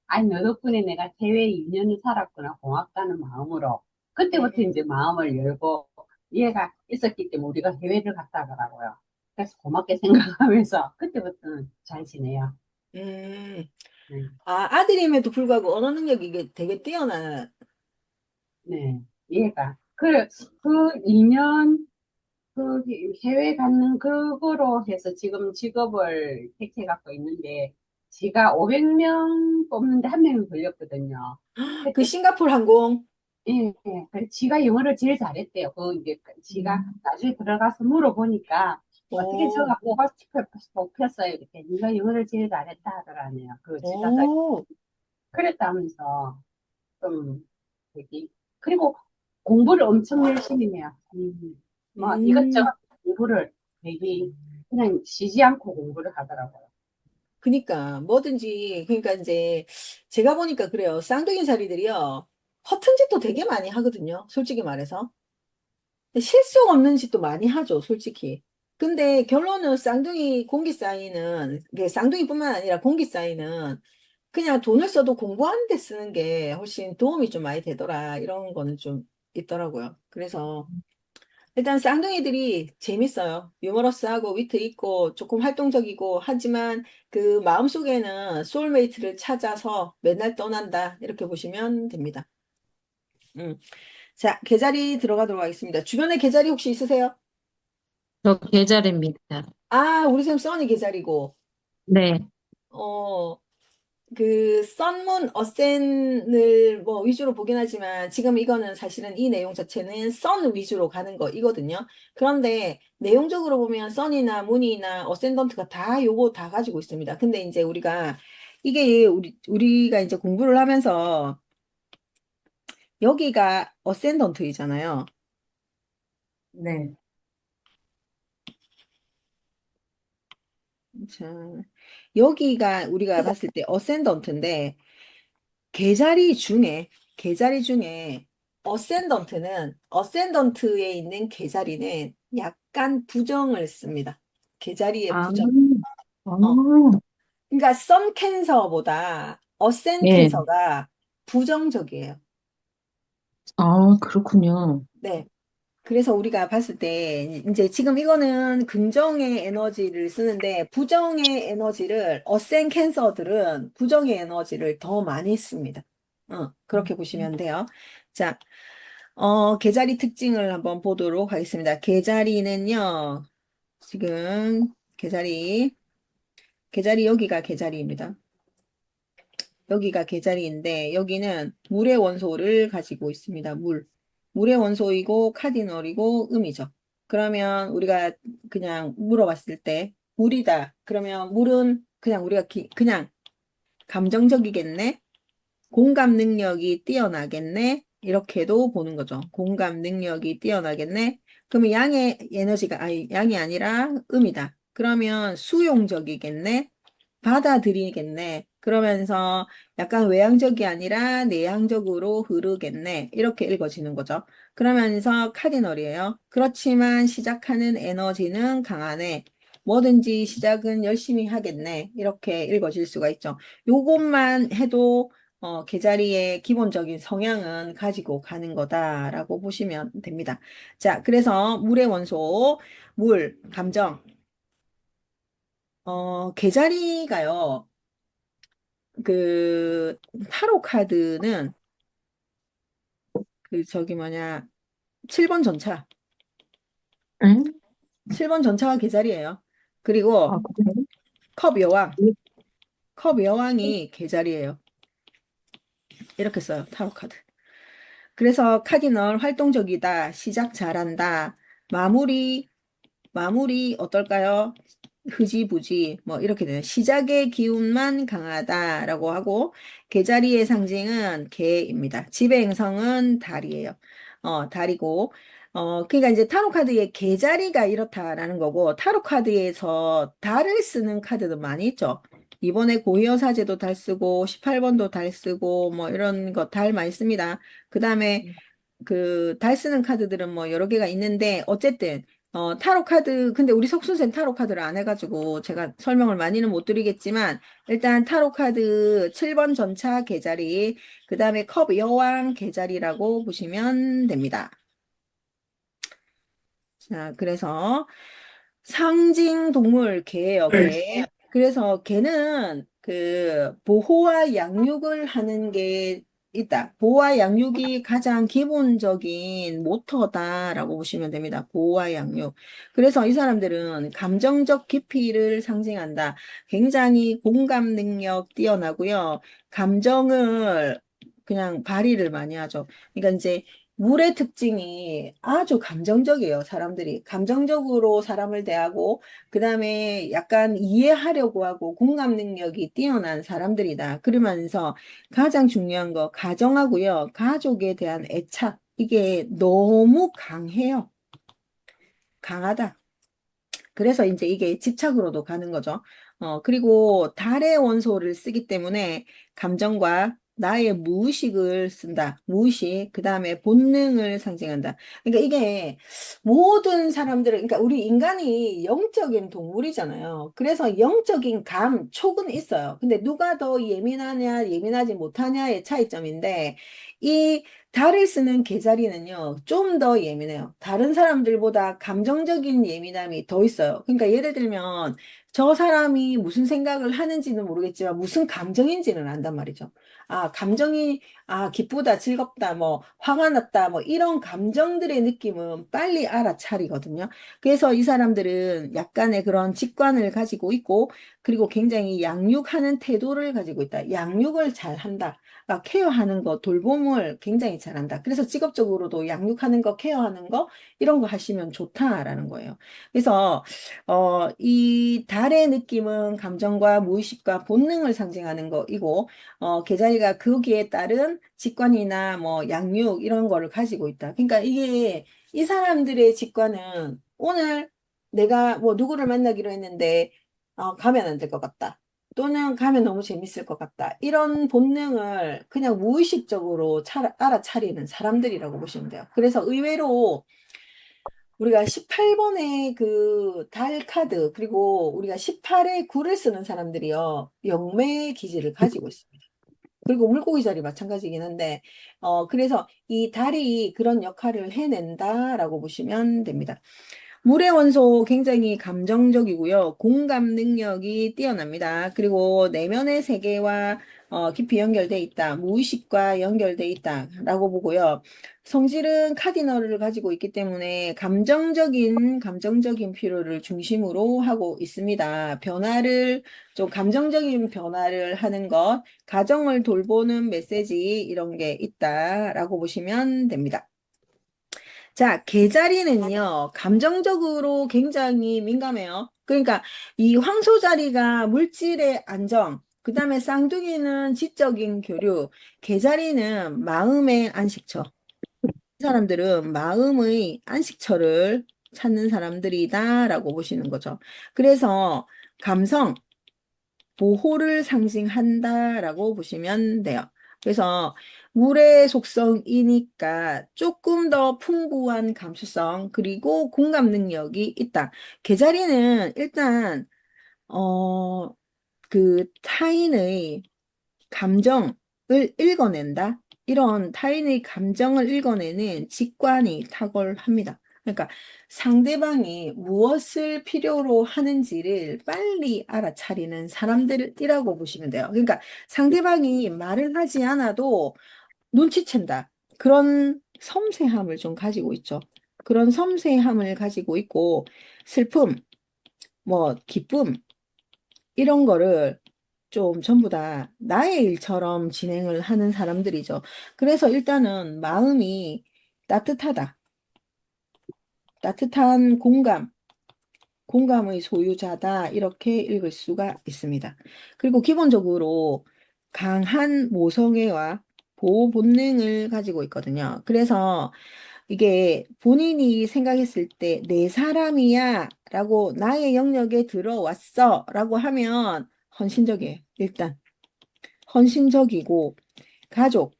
아니, 너 덕분에 내가 해외에 2년을 살았구나, 고맙다는 마음으로. 그때부터 음, 이제 마음을 열고, 얘가 있었기 때문에 우리가 해외를 갔다 하더라고요. 그래서 고맙게 생각하면서, 그때부터는 잘 지내요. 음. 네. 아들임에도 불구하고 언어 능력이 이게 되게 뛰어나. 네. 얘가. 그 2년, 그 해외 가는 그거로 해서 지금 직업을 택해 갖고 있는데, 지가 500명 뽑는데 한 명이 걸렸거든요. 그 그때, 싱가포르 항공. 예, 예. 그래서 지가 영어를 제일 잘했대요. 그 이제 지가 음. 나중에 들어가서 물어보니까 어떻게 오, 저가 뽑혔어요. 이렇게 네가 영어를 제일 잘했다 하더라네요. 그 지사들 오, 그랬다면서 좀 되게 그리고 공부를 엄청 열심히 해요. 뭐 음. 이것저것 공부를 되게 그냥 쉬지 않고 공부를 하더라고요. 그니까 뭐든지 그러니까 이제 제가 보니까 그래요. 쌍둥이 자리들이요. 허튼 짓도 되게 많이 하거든요. 솔직히 말해서. 실속 없는 짓도 많이 하죠, 솔직히. 근데 결론은 쌍둥이 공기 사이는, 이게 쌍둥이뿐만 아니라 공기 사이는 그냥 돈을 써도 공부하는 데 쓰는 게 훨씬 도움이 좀 많이 되더라. 이런 거는 좀 있더라고요. 그래서 일단 쌍둥이들이 재밌어요. 유머러스하고 위트 있고 조금 활동적이고 하지만 그 마음속에는 소울메이트를 찾아서 맨날 떠난다. 이렇게 보시면 됩니다. 음. 자, 계자리 들어가도록 하겠습니다. 주변에 계자리 혹시 있으세요? 저 계절입니다. 아, 우리 쌤 써니 계자리고, 네. 어, 그, 썬문 어센을 뭐 위주로 보긴 하지만 지금 이거는 사실은 이 내용 자체는 썬 위주로 가는 거이거든요. 그런데 내용적으로 보면 썬이나 문이나 어센던트가 다 요거 다 가지고 있습니다. 근데 이제 우리가 이게 우리가 이제 공부를 하면서 여기가 어센던트이잖아요. 네. 자, 여기가 우리가 봤을 때 어센던트인데 계자리 중에 계자리 중에 어센던트에 있는 계자리는 약간 부정을 씁니다. 계자리의 아, 부정. 아, 어. 그러니까 선 캔서보다 어센 예. 캔서가 부정적이에요. 그렇군요. 네. 그래서 우리가 봤을 때 이제 지금 이거는 긍정의 에너지를 쓰는데 부정의 에너지를 어센 캔서들은 부정의 에너지를 더 많이 씁니다. 그렇게 보시면 돼요. 자, 계자리 특징을 한번 보도록 하겠습니다. 계자리는요. 지금 계자리 여기가 계자리입니다. 여기가 계자리인데 여기는 물의 원소를 가지고 있습니다. 물의 원소이고 카디널이고 음이죠. 그러면 우리가 그냥 물어봤을 때 물이다. 그러면 물은 그냥 우리가 그냥 감정적이겠네. 공감 능력이 뛰어나겠네. 이렇게도 보는 거죠. 공감 능력이 뛰어나겠네. 그러면 양이 아니라 음이다. 그러면 수용적이겠네. 받아들이겠네. 그러면서 약간 외향적이 아니라 내향적으로 흐르겠네. 이렇게 읽어지는 거죠. 그러면서 카디널이에요. 그렇지만 시작하는 에너지는 강하네. 뭐든지 시작은 열심히 하겠네. 이렇게 읽어질 수가 있죠. 요것만 해도 계자리의 기본적인 성향은 가지고 가는 거다라고 보시면 됩니다. 자, 그래서 물의 원소, 감정. 계자리가요. 그 타로 카드는 그 저기 뭐냐 7번 전차 응? 7번 전차가 계자리예요. 그리고 그래요? 컵 여왕 컵 여왕이 계자리예요. 이렇게 써요. 타로 카드. 그래서 카디널 활동적이다. 시작 잘한다. 마무리 어떨까요? 흐지부지 뭐 이렇게 되는 시작의 기운만 강하다라고 하고 계자리의 상징은 개입니다. 지배 행성은 달이에요. 달이고 그러니까 이제 타로 카드의 계자리가 이렇다라는 거고 타로 카드에서 달을 쓰는 카드도 많이 있죠. 이번에 고이어 사제도 달 쓰고 18번도 달 쓰고 뭐 이런 거 달 많이 씁니다. 그다음에 그 달 쓰는 카드들은 뭐 여러 개가 있는데 어쨌든 타로 카드 근데 우리 석순쌤 타로 카드를 안 해가지고 제가 설명을 많이는 못 드리겠지만 일단 타로 카드 7번 전차 계자리 그 다음에 컵 여왕 계자리라고 보시면 됩니다. 자, 그래서 상징 동물 개예요, 개. 그래서 개는 그 보호와 양육을 하는 게 있다. 보호와 양육이 가장 기본적인 모터다라고 보시면 됩니다. 보호와 양육. 그래서 이 사람들은 감정적 깊이를 상징한다. 굉장히 공감 능력 뛰어나고요. 감정을 그냥 발휘를 많이 하죠. 그러니까 이제 물의 특징이 아주 감정적이에요, 사람들이. 감정적으로 사람을 대하고, 그 다음에 약간 이해하려고 하고, 공감 능력이 뛰어난 사람들이다. 그러면서 가장 중요한 거, 가정하고요, 가족에 대한 애착. 이게 너무 강해요. 강하다. 그래서 이제 이게 집착으로도 가는 거죠. 그리고 달의 원소를 쓰기 때문에 감정과 나의 무의식을 쓴다. 무의식, 그 다음에 본능을 상징한다. 그러니까 이게 모든 사람들은, 그러니까 우리 인간이 영적인 동물이잖아요. 그래서 영적인 촉은 있어요. 근데 누가 더 예민하냐, 예민하지 못하냐의 차이점인데, 이 달을 쓰는 계자리는요, 좀 더 예민해요. 다른 사람들보다 감정적인 예민함이 더 있어요. 그러니까 예를 들면, 저 사람이 무슨 생각을 하는지는 모르겠지만, 무슨 감정인지는 안단 말이죠. 기쁘다, 즐겁다, 뭐, 화가 났다, 뭐, 이런 감정들의 느낌은 빨리 알아차리거든요. 그래서 이 사람들은 약간의 그런 직관을 가지고 있고, 그리고 굉장히 양육하는 태도를 가지고 있다. 양육을 잘 한다. 케어하는 거, 돌봄을 굉장히 잘한다. 그래서 직업적으로도 양육하는 거, 케어하는 거, 이런 거 하시면 좋다라는 거예요. 그래서, 이 달의 느낌은 감정과 무의식과 본능을 상징하는 거이고, 계자리가 거기에 따른 직관이나 뭐 양육, 이런 거를 가지고 있다. 그러니까 이게, 이 사람들의 직관은 오늘 내가 뭐 누구를 만나기로 했는데, 가면 안 될 것 같다. 또는 가면 너무 재밌을 것 같다. 이런 본능을 그냥 무의식적으로 알아차리는 사람들이라고 보시면 돼요. 그래서 의외로 우리가 18번의 그 달 카드, 그리고 우리가 18의 9를 쓰는 사람들이요, 영매의 기질을 가지고 있습니다. 그리고 물고기 자리 마찬가지긴 한데, 그래서 이 달이 그런 역할을 해낸다라고 보시면 됩니다. 물의 원소 굉장히 감정적이고요. 공감 능력이 뛰어납니다. 그리고 내면의 세계와 깊이 연결돼 있다. 무의식과 연결돼 있다라고 보고요. 성질은 카디널을 가지고 있기 때문에 감정적인 필요를 중심으로 하고 있습니다. 좀 감정적인 변화를 하는 것, 가정을 돌보는 메시지 이런 게 있다라고 보시면 됩니다. 자, 개자리는요, 감정적으로 굉장히 민감해요. 그러니까 이 황소 자리가 물질의 안정, 그 다음에 쌍둥이는 지적인 교류, 개자리는 마음의 안식처. 이 사람들은 마음의 안식처를 찾는 사람들이다라고 보시는 거죠. 그래서 감성, 보호를 상징한다라고 보시면 돼요. 그래서 물의 속성이니까 조금 더 풍부한 감수성 그리고 공감 능력이 있다. 개자리는 일단 그 타인의 감정을 읽어낸다. 이런 타인의 감정을 읽어내는 직관이 탁월합니다. 그러니까 상대방이 무엇을 필요로 하는지를 빨리 알아차리는 사람들이라고 보시면 돼요. 그러니까 상대방이 말을 하지 않아도 눈치챈다. 그런 섬세함을 좀 가지고 있죠. 그런 섬세함을 가지고 있고 슬픔, 뭐 기쁨 이런 거를 좀 전부 다 나의 일처럼 진행을 하는 사람들이죠. 그래서 일단은 마음이 따뜻하다. 따뜻한 공감의 소유자다. 이렇게 읽을 수가 있습니다. 그리고 기본적으로 강한 모성애와 보호 본능을 가지고 있거든요. 그래서 이게 본인이 생각했을 때 내 사람이야 라고 나의 영역에 들어왔어 라고 하면 헌신적이에요. 일단 헌신적이고 가족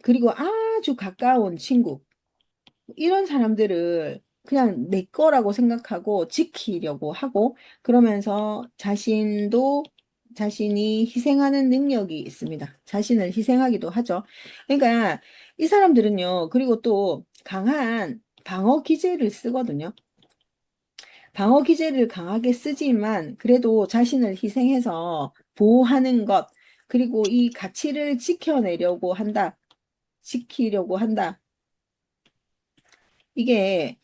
그리고 아주 가까운 친구 이런 사람들을 그냥 내 거라고 생각하고 지키려고 하고 그러면서 자신이 희생하는 능력이 있습니다. 자신을 희생하기도 하죠. 그러니까 이 사람들은요. 그리고 또 강한 방어 기제를 쓰거든요. 방어 기제를 강하게 쓰지만 그래도 자신을 희생해서 보호하는 것 그리고 이 가치를 지키려고 한다. 이게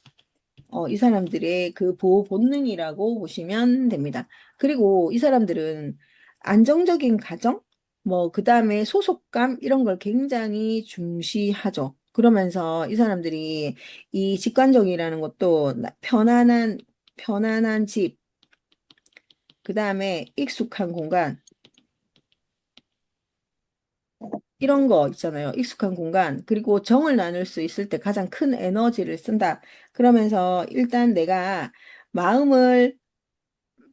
이 사람들의 그 보호 본능이라고 보시면 됩니다. 그리고 이 사람들은 안정적인 가정, 뭐, 그 다음에 소속감, 이런 걸 굉장히 중시하죠. 그러면서 이 사람들이 이 직관적이라는 것도 편안한 집, 그 다음에 익숙한 공간, 이런 거 있잖아요. 익숙한 공간, 그리고 정을 나눌 수 있을 때 가장 큰 에너지를 쓴다. 그러면서 일단 내가 마음을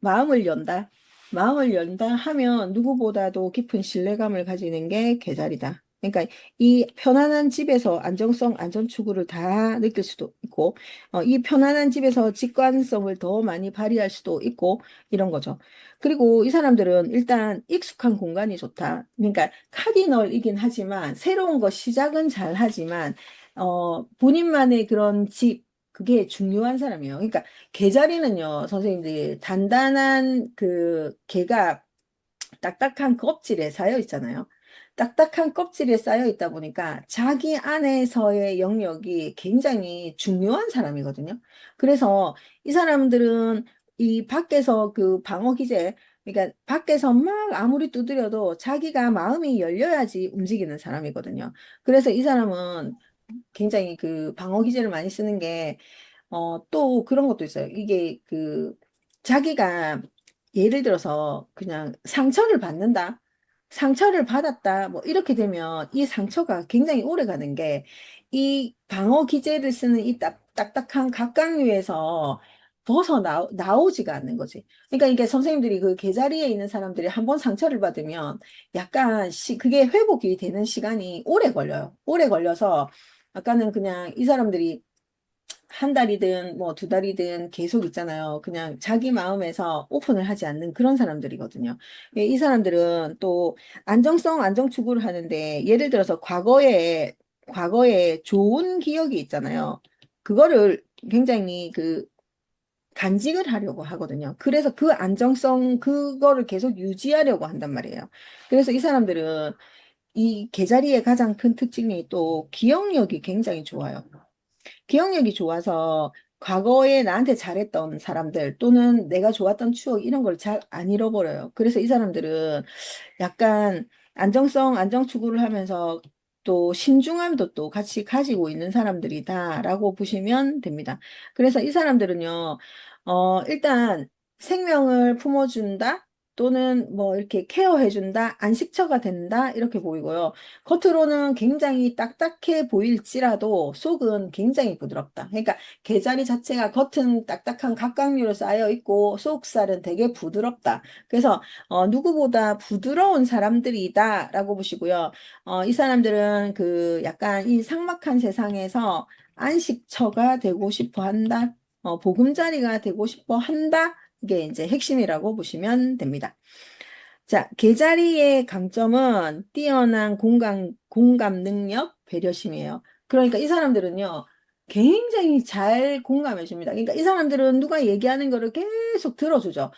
마음을 연다. 마음을 연다 하면 누구보다도 깊은 신뢰감을 가지는 게 계절이다. 그러니까 이 편안한 집에서 안전 추구를 다 느낄 수도 있고, 이 편안한 집에서 직관성을 더 많이 발휘할 수도 있고, 이런 거죠. 그리고 이 사람들은 일단 익숙한 공간이 좋다. 그러니까 카디널이긴 하지만, 새로운 거 시작은 잘 하지만, 본인만의 그런 집, 그게 중요한 사람이에요. 그러니까 개자리는요, 선생님들, 단단한 그 개가 딱딱한 껍질에 쌓여 있잖아요. 딱딱한 껍질에 쌓여 있다 보니까 자기 안에서의 영역이 굉장히 중요한 사람이거든요. 그래서 이 사람들은 이 밖에서 그 방어 기제, 그러니까 밖에서 막 아무리 두드려도 자기가 마음이 열려야지 움직이는 사람이거든요. 그래서 이 사람은 굉장히 그 방어 기제를 많이 쓰는 게 또 그런 것도 있어요. 이게 그 자기가 예를 들어서 그냥 상처를 받는다. 상처를 받았다. 뭐 이렇게 되면 이 상처가 굉장히 오래 가는 게 이 방어 기제를 쓰는 이 딱딱한 각각 위에서 나오지가 않는 거지. 그러니까 이게 선생님들이 그 계자리에 있는 사람들이 한번 상처를 받으면 약간 그게 회복이 되는 시간이 오래 걸려요. 오래 걸려서 아까는 그냥 이 사람들이 한 달이든 뭐 두 달이든 계속 있잖아요. 그냥 자기 마음에서 오픈을 하지 않는 그런 사람들이거든요. 이 사람들은 또 안정 추구를 하는데 예를 들어서 과거에 좋은 기억이 있잖아요. 그거를 굉장히 간직을 하려고 하거든요. 그래서 그 안정성, 그거를 계속 유지하려고 한단 말이에요. 그래서 이 사람들은 이 계자리의 가장 큰 특징이 또 기억력이 굉장히 좋아요. 기억력이 좋아서 과거에 나한테 잘했던 사람들 또는 내가 좋았던 추억 이런 걸 잘 안 잃어버려요. 그래서 이 사람들은 약간 안정 추구를 하면서 또 신중함도 또 같이 가지고 있는 사람들이다라고 보시면 됩니다. 그래서 이 사람들은요, 일단 생명을 품어준다? 또는 뭐 이렇게 케어해준다, 안식처가 된다, 이렇게 보이고요. 겉으로는 굉장히 딱딱해 보일지라도 속은 굉장히 부드럽다. 그러니까 게자리 자체가 겉은 딱딱한 각각류로 쌓여 있고 속살은 되게 부드럽다. 그래서 누구보다 부드러운 사람들이다라고 보시고요. 이 사람들은 약간 이 삭막한 세상에서 안식처가 되고 싶어 한다. 보금자리가 되고 싶어 한다. 이게 이제 핵심이라고 보시면 됩니다. 자, 계자리의 강점은 뛰어난 공감 능력, 배려심이에요. 그러니까 이 사람들은요, 굉장히 잘 공감해 줍니다. 그러니까 이 사람들은 누가 얘기하는 거를 계속 들어주죠.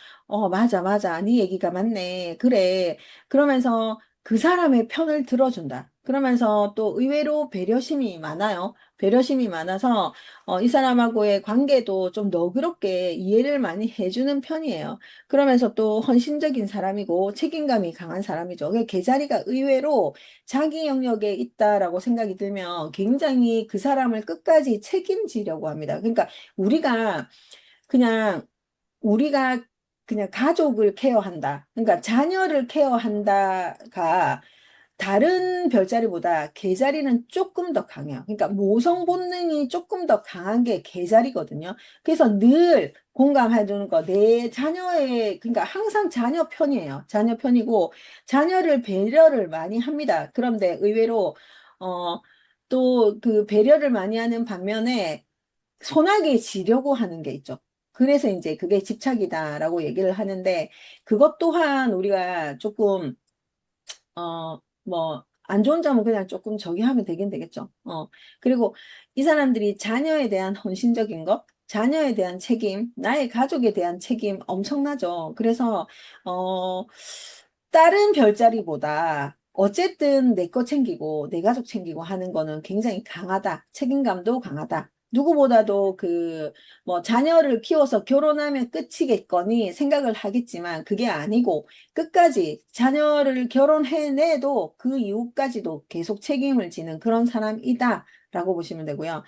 맞아, 맞아. 네 얘기가 맞네. 그래. 그러면서 그 사람의 편을 들어준다. 그러면서 또 의외로 배려심이 많아요. 배려심이 많아서 이 사람하고의 관계도 좀 너그럽게 이해를 많이 해주는 편이에요. 그러면서 또 헌신적인 사람이고 책임감이 강한 사람이죠. 그 계자리가 의외로 자기 영역에 있다라고 생각이 들면 굉장히 그 사람을 끝까지 책임지려고 합니다. 그러니까 우리가 그냥 우리가 그냥 가족을 케어한다. 그러니까 자녀를 케어한다가 다른 별자리보다 개자리는 조금 더 강해요. 그러니까 모성 본능이 조금 더 강한 게 개자리거든요. 그래서 늘 공감해 주는 거, 내 자녀의, 그러니까 항상 자녀 편이에요. 자녀 편이고, 자녀를 배려를 많이 합니다. 그런데 의외로, 또 그 배려를 많이 하는 반면에 손아귀에 지려고 하는 게 있죠. 그래서 이제 그게 집착이다라고 얘기를 하는데, 그것 또한 우리가 조금 안 좋은 점은 그냥 조금 저기 하면 되긴 되겠죠. 그리고 이 사람들이 자녀에 대한 헌신적인 것, 자녀에 대한 책임, 나의 가족에 대한 책임 엄청나죠. 그래서, 어, 다른 별자리보다 어쨌든 내 거 챙기고 내 가족 챙기고 하는 거는 굉장히 강하다. 책임감도 강하다. 누구보다도 뭐 자녀를 키워서 결혼하면 끝이겠거니 생각을 하겠지만 그게 아니고 끝까지 자녀를 결혼해내도 그 이후까지도 계속 책임을 지는 그런 사람이다 라고 보시면 되고요.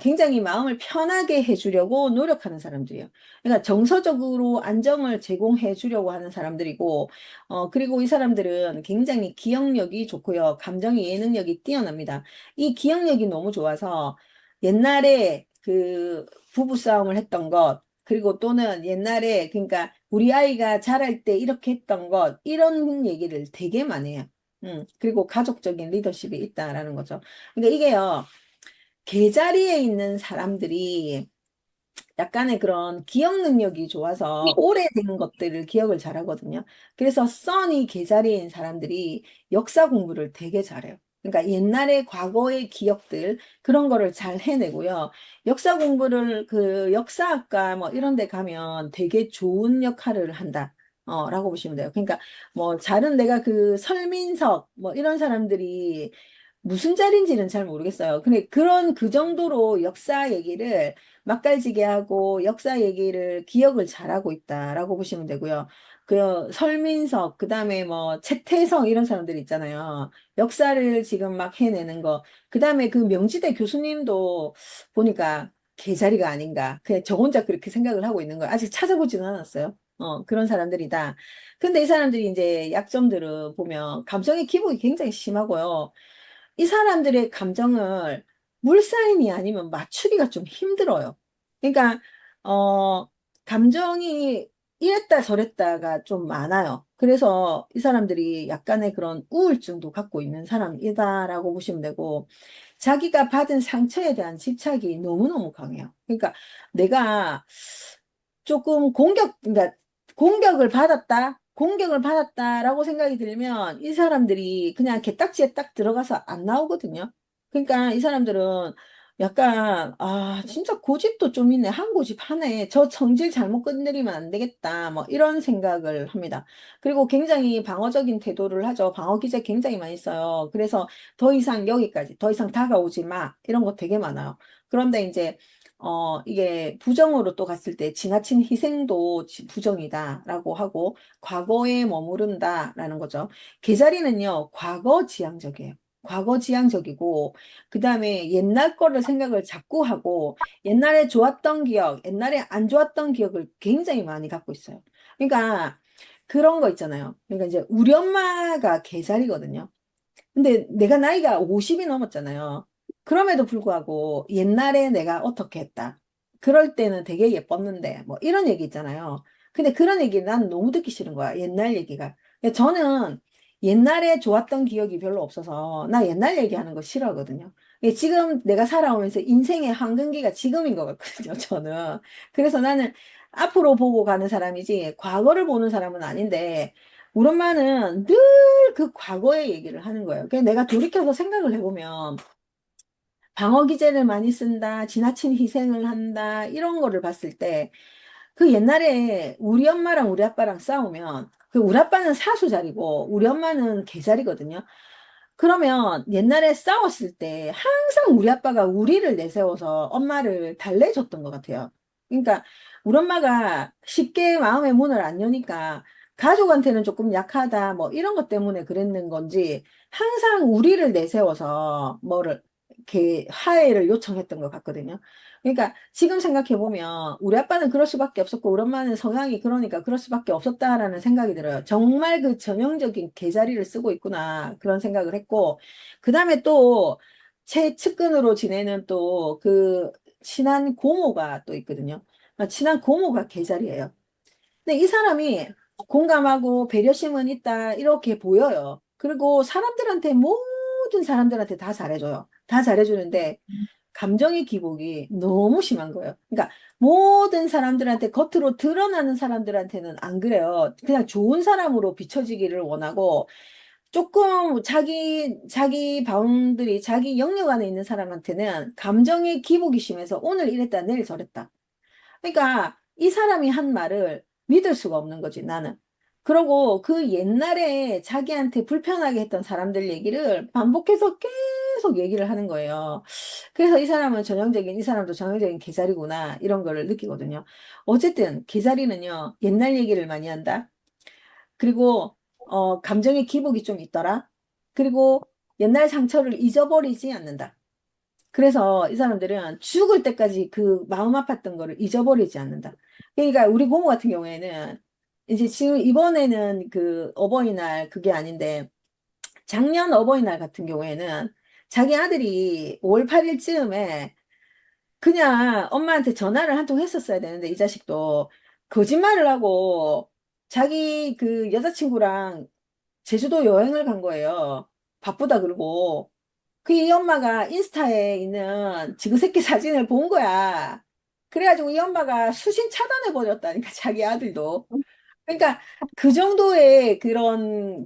굉장히 마음을 편하게 해주려고 노력하는 사람들이에요. 그러니까 정서적으로 안정을 제공해 주려고 하는 사람들이고, 그리고 이 사람들은 굉장히 기억력이 좋고요. 감정 이해 능력이 뛰어납니다. 이 기억력이 너무 좋아서 옛날에 부부싸움을 했던 것, 그리고 또는 옛날에, 그러니까 우리 아이가 자랄 때 이렇게 했던 것, 이런 얘기를 되게 많이 해요. 그리고 가족적인 리더십이 있다라는 거죠. 그러니까 이게요, 계자리에 있는 사람들이 약간의 그런 기억 능력이 좋아서 오래된 것들을 기억을 잘하거든요. 그래서 써니 계자리인 사람들이 역사 공부를 되게 잘해요. 그러니까 옛날의 과거의 기억들 그런 거를 잘 해내고요. 역사 공부를 역사학과 뭐 이런 데 가면 되게 좋은 역할을 한다. 라고 보시면 돼요. 그러니까 뭐 잘은 내가 설민석 뭐 이런 사람들이 무슨 자리인지는 잘 모르겠어요. 근데 그 정도로 역사 얘기를 맛깔지게 하고 역사 얘기를 기억을 잘하고 있다라고 보시면 되고요. 설민석, 그 다음에 뭐 채태성 이런 사람들 있잖아요. 역사를 지금 막 해내는 거. 그 다음에 명지대 교수님도 보니까 개자리가 아닌가. 그냥 저 혼자 그렇게 생각을 하고 있는 거예요. 아직 찾아보지는 않았어요. 그런 사람들이다. 근데 이 사람들이 이제 약점들을 보면 감정의 기복이 굉장히 심하고요. 이 사람들의 감정을 물사인이 아니면 맞추기가 좀 힘들어요. 그러니까 어, 감정이 이랬다 저랬다가 좀 많아요. 그래서 이 사람들이 약간의 그런 우울증도 갖고 있는 사람이다라고 보시면 되고, 자기가 받은 상처에 대한 집착이 너무너무 강해요. 그러니까 내가 조금 그러니까 공격을 받았다라고 생각이 들면 이 사람들이 그냥 게딱지에 딱 들어가서 안 나오거든요. 그러니까 이 사람들은 약간, 아, 진짜 고집도 좀 있네. 한 고집 하네. 저 성질 잘못 건드리면 안 되겠다. 뭐, 이런 생각을 합니다. 그리고 굉장히 방어적인 태도를 하죠. 방어 기제 굉장히 많이 써요. 그래서 더 이상 여기까지, 더 이상 다가오지 마. 이런 거 되게 많아요. 그런데 이제, 이게 부정으로 또 갔을 때 지나친 희생도 부정이다라고 하고, 과거에 머무른다라는 거죠. 개자리는요, 과거 지향적이에요. 과거 지향적이고, 그 다음에 옛날 거를 생각을 자꾸 하고, 옛날에 좋았던 기억, 옛날에 안 좋았던 기억을 굉장히 많이 갖고 있어요. 그러니까 그런 거 있잖아요. 그러니까 이제 우리 엄마가 개자리거든요. 근데 내가 나이가 50이 넘었잖아요. 그럼에도 불구하고 옛날에 내가 어떻게 했다. 그럴 때는 되게 예뻤는데, 뭐 이런 얘기 있잖아요. 근데 그런 얘기 난 너무 듣기 싫은 거야. 옛날 얘기가. 저는 옛날에 좋았던 기억이 별로 없어서 나 옛날 얘기하는 거 싫어하거든요. 지금 내가 살아오면서 인생의 황금기가 지금인 것 같거든요. 저는. 그래서 나는 앞으로 보고 가는 사람이지 과거를 보는 사람은 아닌데 우리 엄마는 늘 그 과거의 얘기를 하는 거예요. 그래서 내가 돌이켜서 생각을 해보면 방어 기제를 많이 쓴다, 지나친 희생을 한다, 이런 거를 봤을 때 그 옛날에 우리 엄마랑 우리 아빠랑 싸우면 그 우리 아빠는 사수자리고 우리 엄마는 개자리거든요. 그러면 옛날에 싸웠을 때 항상 우리 아빠가 우리를 내세워서 엄마를 달래줬던 것 같아요. 그러니까 우리 엄마가 쉽게 마음의 문을 안 여니까 가족한테는 조금 약하다 뭐 이런 것 때문에 그랬는 건지 항상 우리를 내세워서 뭐를 이렇게 화해를 요청했던 것 같거든요. 그러니까 지금 생각해 보면 우리 아빠는 그럴 수밖에 없었고 우리 엄마는 성향이 그러니까 그럴 수밖에 없었다라는 생각이 들어요. 정말 그 전형적인 개자리를 쓰고 있구나 그런 생각을 했고 그 다음에 또 최측근으로 지내는 또 그 친한 고모가 또 있거든요. 친한 고모가 개자리예요. 근데 이 사람이 공감하고 배려심은 있다 이렇게 보여요. 그리고 사람들한테 모든 사람들한테 다 잘해줘요. 다 잘해주는데 감정의 기복이 너무 심한 거예요. 그러니까 모든 사람들한테 겉으로 드러나는 사람들한테는 안 그래요. 그냥 좋은 사람으로 비춰지기를 원하고 조금 자기 바운드리, 자기 영역 안에 있는 사람한테는 감정의 기복이 심해서 오늘 이랬다, 내일 저랬다. 그러니까 이 사람이 한 말을 믿을 수가 없는 거지, 나는. 그러고 그 옛날에 자기한테 불편하게 했던 사람들 얘기를 반복해서 계속 얘기를 하는 거예요. 그래서 이 사람도 전형적인 개자리구나, 이런 거를 느끼거든요. 어쨌든, 개자리는요, 옛날 얘기를 많이 한다. 그리고, 감정의 기복이 좀 있더라. 그리고 옛날 상처를 잊어버리지 않는다. 그래서 이 사람들은 죽을 때까지 그 마음 아팠던 거를 잊어버리지 않는다. 그러니까 우리 고모 같은 경우에는 이제 지금 이번에는 그 어버이날 그게 아닌데 작년 어버이날 같은 경우에는 자기 아들이 5월 8일쯤에 그냥 엄마한테 전화를 한 통 했었어야 되는데 이 자식도 거짓말을 하고 자기 그 여자친구랑 제주도 여행을 간 거예요. 바쁘다 그러고. 그 이 엄마가 인스타에 있는 지그새끼 사진을 본 거야. 그래가지고 이 엄마가 수신 차단해 버렸다니까 자기 아들도. 그러니까 그 정도의 그런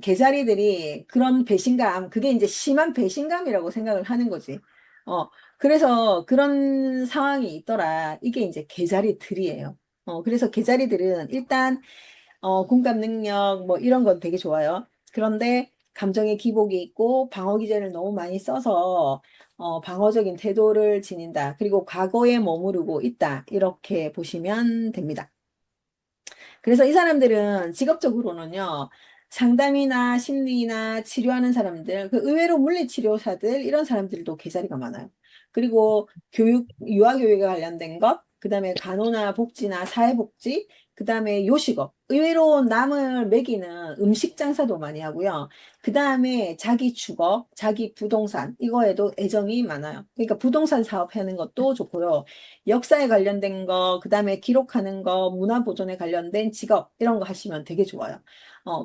개자리들이 그런 배신감, 그게 이제 심한 배신감이라고 생각을 하는 거지. 어, 그래서 그런 상황이 있더라. 이게 이제 개자리들이에요. 그래서 개자리들은 일단 공감 능력 뭐 이런 건 되게 좋아요. 그런데 감정의 기복이 있고 방어 기제를 너무 많이 써서 방어적인 태도를 지닌다. 그리고 과거에 머무르고 있다. 이렇게 보시면 됩니다. 그래서 이 사람들은 직업적으로는요, 상담이나 심리나 치료하는 사람들, 그 의외로 물리치료사들, 이런 사람들도 개자리가 많아요. 그리고 유아교육에 관련된 것, 그 다음에 간호나 복지나 사회복지, 그 다음에 요식업. 의외로 남을 먹이는 음식 장사도 많이 하고요. 그 다음에 자기 주거, 자기 부동산, 이거에도 애정이 많아요. 그러니까 부동산 사업하는 것도 좋고요. 역사에 관련된 거, 그 다음에 기록하는 거, 문화 보존에 관련된 직업, 이런 거 하시면 되게 좋아요.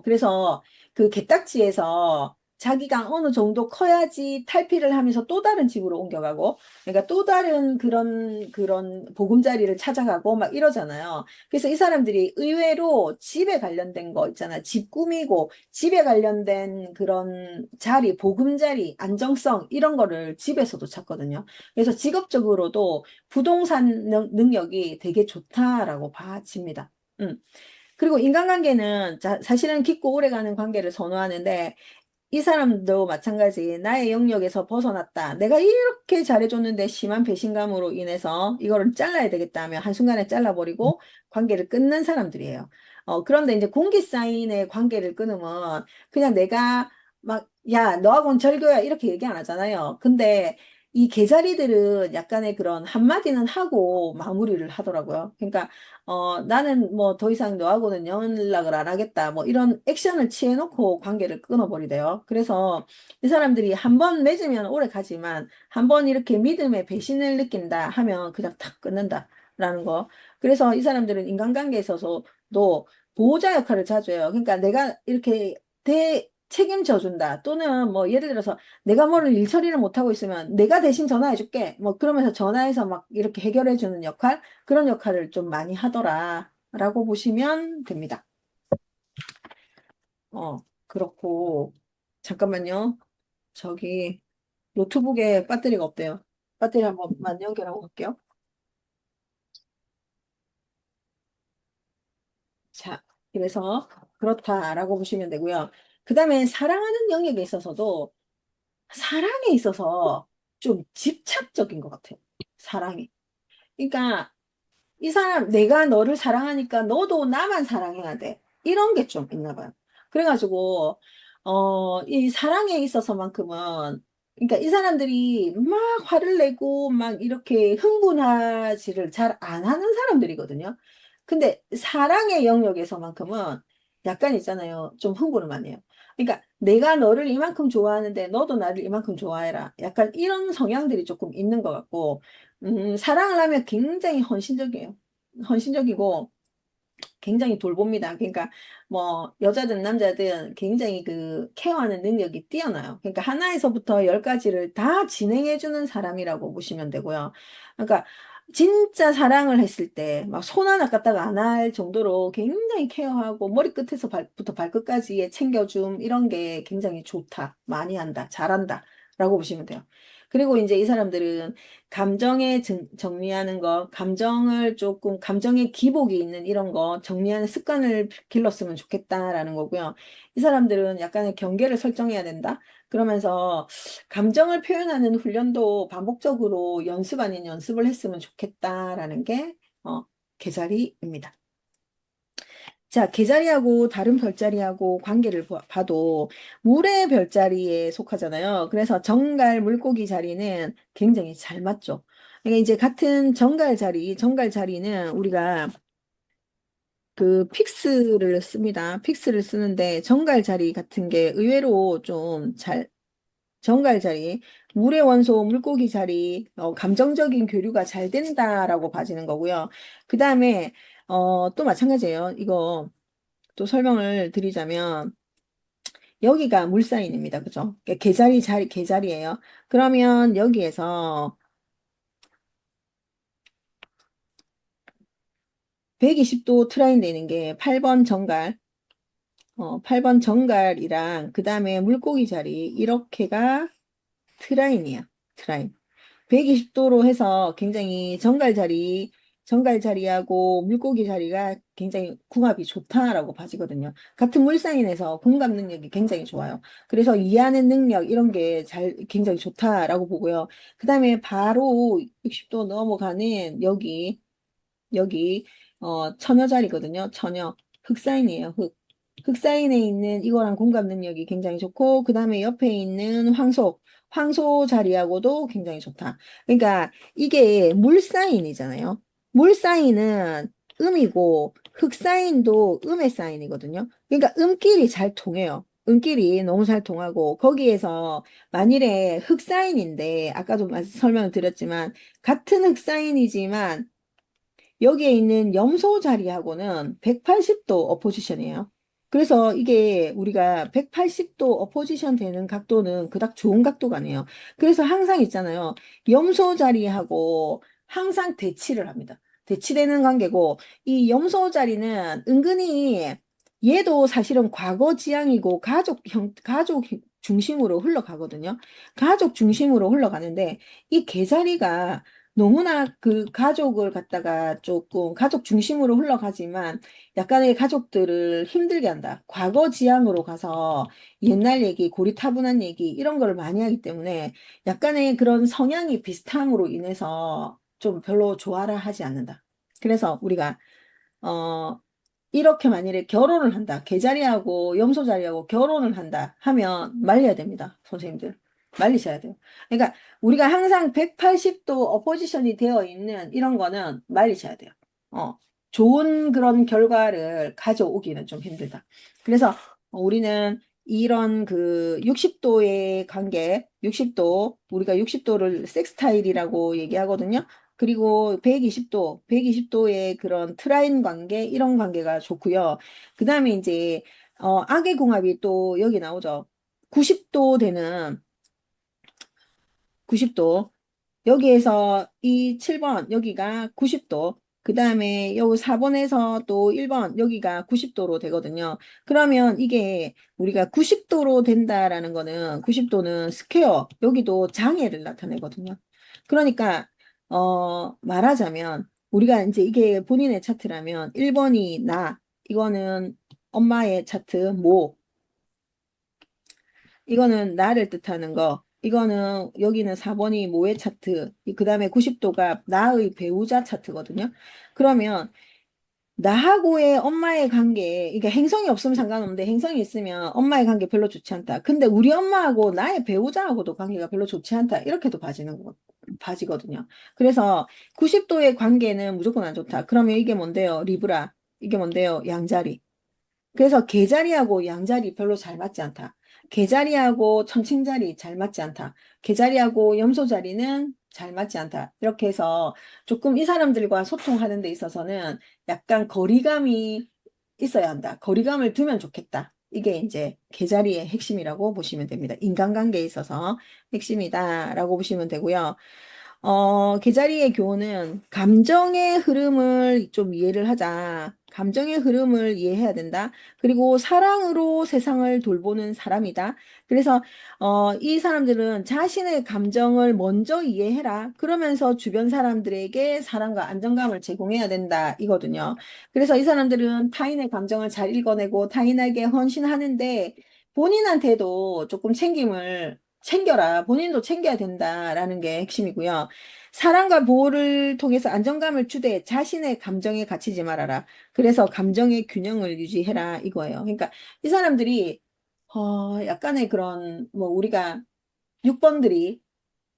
그래서 그 게딱지에서 자기가 어느 정도 커야지 탈피를 하면서 또 다른 집으로 옮겨가고, 그러니까 또 다른 그런 보금자리를 찾아가고 막 이러잖아요. 그래서 이 사람들이 의외로 집에 관련된 거 있잖아. 집 꾸미고 집에 관련된 그런 자리, 보금자리, 안정성 이런 거를 집에서도 찾거든요. 그래서 직업적으로도 부동산 능력이 되게 좋다라고 봐집니다. 그리고 인간관계는 사실은 깊고 오래가는 관계를 선호하는데 이 사람도 마찬가지 나의 영역에서 벗어났다. 내가 이렇게 잘해줬는데 심한 배신감으로 인해서 이거를 잘라야 되겠다 하면 한순간에 잘라버리고 관계를 끊는 사람들이에요. 그런데 이제 공기 사인의 관계를 끊으면 그냥 내가 막, 야, 너하고는 절교야. 이렇게 얘기 안 하잖아요. 근데 이 개자리들은 약간의 그런 한마디는 하고 마무리를 하더라고요. 그러니까 나는 뭐 더 이상 너하고는 연락을 안 하겠다. 뭐 이런 액션을 취해놓고 관계를 끊어버리대요. 그래서 이 사람들이 한 번 맺으면 오래 가지만 한 번 이렇게 믿음의 배신을 느낀다 하면 그냥 탁 끊는다라는 거. 그래서 이 사람들은 인간관계에 있어서도 보호자 역할을 자주 해요. 그러니까 내가 이렇게 책임져 준다. 또는 뭐 예를 들어서 내가 뭐를 일 처리를 못하고 있으면 내가 대신 전화해 줄게. 뭐 그러면서 전화해서 막 이렇게 해결해 주는 역할? 그런 역할을 좀 많이 하더라. 라고 보시면 됩니다. 그렇고, 잠깐만요. 저기, 노트북에 배터리가 없대요. 배터리 한번만 연결하고 갈게요. 자, 그래서 그렇다라고 보시면 되고요. 그 다음에 사랑하는 영역에 있어서도 사랑에 있어서 좀 집착적인 것 같아요. 사랑이. 그러니까 이 사람, 내가 너를 사랑하니까 너도 나만 사랑해야 돼. 이런 게 좀 있나 봐요. 그래가지고, 이 사랑에 있어서만큼은, 그러니까 이 사람들이 막 화를 내고 막 이렇게 흥분하지를 잘 안 하는 사람들이거든요. 근데 사랑의 영역에서만큼은 약간 있잖아요. 좀 흥분을 많이 해요. 그러니까 내가 너를 이만큼 좋아하는데 너도 나를 이만큼 좋아해라. 약간 이런 성향들이 조금 있는 것 같고, 사랑을 하면 굉장히 헌신적이에요. 헌신적이고 굉장히 돌봅니다. 그러니까 뭐 여자든 남자든 굉장히 그 케어하는 능력이 뛰어나요. 그러니까 하나에서부터 열까지를 다 진행해주는 사람이라고 보시면 되고요. 그러니까 진짜 사랑을 했을 때 막 손 하나 갖다가 안 할 정도로 굉장히 케어하고 머리끝에서 부터 발끝까지 챙겨줌 이런 게 굉장히 좋다. 많이 한다. 잘한다. 라고 보시면 돼요. 그리고 이제 이 사람들은 감정에 정리하는 거, 감정을 조금, 감정에 기복이 있는 이런 거 정리하는 습관을 길렀으면 좋겠다라는 거고요. 이 사람들은 약간의 경계를 설정해야 된다? 그러면서 감정을 표현하는 훈련도 반복적으로 연습 아닌 연습을 했으면 좋겠다라는 게, 개자리입니다. 자, 개자리하고 다른 별자리하고 관계를 봐도 물의 별자리에 속하잖아요. 그래서 정갈 물고기 자리는 굉장히 잘 맞죠. 그러니까 이제 같은 정갈 자리는 우리가 그 픽스를 씁니다. 픽스를 쓰는데 정갈 자리 같은 게 의외로 좀 정갈 자리, 물의 원소, 물고기 자리, 감정적인 교류가 잘 된다라고 봐지는 거고요. 그 다음에 또 마찬가지예요. 이거 또 설명을 드리자면 여기가 물사인입니다. 그죠? 그러니까 개자리예요. 그러면 여기에서 120도 트라인 되는 게 8번 정갈, 8번 정갈이랑 그 다음에 물고기 자리 이렇게가 트라인이에요. 트라인. 120도로 해서 굉장히 정갈 자리하고 물고기 자리가 굉장히 궁합이 좋다라고 봐지거든요. 같은 물상인에서 공감 능력이 굉장히 좋아요. 그래서 이해하는 능력 이런 게 굉장히 좋다라고 보고요. 그 다음에 바로 60도 넘어가는 여기 처녀 자리거든요. 처녀 흑사인이에요. 흑사인에 있는 이거랑 공감 능력이 굉장히 좋고 그 다음에 옆에 있는 황소 자리하고도 굉장히 좋다. 그러니까 이게 물사인이잖아요. 물사인은 음이고 흑사인도 음의 사인이거든요. 그러니까 음끼리 잘 통해요. 음끼리 너무 잘 통하고 거기에서 만일에 흑사인인데 아까도 설명을 드렸지만 같은 흑사인이지만 여기에 있는 염소 자리하고는 180도 어포지션이에요. 그래서 이게 우리가 180도 어포지션 되는 각도는 그닥 좋은 각도가 아니에요. 그래서 항상 있잖아요. 염소 자리하고 항상 대치를 합니다. 대치되는 관계고 이 염소 자리는 은근히 얘도 사실은 과거 지향이고 가족 중심으로 흘러가거든요. 가족 중심으로 흘러가는데 이 개자리가 너무나 그 가족을 갖다가 조금 가족 중심으로 흘러가지만 약간의 가족들을 힘들게 한다. 과거 지향으로 가서 옛날 얘기, 고리타분한 얘기 이런 걸 많이 하기 때문에 약간의 그런 성향이 비슷함으로 인해서 좀 별로 좋아라 하지 않는다. 그래서 우리가 어 이렇게 만일에 결혼을 한다. 개자리하고 염소자리하고 결혼을 한다 하면 말려야 됩니다. 선생님들. 말리셔야 돼요. 그러니까 우리가 항상 180도 어포지션이 되어 있는 이런 거는 말리셔야 돼요. 어, 좋은 그런 결과를 가져오기는 좀 힘들다. 그래서 우리는 이런 그 60도의 관계, 60도, 우리가 60도를 섹스타일이라고 얘기하거든요. 그리고 120도의 그런 트라인 관계, 이런 관계가 좋고요. 그 다음에 이제, 악의 궁합이 또 여기 나오죠. 90도 되는, 90도. 여기에서 이 7번, 여기가 90도. 그 다음에 요 4번에서 또 1번, 여기가 90도로 되거든요. 그러면 이게 우리가 90도로 된다라는 거는, 90도는 스퀘어, 여기도 장애를 나타내거든요. 그러니까, 말하자면, 우리가 이제 이게 본인의 차트라면, 1번이 나, 이거는 엄마의 차트, 모, 이거는 나를 뜻하는 거. 이거는 여기는 4번이 모의 차트. 그 다음에 90도가 나의 배우자 차트거든요. 그러면 나하고의 엄마의 관계, 이게 행성이 없으면 상관없는데 행성이 있으면 엄마의 관계 별로 좋지 않다. 근데 우리 엄마하고 나의 배우자하고도 관계가 별로 좋지 않다. 이렇게도 봐지거든요. 그래서 90도의 관계는 무조건 안 좋다. 그러면 이게 뭔데요? 리브라. 이게 뭔데요? 양자리. 그래서 개자리하고 양자리 별로 잘 맞지 않다. 개자리하고 천칭자리 잘 맞지 않다. 개자리하고 염소자리는 잘 맞지 않다. 이렇게 해서 조금 이 사람들과 소통하는 데 있어서는 약간 거리감이 있어야 한다. 거리감을 두면 좋겠다. 이게 이제 개자리의 핵심이라고 보시면 됩니다. 인간관계에 있어서 핵심이다라고 보시면 되고요. 개자리의 교훈은 감정의 흐름을 좀 이해를 하자. 감정의 흐름을 이해해야 된다. 그리고 사랑으로 세상을 돌보는 사람이다. 그래서 이 사람들은 자신의 감정을 먼저 이해해라. 그러면서 주변 사람들에게 사랑과 안정감을 제공해야 된다. 이거든요. 그래서 이 사람들은 타인의 감정을 잘 읽어내고 타인에게 헌신하는데 본인한테도 조금 챙겨라. 본인도 챙겨야 된다라는 게 핵심이고요. 사랑과 보호를 통해서 안정감을 주되 자신의 감정에 갇히지 말아라. 그래서 감정의 균형을 유지해라 이거예요. 그러니까 이 사람들이 약간의 그런 뭐 우리가 6번들이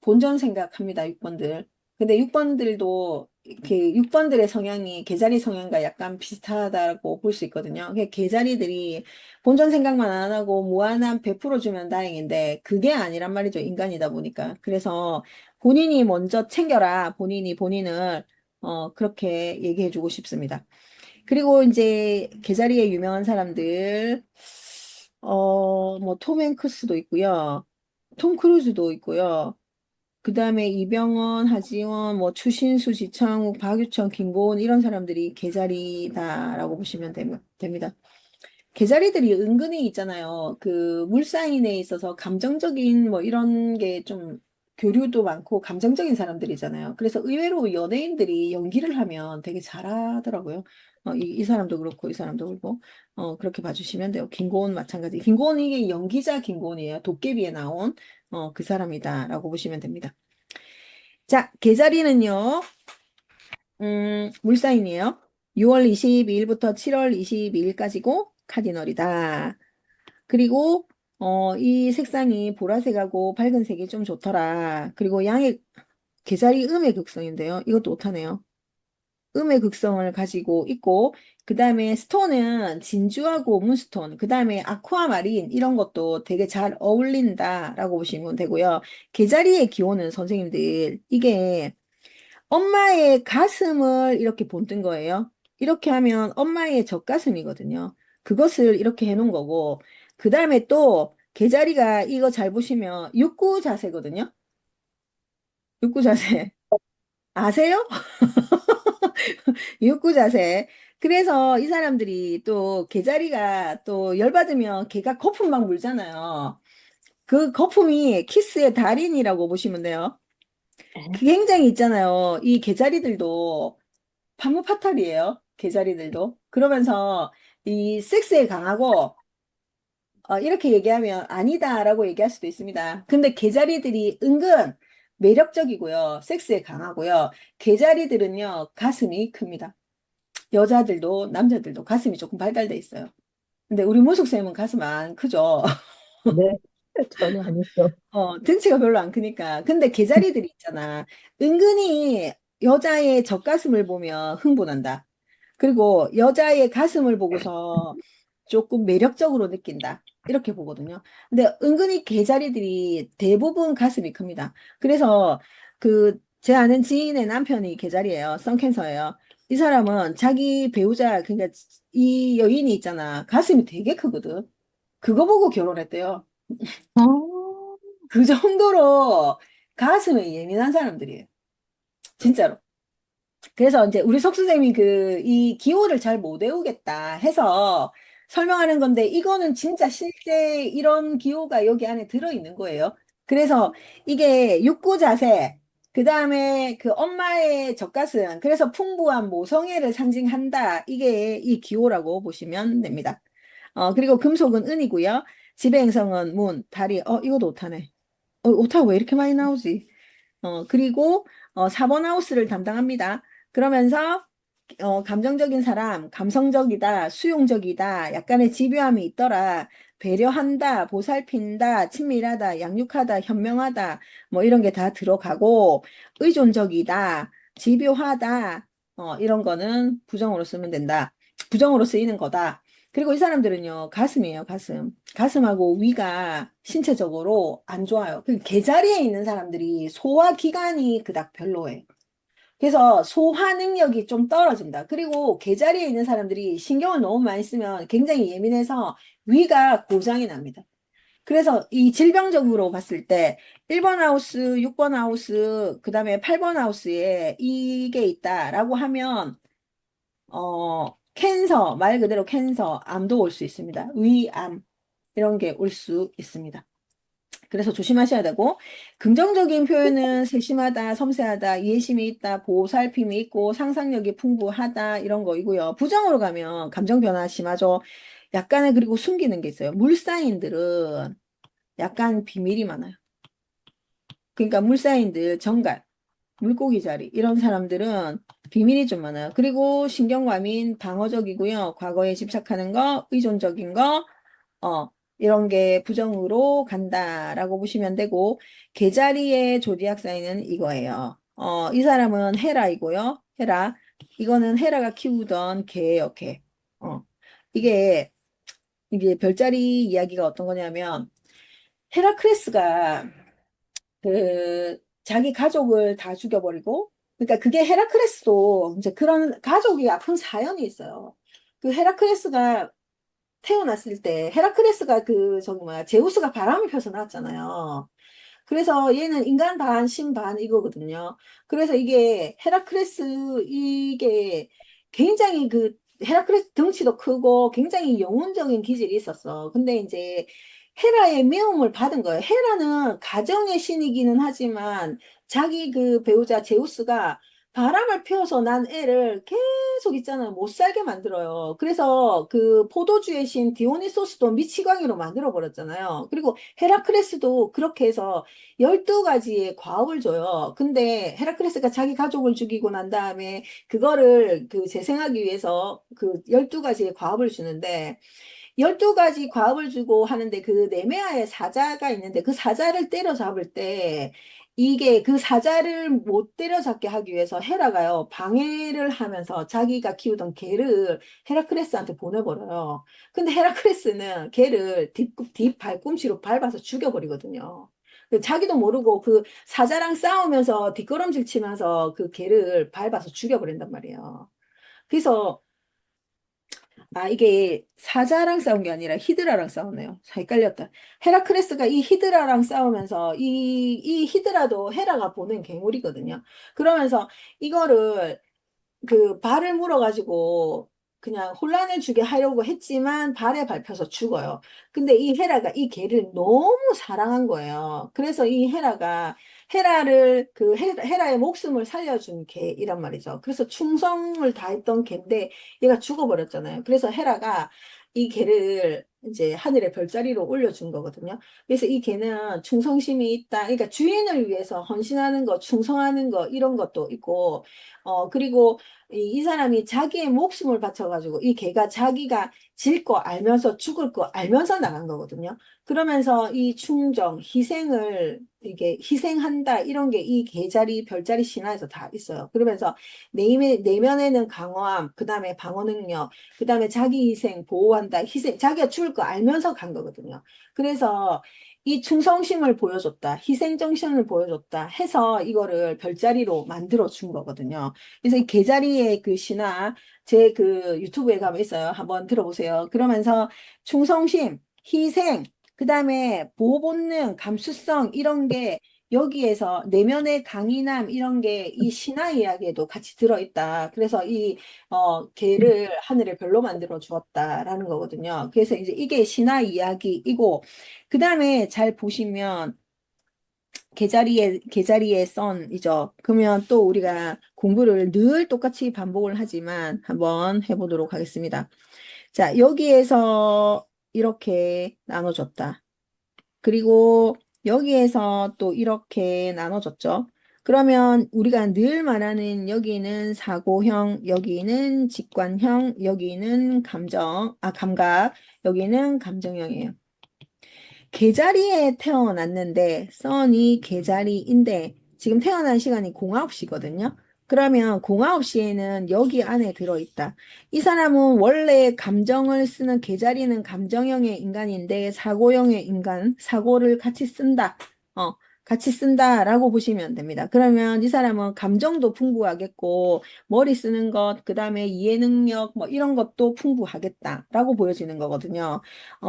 본전 생각합니다. 6번들. 근데 6번들도 이렇게 6번들의 성향이 개자리 성향과 약간 비슷하다고 볼 수 있거든요. 개자리들이 본전 생각만 안 하고 무한한 100% 주면 다행인데 그게 아니란 말이죠. 인간이다 보니까. 그래서 본인이 먼저 챙겨라. 본인을 그렇게 얘기해 주고 싶습니다. 그리고 이제 개자리에 유명한 사람들 뭐 톰 행크스도 있고요. 톰 크루즈도 있고요. 그 다음에 이병헌, 하지원, 뭐 추신수, 지창욱, 박유천, 김고은 이런 사람들이 개자리다라고 보시면 됩니다. 개자리들이 은근히 있잖아요. 그 물사인에 있어서 감정적인 뭐 이런 게 좀 교류도 많고 감정적인 사람들이잖아요. 그래서 의외로 연예인들이 연기를 하면 되게 잘하더라고요. 이 사람도 그렇고 이 사람도 그렇고 그렇게 봐주시면 돼요. 김고은 마찬가지. 김고은 이게 연기자 김고은이에요. 도깨비에 나온 그 사람이다라고 보시면 됩니다. 자, 계자리는요, 물사인이에요. 6월 22일부터 7월 22일까지고 카디널이다. 그리고 이 색상이 보라색하고 밝은색이 좀 좋더라. 그리고 양의 계자리 음의 극성인데요. 이것도 못하네요. 음의 극성을 가지고 있고, 그 다음에 스톤은 진주하고 문스톤, 그 다음에 아쿠아마린 이런 것도 되게 잘 어울린다라고 보시면 되고요. 개자리의 기호는 선생님들 이게 엄마의 가슴을 이렇게 본뜬 거예요. 이렇게 하면 엄마의 젖가슴이거든요. 그것을 이렇게 해놓은 거고, 그 다음에 또 개자리가 이거 잘 보시면 육구 자세거든요. 육구 자세. 아세요? 육구 자세. 그래서 이 사람들이 또 개자리가 또 열받으면 개가 거품 막 물잖아요. 그 거품이 키스의 달인이라고 보시면 돼요. 그게 굉장히 있잖아요. 이 개자리들도 판무파탈이에요. 개자리들도. 그러면서 이 섹스에 강하고 이렇게 얘기하면 아니다라고 얘기할 수도 있습니다. 근데 개자리들이 은근 매력적이고요. 섹스에 강하고요. 개자리들은요, 가슴이 큽니다. 여자들도 남자들도 가슴이 조금 발달돼 있어요. 근데 우리 모숙쌤은 가슴 안 크죠? 네, 전혀 아니죠. 등치가 별로 안 크니까. 근데 개자리들이 있잖아. 은근히 여자의 젖가슴을 보면 흥분한다. 그리고 여자의 가슴을 보고서 조금 매력적으로 느낀다. 이렇게 보거든요. 근데 은근히 개자리들이 대부분 가슴이 큽니다. 그래서 제 아는 지인의 남편이 개자리예요. 썬캔서예요. 이 사람은 자기 배우자, 그러니까 이 여인이 있잖아. 가슴이 되게 크거든. 그거 보고 결혼했대요. 어, 그 정도로 가슴에 예민한 사람들이에요. 진짜로. 그래서 이제 우리 석수쌤이 이 기호를 잘 못 외우겠다 해서 설명하는 건데, 이거는 진짜 실제 이런 기호가 여기 안에 들어있는 거예요. 그래서 이게 육구 자세, 그 다음에 그 엄마의 젖가슴, 그래서 풍부한 모성애를 상징한다. 이게 이 기호라고 보시면 됩니다. 그리고 금속은 은이고요. 지배 행성은 문, 다리, 이것도 오타네. 오타가 왜 이렇게 많이 나오지? 그리고 4번 하우스를 담당합니다. 그러면서 감정적인 사람, 감성적이다, 수용적이다, 약간의 집요함이 있더라, 배려한다, 보살핀다, 친밀하다, 양육하다, 현명하다, 뭐 이런 게 다 들어가고, 의존적이다, 집요하다, 이런 거는 부정으로 쓰면 된다. 부정으로 쓰이는 거다. 그리고 이 사람들은요, 가슴이에요, 가슴. 가슴하고 위가 신체적으로 안 좋아요. 그 개자리에 있는 사람들이 소화기관이 그닥 별로예요. 그래서 소화 능력이 좀 떨어진다. 그리고 개자리에 있는 사람들이 신경을 너무 많이 쓰면 굉장히 예민해서 위가 고장이 납니다. 그래서 이 질병적으로 봤을 때 1번 하우스, 6번 하우스, 그 다음에 8번 하우스에 이게 있다라고 하면 캔서, 말 그대로 캔서, 암도 올 수 있습니다. 위암 이런 게 올 수 있습니다. 그래서 조심하셔야 되고, 긍정적인 표현은 세심하다, 섬세하다, 이해심이 있다, 보살핌이 있고, 상상력이 풍부하다, 이런 거이고요. 부정으로 가면 감정 변화 심하죠. 약간의, 그리고 숨기는 게 있어요. 물사인들은 약간 비밀이 많아요. 그러니까 물사인들, 정갈, 물고기 자리, 이런 사람들은 비밀이 좀 많아요. 그리고 신경과민, 방어적이고요. 과거에 집착하는 거, 의존적인 거, 이런 게 부정으로 간다라고 보시면 되고, 개자리의 조디악 사인은 이거예요. 이 사람은 헤라이고요. 헤라. 이거는 헤라가 키우던 개예요, 개. 어, 이게, 이게 별자리 이야기가 어떤 거냐면, 헤라크레스가 자기 가족을 다 죽여버리고, 그러니까 그게 헤라크레스도 이제 그런 가족이 아픈 사연이 있어요. 그 헤라크레스가 태어났을 때 헤라크레스가 저기 뭐야 제우스가 바람을 펴서 낳았잖아요. 그래서 얘는 인간 반, 신 반 이거거든요. 그래서 이게 헤라크레스 이게 굉장히 헤라크레스 덩치도 크고 굉장히 영혼적인 기질이 있었어. 근데 이제 헤라의 미움을 받은 거예요. 헤라는 가정의 신이기는 하지만 자기 배우자 제우스가 바람을 피워서 난 애를 계속 있잖아요. 못 살게 만들어요. 그래서 포도주의 신 디오니소스도 미치광이로 만들어 버렸잖아요. 그리고 헤라크레스도 그렇게 해서 12가지의 과업을 줘요. 근데 헤라클레스가 자기 가족을 죽이고 난 다음에 그거를 재생하기 위해서 12가지의 과업을 주는데, 12가지 과업을 주고 하는데 네메아의 사자가 있는데 그 사자를 때려잡을 때 이게 그 사자를 못 때려잡게 하기 위해서 헤라가요, 방해를 하면서 자기가 키우던 개를 헤라크레스한테 보내버려요. 근데 헤라크레스는 개를 뒷 발꿈치로 밟아서 죽여버리거든요. 자기도 모르고 그 사자랑 싸우면서 뒷걸음질 치면서 그 개를 밟아서 죽여버린단 말이에요. 그래서 이게 사자랑 싸운 게 아니라 히드라랑 싸우네요. 헷갈렸다. 헤라크레스가 이 히드라랑 싸우면서 이 히드라도 헤라가 보낸 괴물이거든요. 그러면서 이거를 그 발을 물어가지고 그냥 혼란을 주게 하려고 했지만 발에 밟혀서 죽어요. 근데 이 헤라가 이 개를 너무 사랑한 거예요. 그래서 이 헤라가 헤라를 그 헤라의 목숨을 살려준 개이란 말이죠. 그래서 충성을 다했던 개인데 얘가 죽어버렸잖아요. 그래서 헤라가 이 개를 이제 하늘의 별자리로 올려준 거거든요. 그래서 이 개는 충성심이 있다. 그러니까 주인을 위해서 헌신하는 거, 충성하는 거 이런 것도 있고, 그리고 이 사람이 자기의 목숨을 바쳐가지고 이 개가 자기가 질 거 알면서 죽을 거 알면서 나간 거거든요. 그러면서 이 충정, 희생을 이게 희생한다 이런 게 이 개자리, 별자리 신화에서 다 있어요. 그러면서 내면에는 강함, 그 다음에 방어 능력, 그 다음에 자기 희생, 보호한다, 희생, 자기가 죽을 거 알면서 간 거거든요. 그래서 이 충성심을 보여줬다, 희생 정신을 보여줬다 해서 이거를 별자리로 만들어 준 거거든요. 그래서 이 개자리의 그 신화 제 그 유튜브에 가면 있어요. 한번 들어보세요. 그러면서 충성심, 희생, 그 다음에 보호 본능, 감수성 이런 게 여기에서 내면의 강인함 이런 게 이 신화 이야기에도 같이 들어있다. 그래서 이 개를 하늘의 별로 만들어 주었다라는 거거든요. 그래서 이제 이게 신화 이야기이고 그 다음에 잘 보시면 개자리의 썬이죠. 그러면 또 우리가 공부를 늘 똑같이 반복을 하지만 한번 해보도록 하겠습니다. 자, 여기에서 이렇게 나눠줬다. 그리고 여기에서 또 이렇게 나눠줬죠. 그러면 우리가 늘 말하는 여기는 사고형, 여기는 직관형, 여기는 감각, 여기는 감정형이에요. 개자리에 태어났는데 써니 개자리인데 지금 태어난 시간이 09시거든요. 그러면 09시에는 여기 안에 들어있다. 이 사람은 원래 감정을 쓰는 개자리는 감정형의 인간인데 사고형의 인간, 사고를 같이 쓴다. 같이 쓴다라고 보시면 됩니다. 그러면 이 사람은 감정도 풍부하겠고 머리 쓰는 것, 그 다음에 이해 능력 뭐 이런 것도 풍부하겠다라고 보여지는 거거든요.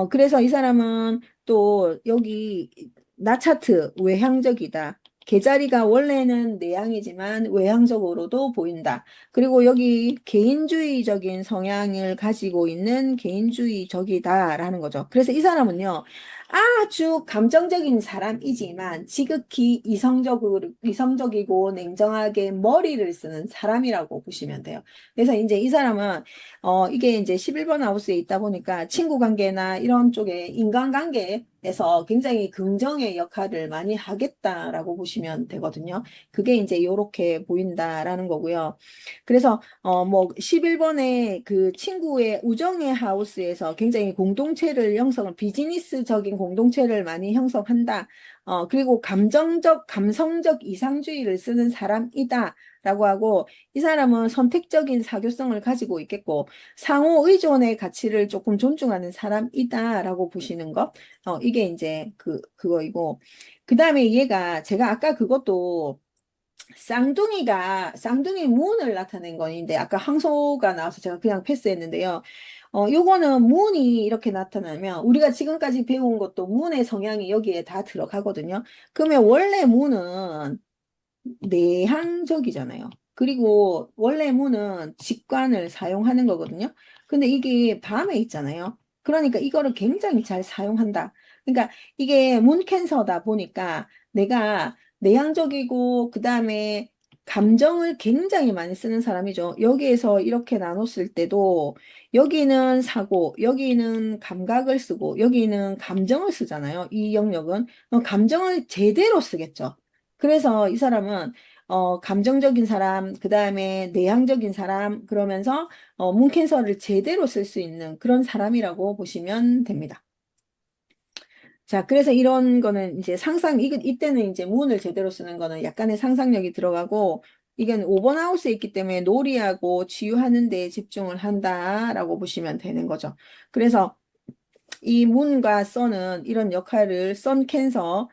그래서 이 사람은 또 여기 나 차트 외향적이다. 개자리가 원래는 내향이지만 외향적으로도 보인다. 그리고 여기 개인주의적인 성향을 가지고 있는 개인주의적이다라는 거죠. 그래서 이 사람은요, 아주 감정적인 사람이지만 지극히 이성적이고 냉정하게 머리를 쓰는 사람이라고 보시면 돼요. 그래서 이제 이 사람은 이게 이제 11번 하우스에 있다 보니까 친구 관계나 이런 쪽에 인간관계에서 굉장히 긍정의 역할을 많이 하겠다라고 보시면 되거든요. 그게 이제 이렇게 보인다라는 거고요. 그래서 뭐 11번의 그 친구의 우정의 하우스에서 굉장히 비즈니스적인 공동체를 많이 형성한다. 그리고 감성적 이상주의를 쓰는 사람이다. 라고 하고 이 사람은 선택적인 사교성을 가지고 있겠고 상호 의존의 가치를 조금 존중하는 사람이다라고 보시는 것. 이게 이제 그거이고 그 다음에 얘가 제가 아까 그것도 쌍둥이 문을 나타낸 건데 아까 항소가 나와서 제가 그냥 패스했는데요. 요거는 문이 이렇게 나타나면 우리가 지금까지 배운 것도 문의 성향이 여기에 다 들어가거든요. 그러면 원래 문은 내향적이잖아요. 그리고 원래 문은 직관을 사용하는 거거든요. 근데 이게 밤에 있잖아요. 그러니까 이거를 굉장히 잘 사용한다. 그러니까 이게 문 캔서다 보니까 내가 내향적이고 그 다음에 감정을 굉장히 많이 쓰는 사람이죠. 여기에서 이렇게 나눴을 때도 여기는 사고, 여기는 감각을 쓰고, 여기는 감정을 쓰잖아요. 이 영역은 감정을 제대로 쓰겠죠. 그래서 이 사람은 감정적인 사람, 그 다음에 내향적인 사람, 그러면서 문캔서를 제대로 쓸 수 있는 그런 사람이라고 보시면 됩니다. 자, 그래서 이런 거는 이제 이때는 이제 문을 제대로 쓰는 거는 약간의 상상력이 들어가고, 이건 5번 하우스에 있기 때문에 놀이하고 치유하는 데 집중을 한다라고 보시면 되는 거죠. 그래서 이 문과 썬은 이런 역할을, 썬 캔서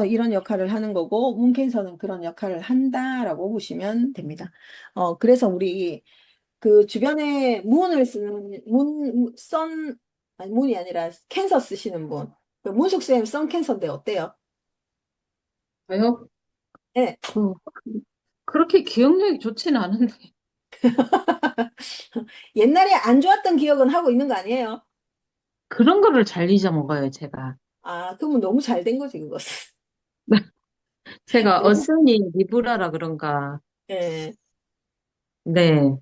이런 역할을 하는 거고, 문 캔서는 그런 역할을 한다라고 보시면 됩니다. 그래서 우리 그 주변에 아니, 문이 아니라 캔서 쓰시는 분. 그 문숙쌤 썬 캔서인데 어때요? 저요? 네. 그, 그렇게 기억력이 좋지는 않은데. 옛날에 안 좋았던 기억은 하고 있는 거 아니에요? 그런 거를 잘 잊어먹어요, 제가. 아, 그러면 너무 잘 된 거지, 그것은. 제가 너무, 어순이 리브라라 그런가. 예. 네.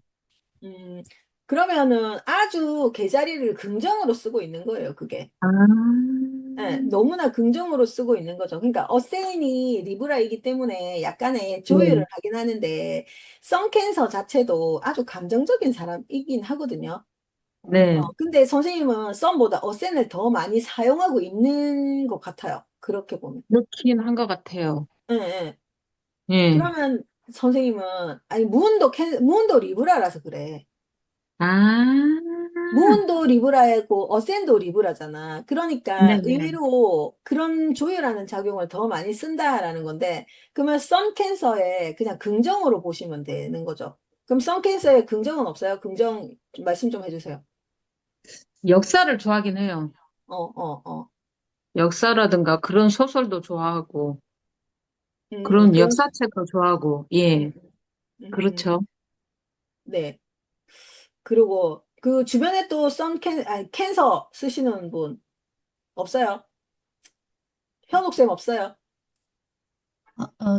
음, 그러면은 아주 계자리를 긍정으로 쓰고 있는 거예요, 그게. 아, 예, 너무나 긍정으로 쓰고 있는 거죠. 그러니까 어세인이 리브라이기 때문에 약간의 조율을 네. 하긴 하는데 썬캔서 자체도 아주 감정적인 사람이긴 하거든요. 네. 근데 선생님은 썬보다 어센을 더 많이 사용하고 있는 것 같아요. 그렇게 보면. 그렇긴 한 것 같아요. 예, 예. 예. 그러면 선생님은 아니 무은도 리브라라서 그래. 아, 무은도 리브라이고 어센도 리브라잖아. 그러니까 네네. 의외로 그런 조율하는 작용을 더 많이 쓴다라는 건데, 그러면 썬 캔서에 그냥 긍정으로 보시면 되는 거죠. 그럼 썬 캔서에 긍정은 없어요? 긍정 좀 말씀 좀 해주세요. 역사를 좋아하긴 해요. 어, 어, 어. 역사라든가 그런 소설도 좋아하고, 그런 그런, 역사책도 좋아하고, 음, 예. 음, 그렇죠. 네. 그리고 그 주변에 또 아니, 캔서 쓰시는 분 없어요? 현옥쌤 없어요?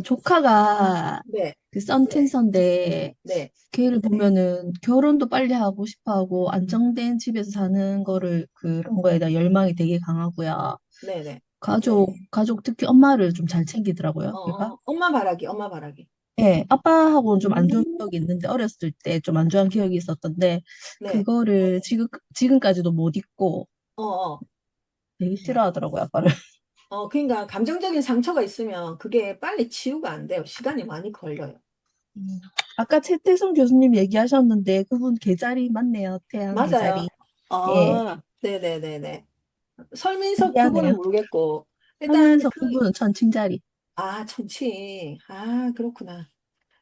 조카가 네, 그 썬텐서인데 네, 걔를 보면은 결혼도 빨리 하고 싶어 하고 안정된 집에서 사는 거를 그런 거에 대한 열망이 되게 강하고요. 네, 네. 가족 특히 엄마를 좀 잘 챙기더라고요, 걔가. 엄마 바라기, 엄마 바라기. 예, 아빠하고는 좀 안 좋은 음, 기억이 있는데 어렸을 때 좀 안 좋은 기억이 있었던데 네. 그거를 지금까지도 못 잊고 어, 어. 되게 싫어하더라고요, 아빠를. 그러니까 감정적인 상처가 있으면 그게 빨리 치유가 안 돼요. 시간이 많이 걸려요. 음. 아까 최태성 교수님 얘기하셨는데 그분 계자리 맞네요. 태양 맞아요. 계자리. 예, 네네네네. 설민석 그분은 신기하네요. 모르겠고, 일단 하면서 그분은 천칭자리. 천치. 그렇구나.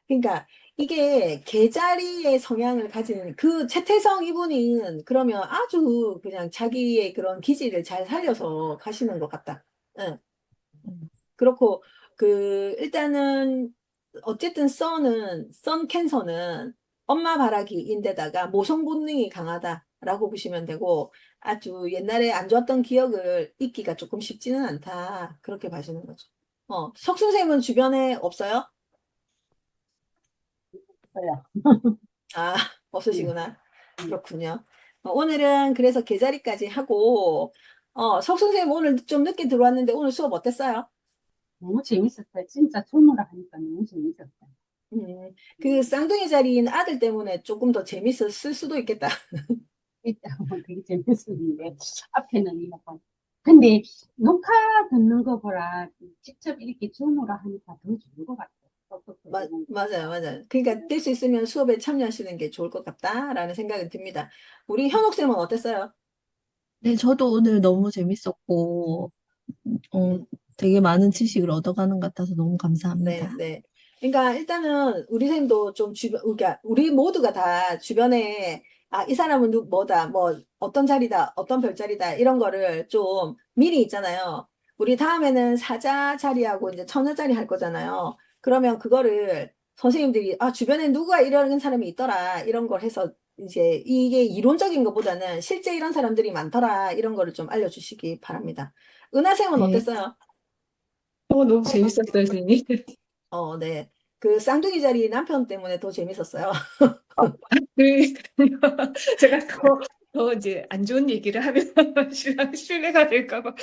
그러니까 이게 개자리의 성향을 가진 그 채태성 이분은 그러면 아주 그냥 자기의 그런 기질을 잘 살려서 가시는 것 같다. 응. 음. 그렇고 일단은 어쨌든 썬 캔서는 엄마 바라기인데다가 모성 본능이 강하다라고 보시면 되고, 아주 옛날에 안 좋았던 기억을 잊기가 조금 쉽지는 않다, 그렇게 봐시는 거죠. 석 선생님은 주변에 없어요? 있어요. 아, 음, 없으시구나. 음. 그렇군요. 오늘은 그래서 계자리까지 하고, 석 선생님 오늘 좀 늦게 들어왔는데 오늘 수업 어땠어요? 너무 재밌었어요. 진짜 손으로 하니까 너무 재밌었어요. 음, 그 쌍둥이 자리인 아들 때문에 조금 더 재밌었을 수도 있겠다. 일단 되게 재밌었는데 앞에는 약간 근데 녹화 듣는 거보다 직접 이렇게 줌으로 하니까 더 좋은 것 같아요. 똑똑히 되는 것 맞아요, 같고. 맞아요. 그러니까 될 수 있으면 수업에 참여하시는 게 좋을 것 같다라는 생각이 듭니다. 우리 현옥 쌤은 어땠어요? 네, 저도 오늘 너무 재밌었고, 어, 되게 많은 지식을 얻어가는 것 같아서 너무 네, 감사합니다. 네. 그러니까 일단은 우리 쌤도 좀 그러니까 우리 모두가 다 주변에 이 사람은 뭐다, 뭐 어떤 자리다, 어떤 별자리다 이런 거를 좀 미리 있잖아요. 우리 다음에는 사자 자리하고 이제 처녀 자리 할 거잖아요. 그러면 그거를 선생님들이 주변에 누가 이런 사람이 있더라 이런 걸 해서 이제 이게 이론적인 것보다는 실제 이런 사람들이 많더라 이런 거를 좀 알려주시기 바랍니다. 은하 쌤은 네, 어땠어요? 너무 재밌었어요, 선생님. 네. 그 쌍둥이 자리 남편 때문에 더 재밌었어요. 그, 제가 더 이제 안 좋은 얘기를 하면 신뢰가 될까 봐.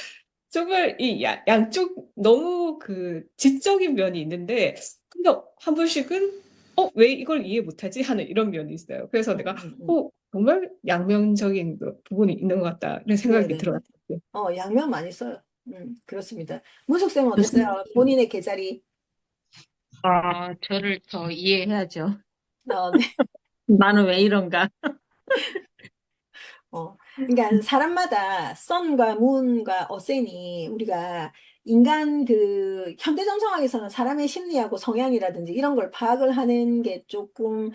정말 이 양쪽 너무 그 지적인 면이 있는데, 근데 한 번씩은, 왜 이걸 이해 못하지? 하는 이런 면이 있어요. 그래서 음, 내가, 음, 음. 정말 양면적인 그 부분이 있는 것 같다. 이런 생각이 네네네. 들어요. 양면 많이 써요. 그렇습니다. 문숙쌤은 교수님, 어땠어요? 본인의 계자리. 저를 더 이해해야죠. 네. 나는 왜 이런가? 그러니까 사람마다 썬과 문과 어센이 우리가 인간 그 현대 정성학에서는 사람의 심리하고 성향이라든지 이런 걸 파악을 하는 게 조금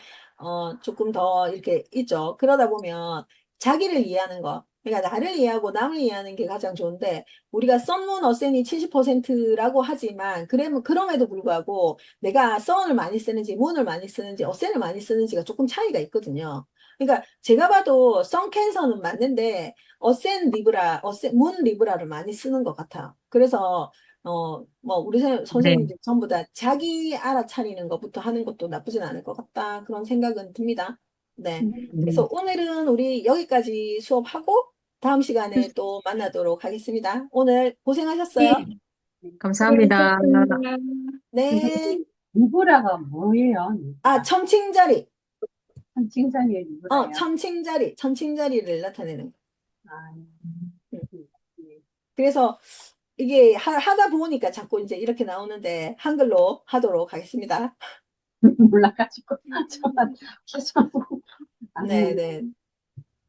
더 이렇게 있죠. 그러다 보면 자기를 이해하는 거, 그러니까 나를 이해하고 남을 이해하는 게 가장 좋은데 우리가 썬문 어센이 70%라고 하지만 그럼에도 불구하고 내가 썬을 많이 쓰는지 문을 많이 쓰는지 어센을 많이 쓰는지가 조금 차이가 있거든요. 그러니까 제가 봐도 썬캔서는 맞는데 문 리브라를 많이 쓰는 것 같아요. 그래서 뭐 우리 네. 선생님들 전부 다 자기 알아차리는 것부터 하는 것도 나쁘진 않을 것 같다. 그런 생각은 듭니다. 네. 그래서 오늘은 우리 여기까지 수업하고 다음 시간에 또 만나도록 하겠습니다. 오늘 고생하셨어요. 감사합니다. 네. 리브라가 뭐예요? 천칭자리. 칭찬이에요, 리브라요? 천칭자리를 나타내는 거. 아, 음. 네. 그래서 이게 하다 보니까 자꾸 이제 이렇게 나오는데 한글로 하도록 하겠습니다. 몰라가지고 저만 계속 네네.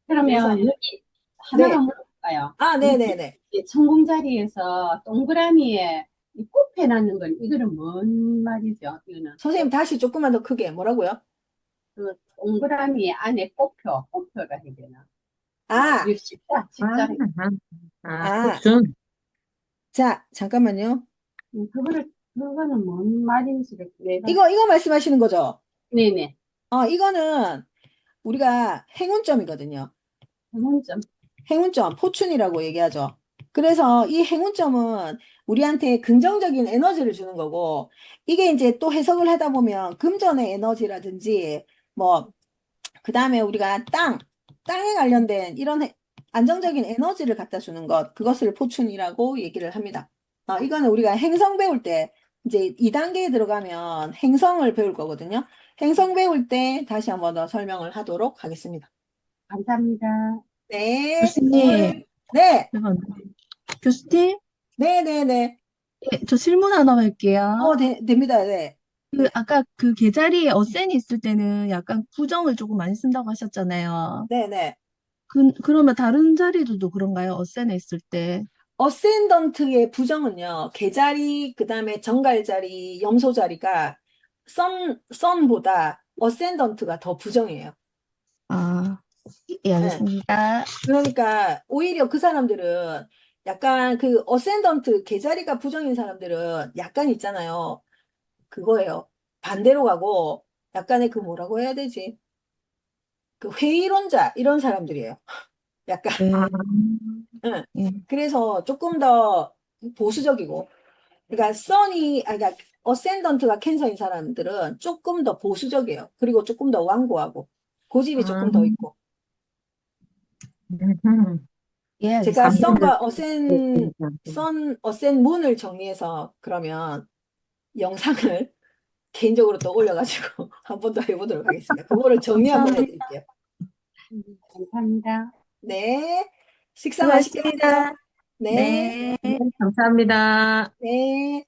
그러면 그래서 여기 하나만 네. 물어볼까요? 네네네. 이 천공 자리에서 동그라미에 이 꽃 해놨는 건 이거는 뭔 말이죠? 이거는 선생님 다시 조금만 더 크게 뭐라고요? 그 동그라미 안에 꽃표가 해야 되나? 아, 이거 십자. 아, 꽃순. 자, 잠깐만요. 그거는 뭔 말인지를 내가, 이거 말씀하시는 거죠? 네네. 이거는 우리가 행운점이거든요. 문점. 행운점, 포춘이라고 얘기하죠. 그래서 이 행운점은 우리한테 긍정적인 에너지를 주는 거고, 이게 이제 또 해석을 하다 보면 금전의 에너지라든지, 뭐, 그 다음에 우리가 땅에 관련된 이런 안정적인 에너지를 갖다 주는 것, 그것을 포춘이라고 얘기를 합니다. 이거는 우리가 행성 배울 때, 이제 2단계에 들어가면 행성을 배울 거거든요. 행성 배울 때 다시 한번 더 설명을 하도록 하겠습니다. 감사합니다. 네, 교수님, 네, 잠깐만요. 교수님, 네. 저 질문 하나 할게요. 됩니다. 네, 아까 그 계자리에 어센이 있을 때는 약간 부정을 조금 많이 쓴다고 하셨잖아요. 네. 그러면 다른 자리들도 그런가요? 어센에 있을 때. 어센던트의 부정은요, 개자리, 그 다음에 정갈자리, 염소자리가 선보다 어센던트가 더 부정이에요. 아, 예, 네. 알겠습니다. 그러니까 오히려 그 사람들은 약간 그 어센던트 개자리가 부정인 사람들은 약간 있잖아요. 그거예요. 반대로 가고 약간의 그 뭐라고 해야 되지? 그 회의론자 이런 사람들이에요. 약간. 네, 응. 예. 그래서 조금 더 보수적이고 그러니까 그러니까 어센던트가 캔서인 사람들은 조금 더 보수적이에요. 그리고 조금 더 완고하고 고집이 조금 더 있고. 예, 제가 알겠습니다. 선 어센 문을 정리해서 그러면 영상을 개인적으로 또 올려가지고 한 번 더 해보도록 하겠습니다. 그거를 정리 한번 감사합니다. 해드릴게요. 감사합니다. 네. 식사 맛있게 하세요. 수고하셨습니다. 네. 네. 감사합니다. 네.